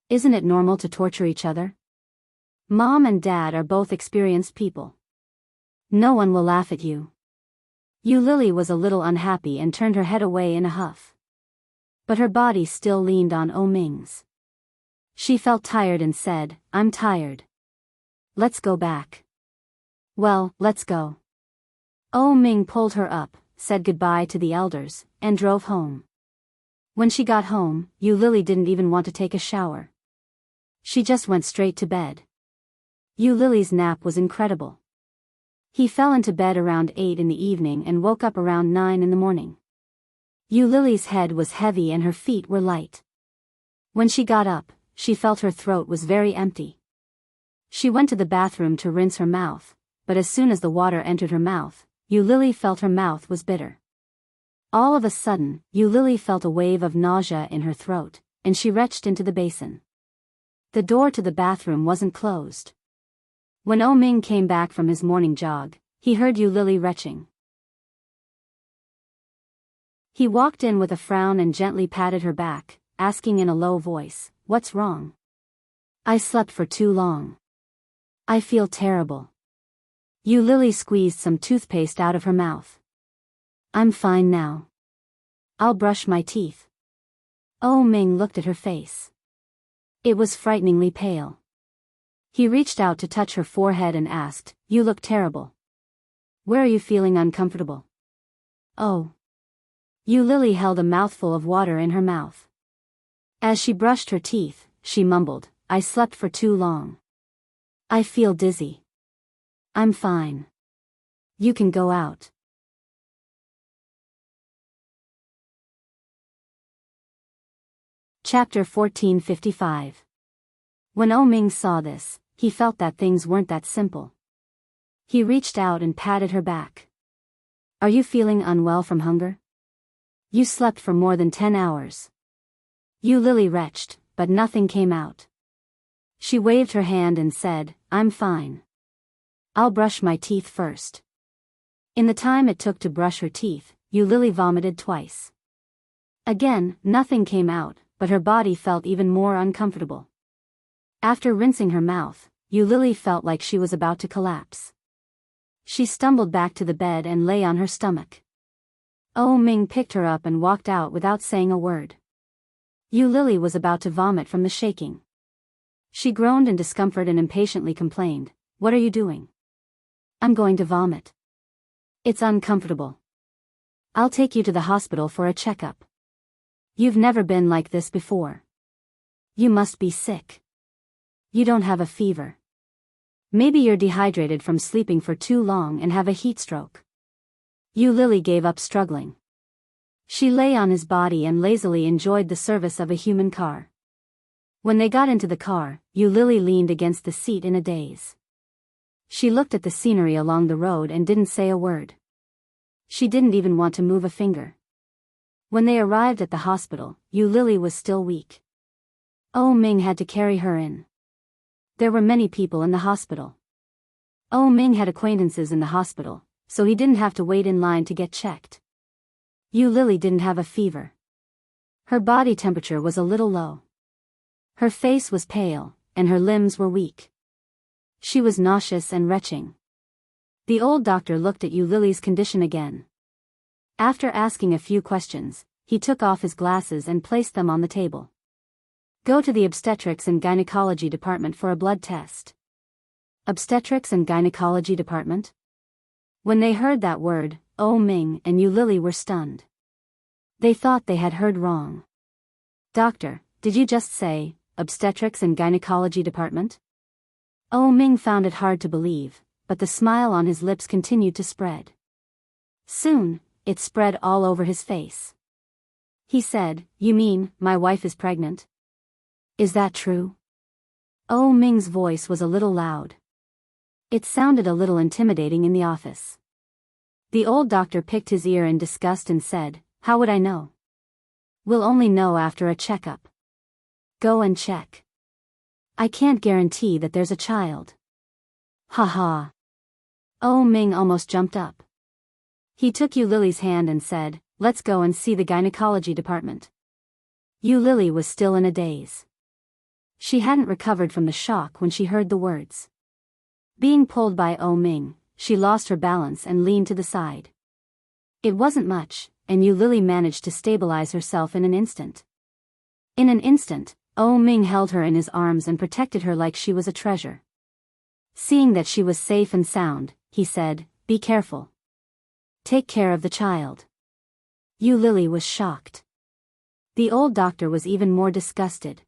Isn't it normal to torture each other? Mom and Dad are both experienced people. No one will laugh at you." Yu Lily was a little unhappy and turned her head away in a huff. But her body still leaned on O Ming's. She felt tired and said, "I'm tired. Let's go back." "Well, let's go." O Ming pulled her up, said goodbye to the elders, and drove home. When she got home, Yu Lily didn't even want to take a shower. She just went straight to bed. Yu Lily's nap was incredible. He fell into bed around 8 in the evening and woke up around 9 in the morning. Yu Lily's head was heavy and her feet were light. When she got up, she felt her throat was very empty. She went to the bathroom to rinse her mouth, but as soon as the water entered her mouth, Yu Lily felt her mouth was bitter. All of a sudden, Yu Lily felt a wave of nausea in her throat, and she retched into the basin. The door to the bathroom wasn't closed. When O Ming came back from his morning jog, he heard Yu Lily retching. He walked in with a frown and gently patted her back, asking in a low voice, "What's wrong?" "I slept for too long. I feel terrible." Yu Lily squeezed some toothpaste out of her mouth. "I'm fine now. I'll brush my teeth." O Ming looked at her face. It was frighteningly pale. He reached out to touch her forehead and asked, "You look terrible. Where are you feeling uncomfortable?" "Oh." Yu Lily held a mouthful of water in her mouth. As she brushed her teeth, she mumbled, "I slept for too long. I feel dizzy. I'm fine. You can go out." Chapter 1455. When O Ming saw this, he felt that things weren't that simple. He reached out and patted her back. "Are you feeling unwell from hunger? You slept for more than 10 hours. Yu Lily retched, but nothing came out. She waved her hand and said, "I'm fine. I'll brush my teeth first." In the time it took to brush her teeth, Yu Lily vomited twice. Again, nothing came out, but her body felt even more uncomfortable. After rinsing her mouth, Yu Lily felt like she was about to collapse. She stumbled back to the bed and lay on her stomach. O Ming picked her up and walked out without saying a word. Yu Lily was about to vomit from the shaking. She groaned in discomfort and impatiently complained, "What are you doing? I'm going to vomit. It's uncomfortable. I'll take you to the hospital for a checkup. You've never been like this before. You must be sick. You don't have a fever. Maybe you're dehydrated from sleeping for too long and have a heat stroke." Yu Lily gave up struggling. She lay on his body and lazily enjoyed the service of a human car. When they got into the car, Yu Lily leaned against the seat in a daze. She looked at the scenery along the road and didn't say a word. She didn't even want to move a finger. When they arrived at the hospital, Yu Lily was still weak. Oh Ming had to carry her in. There were many people in the hospital. Oh Ming had acquaintances in the hospital, so he didn't have to wait in line to get checked. Yu Lily didn't have a fever. Her body temperature was a little low. Her face was pale, and her limbs were weak. She was nauseous and retching. The old doctor looked at Yu Lily's condition again. After asking a few questions, he took off his glasses and placed them on the table. "Go to the obstetrics and gynecology department for a blood test." Obstetrics and gynecology department? When they heard that word, Oh Ming and Yu Lily were stunned. They thought they had heard wrong. "Doctor, did you just say, obstetrics and gynecology department?" Oh Ming found it hard to believe, but the smile on his lips continued to spread. Soon, it spread all over his face. He said, "You mean, my wife is pregnant? Is that true?" Oh Ming's voice was a little loud. It sounded a little intimidating in the office. The old doctor picked his ear in disgust and said, "How would I know? We'll only know after a checkup. Go and check. I can't guarantee that there's a child." Ha ha. Oh Ming almost jumped up. He took Yu Lily's hand and said, "Let's go and see the gynecology department." Yu Lily was still in a daze. She hadn't recovered from the shock when she heard the words. Being pulled by Oh Ming, she lost her balance and leaned to the side. It wasn't much, and Yu Lily managed to stabilize herself in an instant. In an instant, Oh Ming held her in his arms and protected her like she was a treasure. Seeing that she was safe and sound, he said, "Be careful. Take care of the child." Yu Lily was shocked. The old doctor was even more disgusted.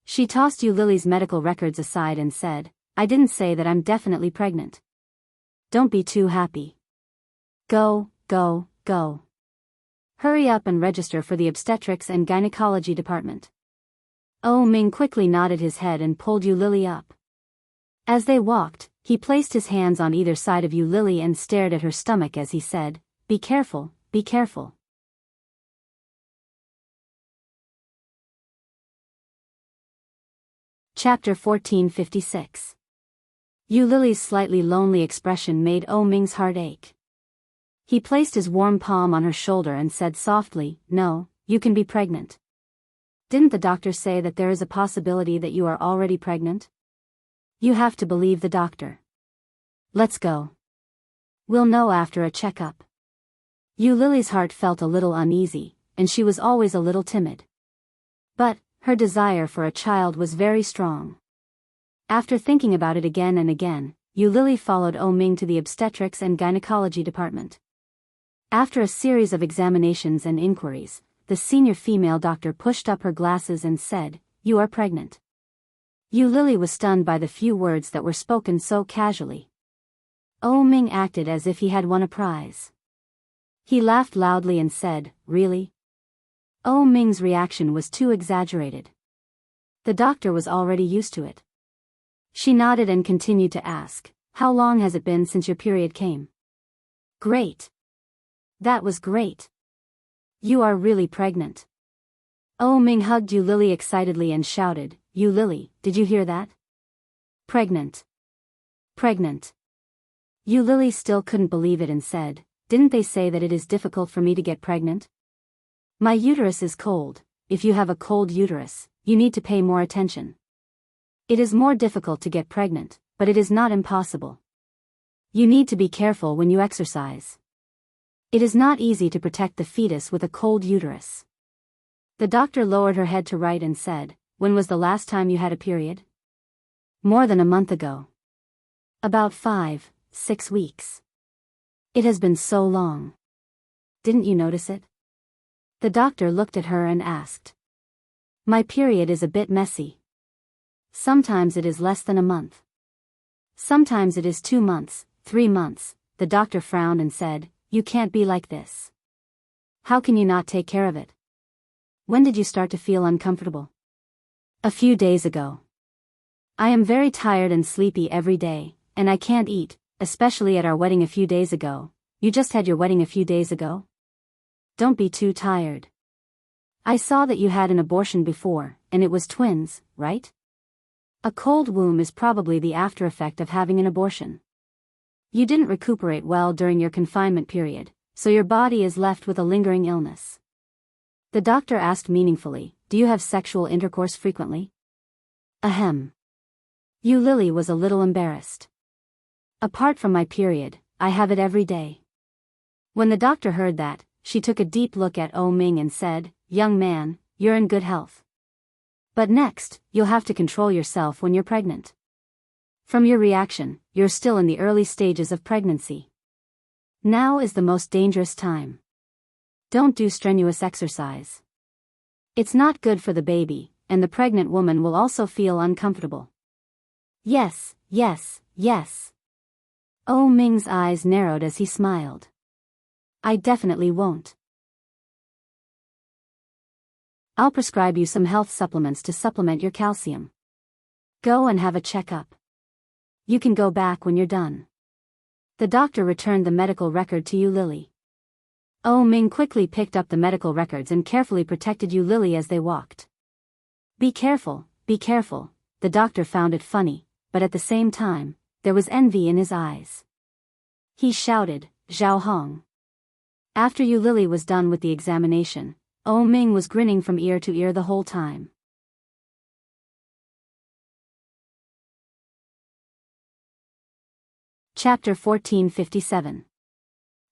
She tossed Yu Lily's medical records aside and said, "I didn't say that I'm definitely pregnant. Don't be too happy. Go, go, go. Hurry up and register for the obstetrics and gynecology department." Oh Ming quickly nodded his head and pulled Yu Lily up. As they walked, he placed his hands on either side of Yu Lily and stared at her stomach as he said, "Be careful, be careful." Chapter 1456. Yu Lily's slightly lonely expression made Oh Ming's heart ache. He placed his warm palm on her shoulder and said softly, "No, you can be pregnant. Didn't the doctor say that there is a possibility that you are already pregnant? You have to believe the doctor. Let's go. We'll know after a checkup." Yu Lily's heart felt a little uneasy, and she was always a little timid. But her desire for a child was very strong. After thinking about it again and again, Yu Lily followed Oh Ming to the obstetrics and gynecology department. After a series of examinations and inquiries, the senior female doctor pushed up her glasses and said, "You are pregnant." Yu Lily was stunned by the few words that were spoken so casually. Oh Ming acted as if he had won a prize. He laughed loudly and said, "Really?" Oh Ming's reaction was too exaggerated. The doctor was already used to it. She nodded and continued to ask, "How long has it been since your period came?" "Great. That was great. You are really pregnant." Oh Ming hugged Yu Lily excitedly and shouted, "Yu Lily, did you hear that? Pregnant. Pregnant." Yu Lily still couldn't believe it and said, "Didn't they say that it is difficult for me to get pregnant? My uterus is cold. If you have a cold uterus, you need to pay more attention. It is more difficult to get pregnant, but it is not impossible. You need to be careful when you exercise. It is not easy to protect the fetus with a cold uterus. The doctor lowered her head to write and said, "When was the last time you had a period?" "More than a month ago." "About 5-6 weeks. It has been so long. Didn't you notice it?" The doctor looked at her and asked. "My period is a bit messy. Sometimes it is less than a month. Sometimes it is 2 months, 3 months." The doctor frowned and said, "You can't be like this. How can you not take care of it? When did you start to feel uncomfortable?" "A few days ago. I am very tired and sleepy every day, and I can't eat, especially at our wedding a few days ago." "You just had your wedding a few days ago? Don't be too tired. I saw that you had an abortion before, and it was twins, right? A cold womb is probably the after effect of having an abortion. You didn't recuperate well during your confinement period, so your body is left with a lingering illness." The doctor asked meaningfully, "Do you have sexual intercourse frequently?" Ahem. Lily was a little embarrassed. "Apart from my period, I have it every day." When the doctor heard that, she took a deep look at Ming and said, "Young man, you're in good health. But next, you'll have to control yourself when you're pregnant. From your reaction, you're still in the early stages of pregnancy. Now is the most dangerous time. Don't do strenuous exercise. It's not good for the baby, and the pregnant woman will also feel uncomfortable." "Yes, yes, yes." Ming's eyes narrowed as he smiled. "I definitely won't. I'll prescribe you some health supplements to supplement your calcium. Go and have a checkup. You can go back when you're done." The doctor returned the medical record to Lily. Ming quickly picked up the medical records and carefully protected Lily as they walked. Be careful," the doctor found it funny, but at the same time, there was envy in his eyes. He shouted, "Zhao Hong." After Lily was done with the examination, Ming was grinning from ear to ear the whole time. Chapter 1457.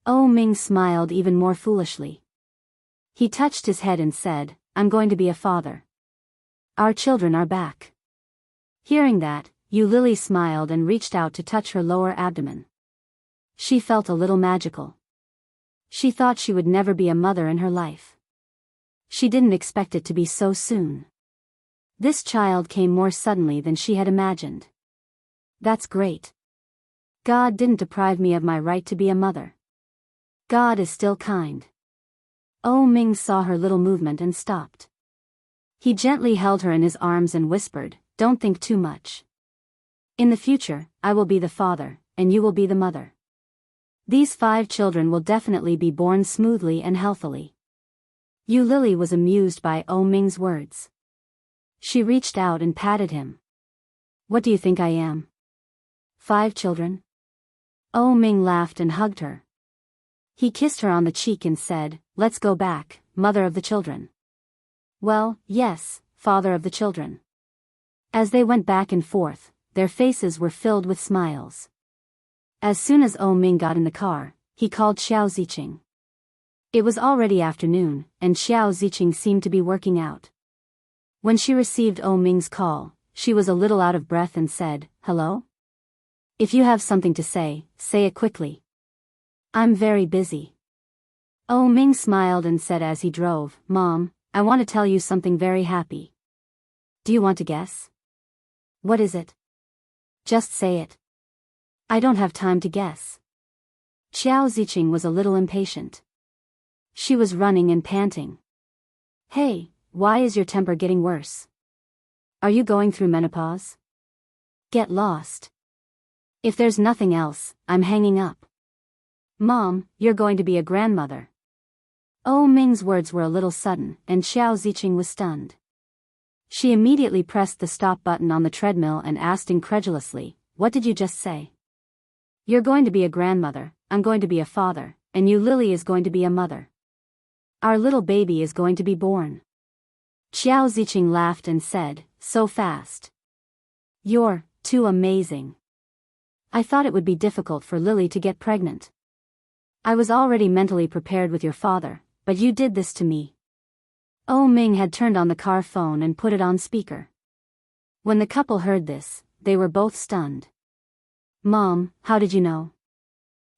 Ming smiled even more foolishly. He touched his head and said, "I'm going to be a father. Our children are back." Hearing that, Lily smiled and reached out to touch her lower abdomen. She felt a little magical. She thought she would never be a mother in her life. She didn't expect it to be so soon. This child came more suddenly than she had imagined. That's great. God didn't deprive me of my right to be a mother. God is still kind. Ming saw her little movement and stopped. He gently held her in his arms and whispered, "Don't think too much. In the future, I will be the father, and you will be the mother. These 5 children will definitely be born smoothly and healthily." Lily was amused by Ming's words. She reached out and patted him. "What do you think I am? 5 children?" Ming laughed and hugged her. He kissed her on the cheek and said, "Let's go back, mother of the children." "Well, yes, father of the children." As they went back and forth, their faces were filled with smiles. As soon as Ming got in the car, he called Xiao Ziqing. It was already afternoon, and Xiao Ziqing seemed to be working out. When she received Ming's call, she was a little out of breath and said, "Hello? If you have something to say it quickly. I'm very busy." Ming smiled and said as he drove, "Mom, I want to tell you something very happy." "Do you want to guess?" "What is it?" "Just say it." "I don't have time to guess." Xiao Ziqing was a little impatient. She was running and panting. "Hey, why is your temper getting worse? Are you going through menopause? Get lost. If there's nothing else, I'm hanging up." "Mom, you're going to be a grandmother." Ming's words were a little sudden, and Xiao Ziqing was stunned. She immediately pressed the stop button on the treadmill and asked incredulously, "What did you just say?" "You're going to be a grandmother, I'm going to be a father, and Lily is going to be a mother. Our little baby is going to be born." Xiao Ziqing laughed and said, "So fast. You're too amazing. I thought it would be difficult for Lily to get pregnant." I was already mentally prepared with your father, but you did this to me. Oh Ming had turned on the car phone and put it on speaker. When the couple heard this, they were both stunned. Mom, how did you know?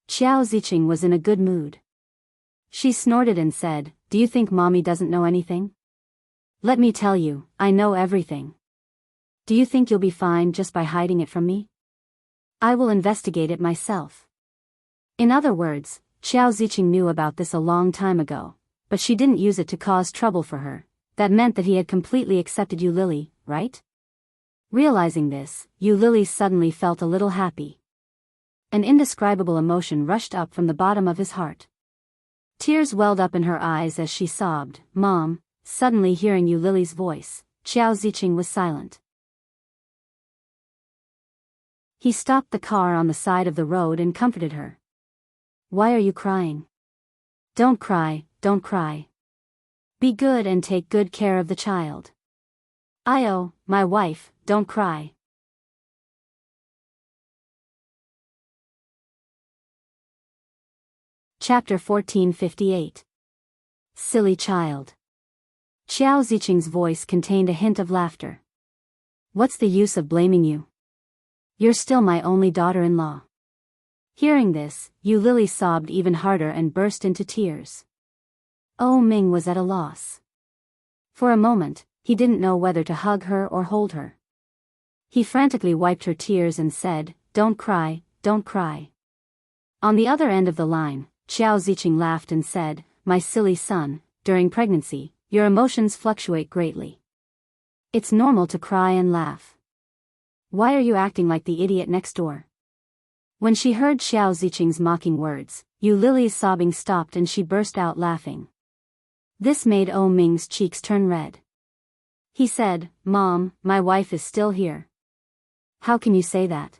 Xiao Ziqing was in a good mood. She snorted and said, do you think mommy doesn't know anything? Let me tell you, I know everything. Do you think you'll be fine just by hiding it from me? I will investigate it myself. In other words, Xiao Ziqing knew about this a long time ago, but she didn't use it to cause trouble for her. That meant that he had completely accepted Yu Lily, right? Realizing this, Yu Lily suddenly felt a little happy. An indescribable emotion rushed up from the bottom of his heart. Tears welled up in her eyes as she sobbed, Mom. Suddenly hearing Yu Lily's voice, Xiao Ziqing was silent. He stopped the car on the side of the road and comforted her. Why are you crying? Don't cry, don't cry. Be good and take good care of the child. Io, my wife, don't cry. Chapter 1458. Silly child. Xiao Ziqing's voice contained a hint of laughter. What's the use of blaming you? You're still my only daughter-in-law. Hearing this, Yu Lily sobbed even harder and burst into tears. Oh Ming was at a loss. For a moment, he didn't know whether to hug her or hold her. He frantically wiped her tears and said, don't cry, don't cry. On the other end of the line, Xiao Ziqing laughed and said, my silly son, during pregnancy, your emotions fluctuate greatly. It's normal to cry and laugh. Why are you acting like the idiot next door? When she heard Xiao Ziqing's mocking words, Yu Lily's sobbing stopped and she burst out laughing. This made Oh Ming's cheeks turn red. He said, Mom, my wife is still here. How can you say that?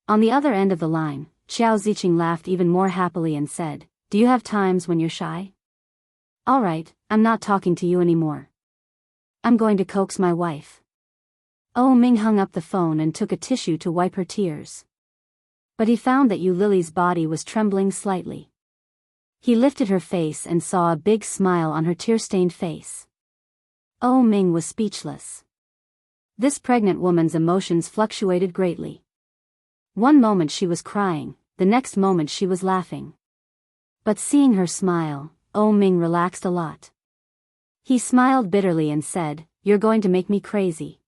On the other end of the line, Xiao Ziqing laughed even more happily and said, do you have times when you're shy? Alright, I'm not talking to you anymore. I'm going to coax my wife. Oh Ming hung up the phone and took a tissue to wipe her tears. But he found that Yu Lily's body was trembling slightly. He lifted her face and saw a big smile on her tear-stained face. Oh Ming was speechless. This pregnant woman's emotions fluctuated greatly. One moment she was crying, the next moment she was laughing. But seeing her smile, Oh Ming relaxed a lot. He smiled bitterly and said, you're going to make me crazy.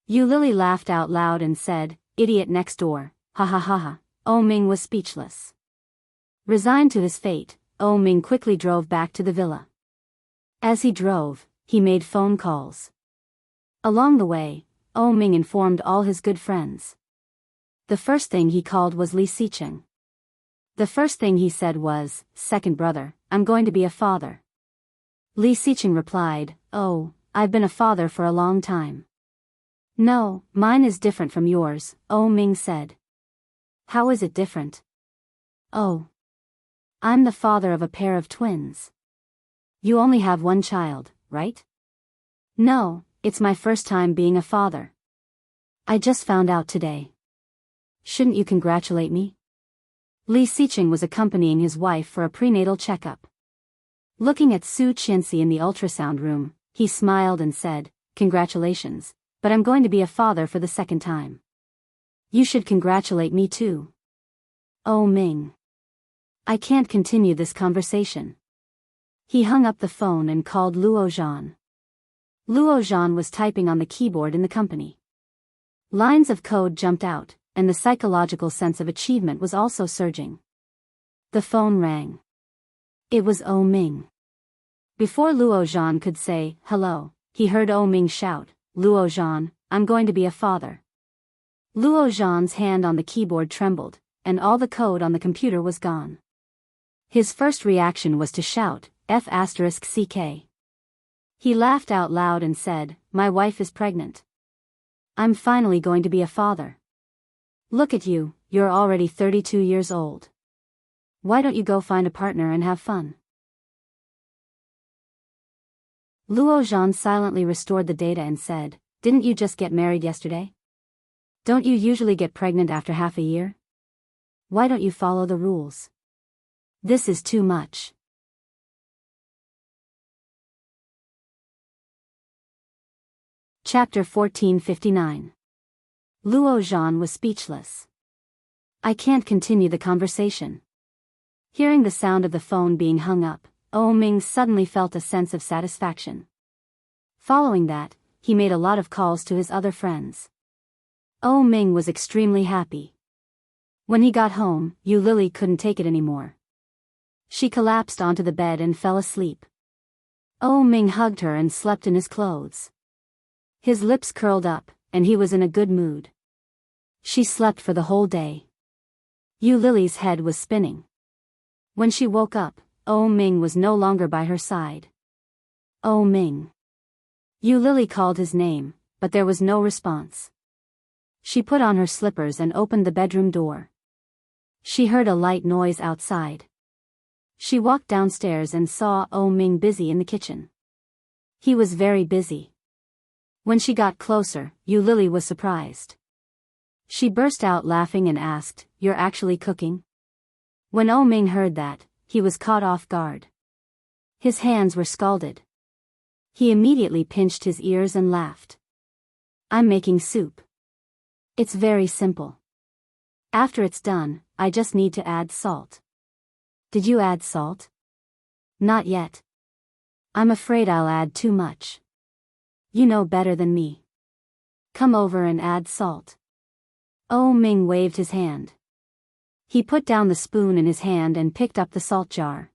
Yu Lily laughed out loud and said, idiot next door, ha ha ha ha. Oh Ming was speechless. Resigned to his fate, Oh Ming quickly drove back to the villa. As he drove, he made phone calls. Along the way, Oh Ming informed all his good friends. The first thing he called was Li Sicheng. The first thing he said was, second brother, I'm going to be a father. Li Sicheng replied, oh, I've been a father for a long time. No, mine is different from yours, Oh Ming said. How is it different? Oh. I'm the father of a pair of twins. You only have one child, right? No, it's my first time being a father. I just found out today. Shouldn't you congratulate me? Li Sicheng was accompanying his wife for a prenatal checkup. Looking at Su Qianxi in the ultrasound room, he smiled and said, congratulations, but I'm going to be a father for the second time. You should congratulate me too. Oh Ming. I can't continue this conversation. He hung up the phone and called Luo Zhan. Luo Zhan was typing on the keyboard in the company. Lines of code jumped out, and the psychological sense of achievement was also surging. The phone rang. It was Oh Ming. Before Luo Zhan could say, hello, he heard Oh Ming shout, Luo Zhan, I'm going to be a father. Luo Zhan's hand on the keyboard trembled, and all the code on the computer was gone. His first reaction was to shout, F***CK. He laughed out loud and said, my wife is pregnant. I'm finally going to be a father. Look at you, you're already 32 years old. Why don't you go find a partner and have fun? Luo Zhan silently restored the data and said, didn't you just get married yesterday? Don't you usually get pregnant after half a year? Why don't you follow the rules? This is too much. Chapter 1459. Luo Zhan was speechless. I can't continue the conversation. Hearing the sound of the phone being hung up, Ming suddenly felt a sense of satisfaction. Following that, he made a lot of calls to his other friends. Ming was extremely happy. When he got home, Yu Lily couldn't take it anymore. She collapsed onto the bed and fell asleep. Ming hugged her and slept in his clothes. His lips curled up, and he was in a good mood. She slept for the whole day. Yu Lily's head was spinning. When she woke up, Ming was no longer by her side. Ming. Yu Lily called his name, but there was no response. She put on her slippers and opened the bedroom door. She heard a light noise outside. She walked downstairs and saw Ming busy in the kitchen. He was very busy. When she got closer, Yu Lily was surprised. She burst out laughing and asked, "You're actually cooking?" When Ming heard that, he was caught off guard. His hands were scalded. He immediately pinched his ears and laughed. "I'm making soup. It's very simple. After it's done, I just need to add salt." "Did you add salt?" "Not yet. I'm afraid I'll add too much. You know better than me. Come over and add salt." Ming waved his hand. He put down the spoon in his hand and picked up the salt jar.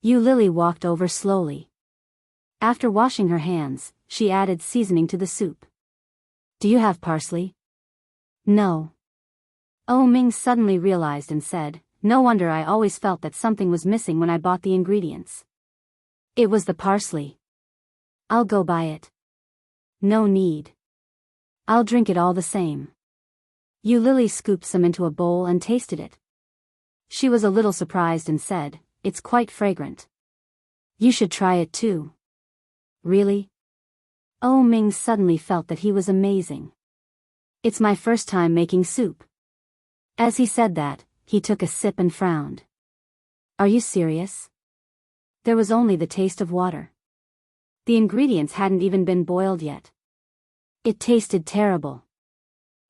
Yu Lily walked over slowly. After washing her hands, she added seasoning to the soup. "Do you have parsley?" "No." Ming suddenly realized and said, "No wonder I always felt that something was missing when I bought the ingredients. It was the parsley. I'll go buy it." "No need. I'll drink it all the same." Yu Lily scooped some into a bowl and tasted it. She was a little surprised and said, "It's quite fragrant. You should try it too." "Really?" Ming suddenly felt that he was amazing. "It's my first time making soup." As he said that, he took a sip and frowned. "Are you serious?" There was only the taste of water. The ingredients hadn't even been boiled yet. It tasted terrible.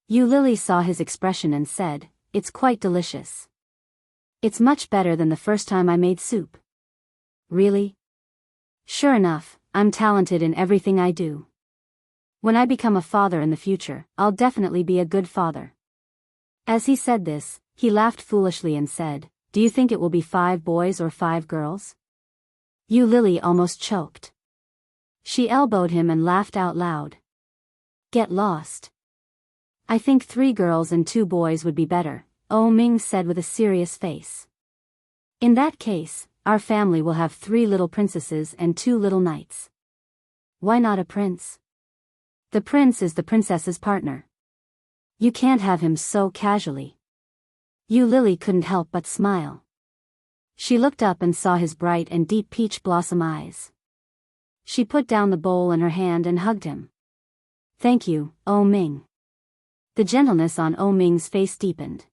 Yu Lily saw his expression and said, "It's quite delicious. It's much better than the first time I made soup." "Really?" "Sure enough, I'm talented in everything I do. When I become a father in the future, I'll definitely be a good father." As he said this, he laughed foolishly and said, "Do you think it will be 5 boys or 5 girls?" Yu Lily almost choked. She elbowed him and laughed out loud. "Get lost. I think 3 girls and 2 boys would be better," Ming said with a serious face. "In that case, our family will have 3 little princesses and 2 little knights." "Why not a prince?" "The prince is the princess's partner. You can't have him so casually." Yu Lily couldn't help but smile. She looked up and saw his bright and deep peach blossom eyes. She put down the bowl in her hand and hugged him. "Thank you, Ming." The gentleness on Ming's face deepened.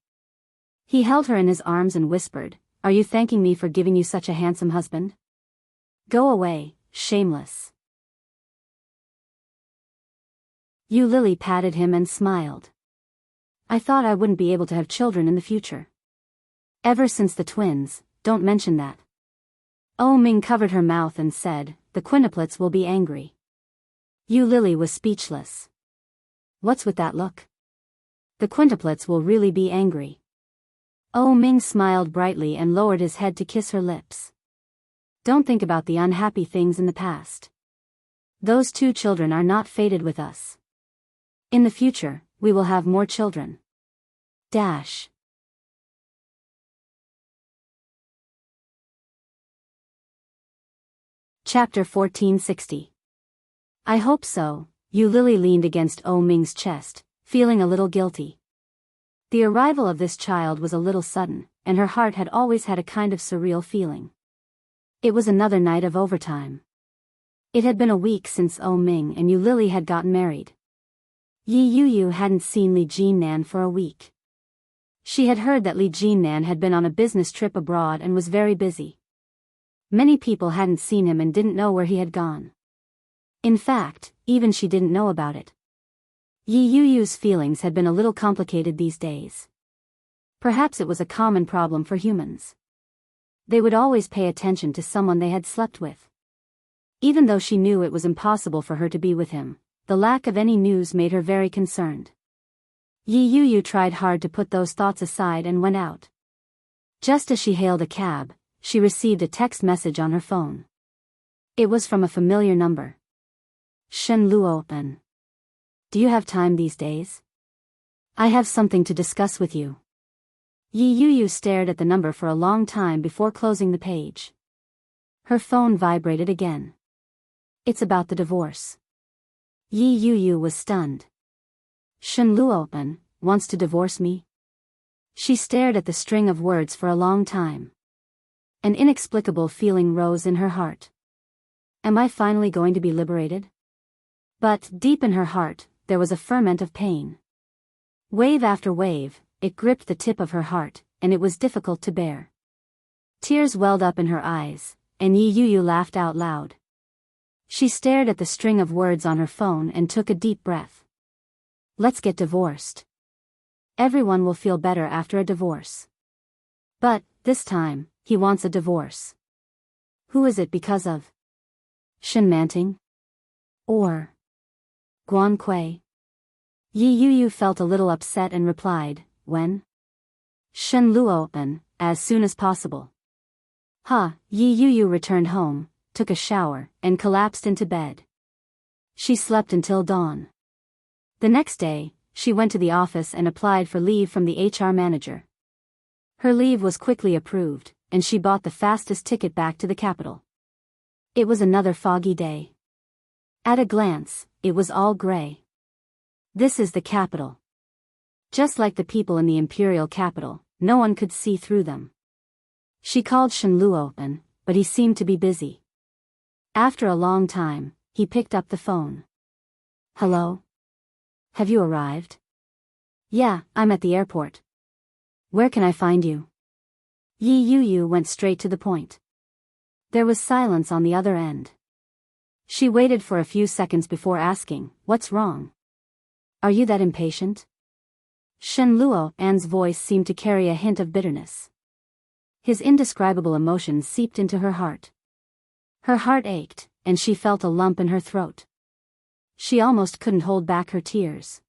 He held her in his arms and whispered, "Are you thanking me for giving you such a handsome husband? Go away, shameless." Yu Lily patted him and smiled. "I thought I wouldn't be able to have children in the future. Ever since the twins, don't mention that." Ming covered her mouth and said, "The quintuplets will be angry." Yu Lily was speechless. "What's with that look?" "The quintuplets will really be angry." Ming smiled brightly and lowered his head to kiss her lips. "Don't think about the unhappy things in the past. Those 2 children are not fated with us. In the future, we will have more children. Dash. Chapter 1460. I hope so. Yu Lily leaned against Ming's chest, feeling a little guilty. The arrival of this child was a little sudden, and her heart had always had a kind of surreal feeling. It was another night of overtime. It had been a week since Ming and Yu Lily had gotten married. Yi Yu hadn't seen Li Jinnan for a week. She had heard that Li Jinnan had been on a business trip abroad and was very busy. Many people hadn't seen him and didn't know where he had gone. In fact, even she didn't know about it. Yi Yuyu's feelings had been a little complicated these days. Perhaps it was a common problem for humans. They would always pay attention to someone they had slept with. Even though she knew it was impossible for her to be with him, the lack of any news made her very concerned. Yi Yuyu tried hard to put those thoughts aside and went out. Just as she hailed a cab, she received a text message on her phone. It was from a familiar number. Shen Luopen. Do you have time these days? I have something to discuss with you. Yi Yuyu stared at the number for a long time before closing the page. Her phone vibrated again. It's about the divorce. Yi Yuyu was stunned. Shen Luopen wants to divorce me? She stared at the string of words for a long time. An inexplicable feeling rose in her heart. Am I finally going to be liberated? But, deep in her heart, there was a ferment of pain. Wave after wave, it gripped the tip of her heart, and it was difficult to bear. Tears welled up in her eyes, and Yi Yuyu laughed out loud. She stared at the string of words on her phone and took a deep breath. Let's get divorced. Everyone will feel better after a divorce. But, this time, he wants a divorce. Who is it because of? Shen Manting? Or Guan Kui? Yi Yuyu felt a little upset and replied, when? Shen Luopen, as soon as possible. Yi Yuyu returned home, took a shower, and collapsed into bed. She slept until dawn. The next day, she went to the office and applied for leave from the HR manager. Her leave was quickly approved, and she bought the fastest ticket back to the capital. It was another foggy day. At a glance, it was all gray. This is the capital. Just like the people in the imperial capital, no one could see through them. She called Shen Luopen, but he seemed to be busy. After a long time, he picked up the phone. Hello? Have you arrived? Yeah, I'm at the airport. Where can I find you? Yi Yuyu went straight to the point. There was silence on the other end. She waited for a few seconds before asking, what's wrong? Are you that impatient? Shen Luopen's voice seemed to carry a hint of bitterness. His indescribable emotions seeped into her heart. Her heart ached, and she felt a lump in her throat. She almost couldn't hold back her tears.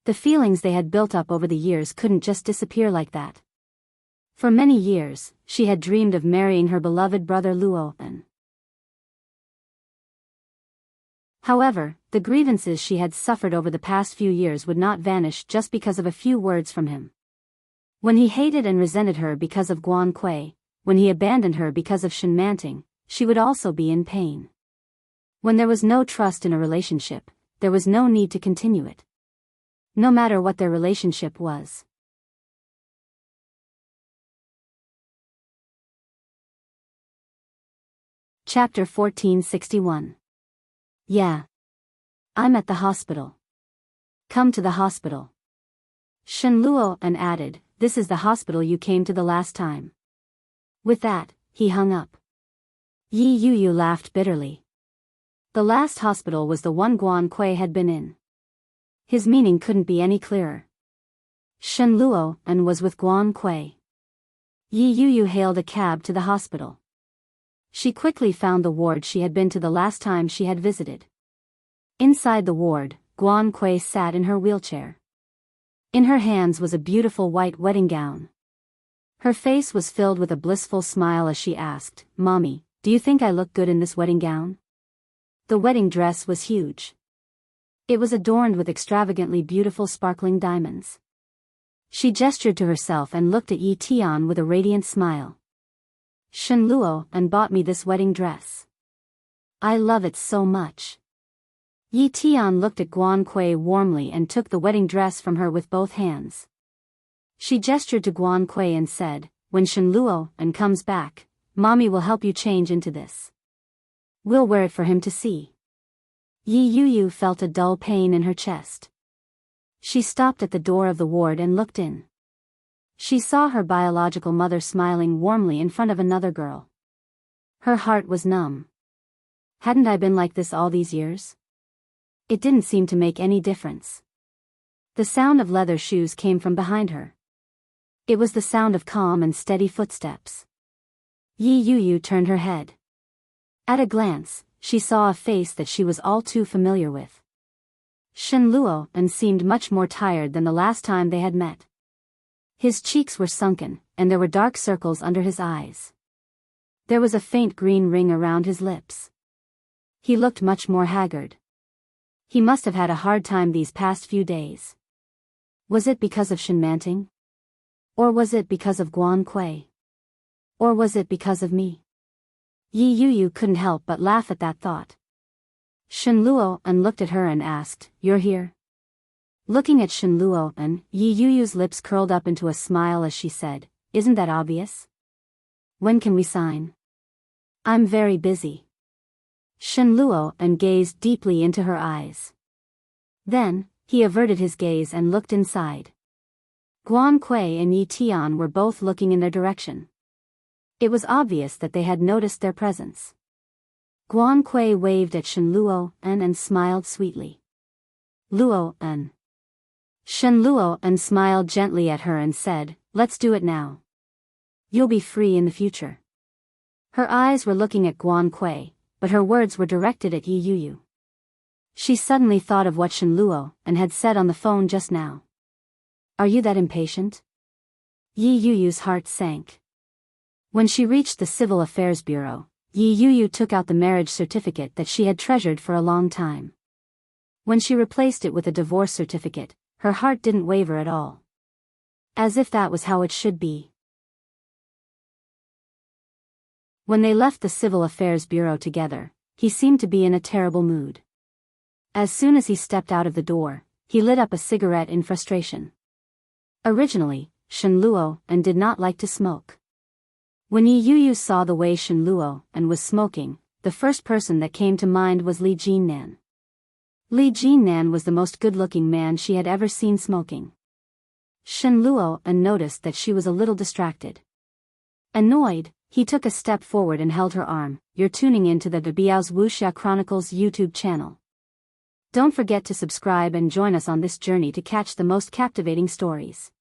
The feelings they had built up over the years couldn't just disappear like that. For many years, she had dreamed of marrying her beloved brother Luopen. However, the grievances she had suffered over the past few years would not vanish just because of a few words from him. When he hated and resented her because of Guan Kui, when he abandoned her because of Shen Manting, she would also be in pain. When there was no trust in a relationship, there was no need to continue it. No matter what their relationship was. Chapter 1461. Yeah. I'm at the hospital. Come to the hospital. Shen Luopen added, this is the hospital you came to the last time. With that, he hung up. Yi Yuyu laughed bitterly. The last hospital was the one Guan Kui had been in. His meaning couldn't be any clearer. Shen Luopen was with Guan Kui. Yi Yuyu hailed a cab to the hospital. She quickly found the ward she had been to the last time she had visited. Inside the ward, Guan Kui sat in her wheelchair. In her hands was a beautiful white wedding gown. Her face was filled with a blissful smile as she asked, Mommy, do you think I look good in this wedding gown? The wedding dress was huge. It was adorned with extravagantly beautiful sparkling diamonds. She gestured to herself and looked at Yi Tian with a radiant smile. Shen Luopen bought me this wedding dress. I love it so much. Yi Tian looked at Guan Kui warmly and took the wedding dress from her with both hands. She gestured to Guan Kui and said, when Shen Luopen comes back, Mommy will help you change into this. We'll wear it for him to see. Yi Yuyu felt a dull pain in her chest. She stopped at the door of the ward and looked in. She saw her biological mother smiling warmly in front of another girl. Her heart was numb. Hadn't I been like this all these years? It didn't seem to make any difference. The sound of leather shoes came from behind her. It was the sound of calm and steady footsteps. Yi Yu turned her head. At a glance, she saw a face that she was all too familiar with. Shen Luo and seemed much more tired than the last time they had met. His cheeks were sunken, and there were dark circles under his eyes. There was a faint green ring around his lips. He looked much more haggard. He must have had a hard time these past few days. Was it because of Shenmanting? Or was it because of Guan Kui? Or was it because of me? Yi Yu couldn't help but laugh at that thought. Shen Luo looked at her and asked, "You're here?" Looking at Shen Luo, Yi Yu's lips curled up into a smile as she said, "Isn't that obvious? When can we sign?" "I'm very busy." Shen Luo gazed deeply into her eyes. Then, he averted his gaze and looked inside. Guan Kui and Yi Tian were both looking in their direction. It was obvious that they had noticed their presence. Guan Kui waved at Shen Luo and smiled sweetly. "Luo en." Shen Luo smiled gently at her and said, "Let's do it now. You'll be free in the future." Her eyes were looking at Guan Kui, but her words were directed at Yi Yu. She suddenly thought of what Shen Luo had said on the phone just now. "Are you that impatient?" Yi Yu's heart sank. When she reached the Civil Affairs Bureau, Yi Yu took out the marriage certificate that she had treasured for a long time. When she replaced it with a divorce certificate, her heart didn't waver at all. As if that was how it should be. When they left the Civil Affairs Bureau together, he seemed to be in a terrible mood. As soon as he stepped out of the door, he lit up a cigarette in frustration. Originally, Shen Luo did not like to smoke. When Yi Yu saw the way Shen Luo was smoking, the first person that came to mind was Li Jinnan. Li Jinnan was the most good-looking man she had ever seen smoking. Shen Luo noticed that she was a little distracted. Annoyed, he took a step forward and held her arm. "You're tuning into the Biyao's Wuxia Chronicles YouTube channel. Don't forget to subscribe and join us on this journey to catch the most captivating stories."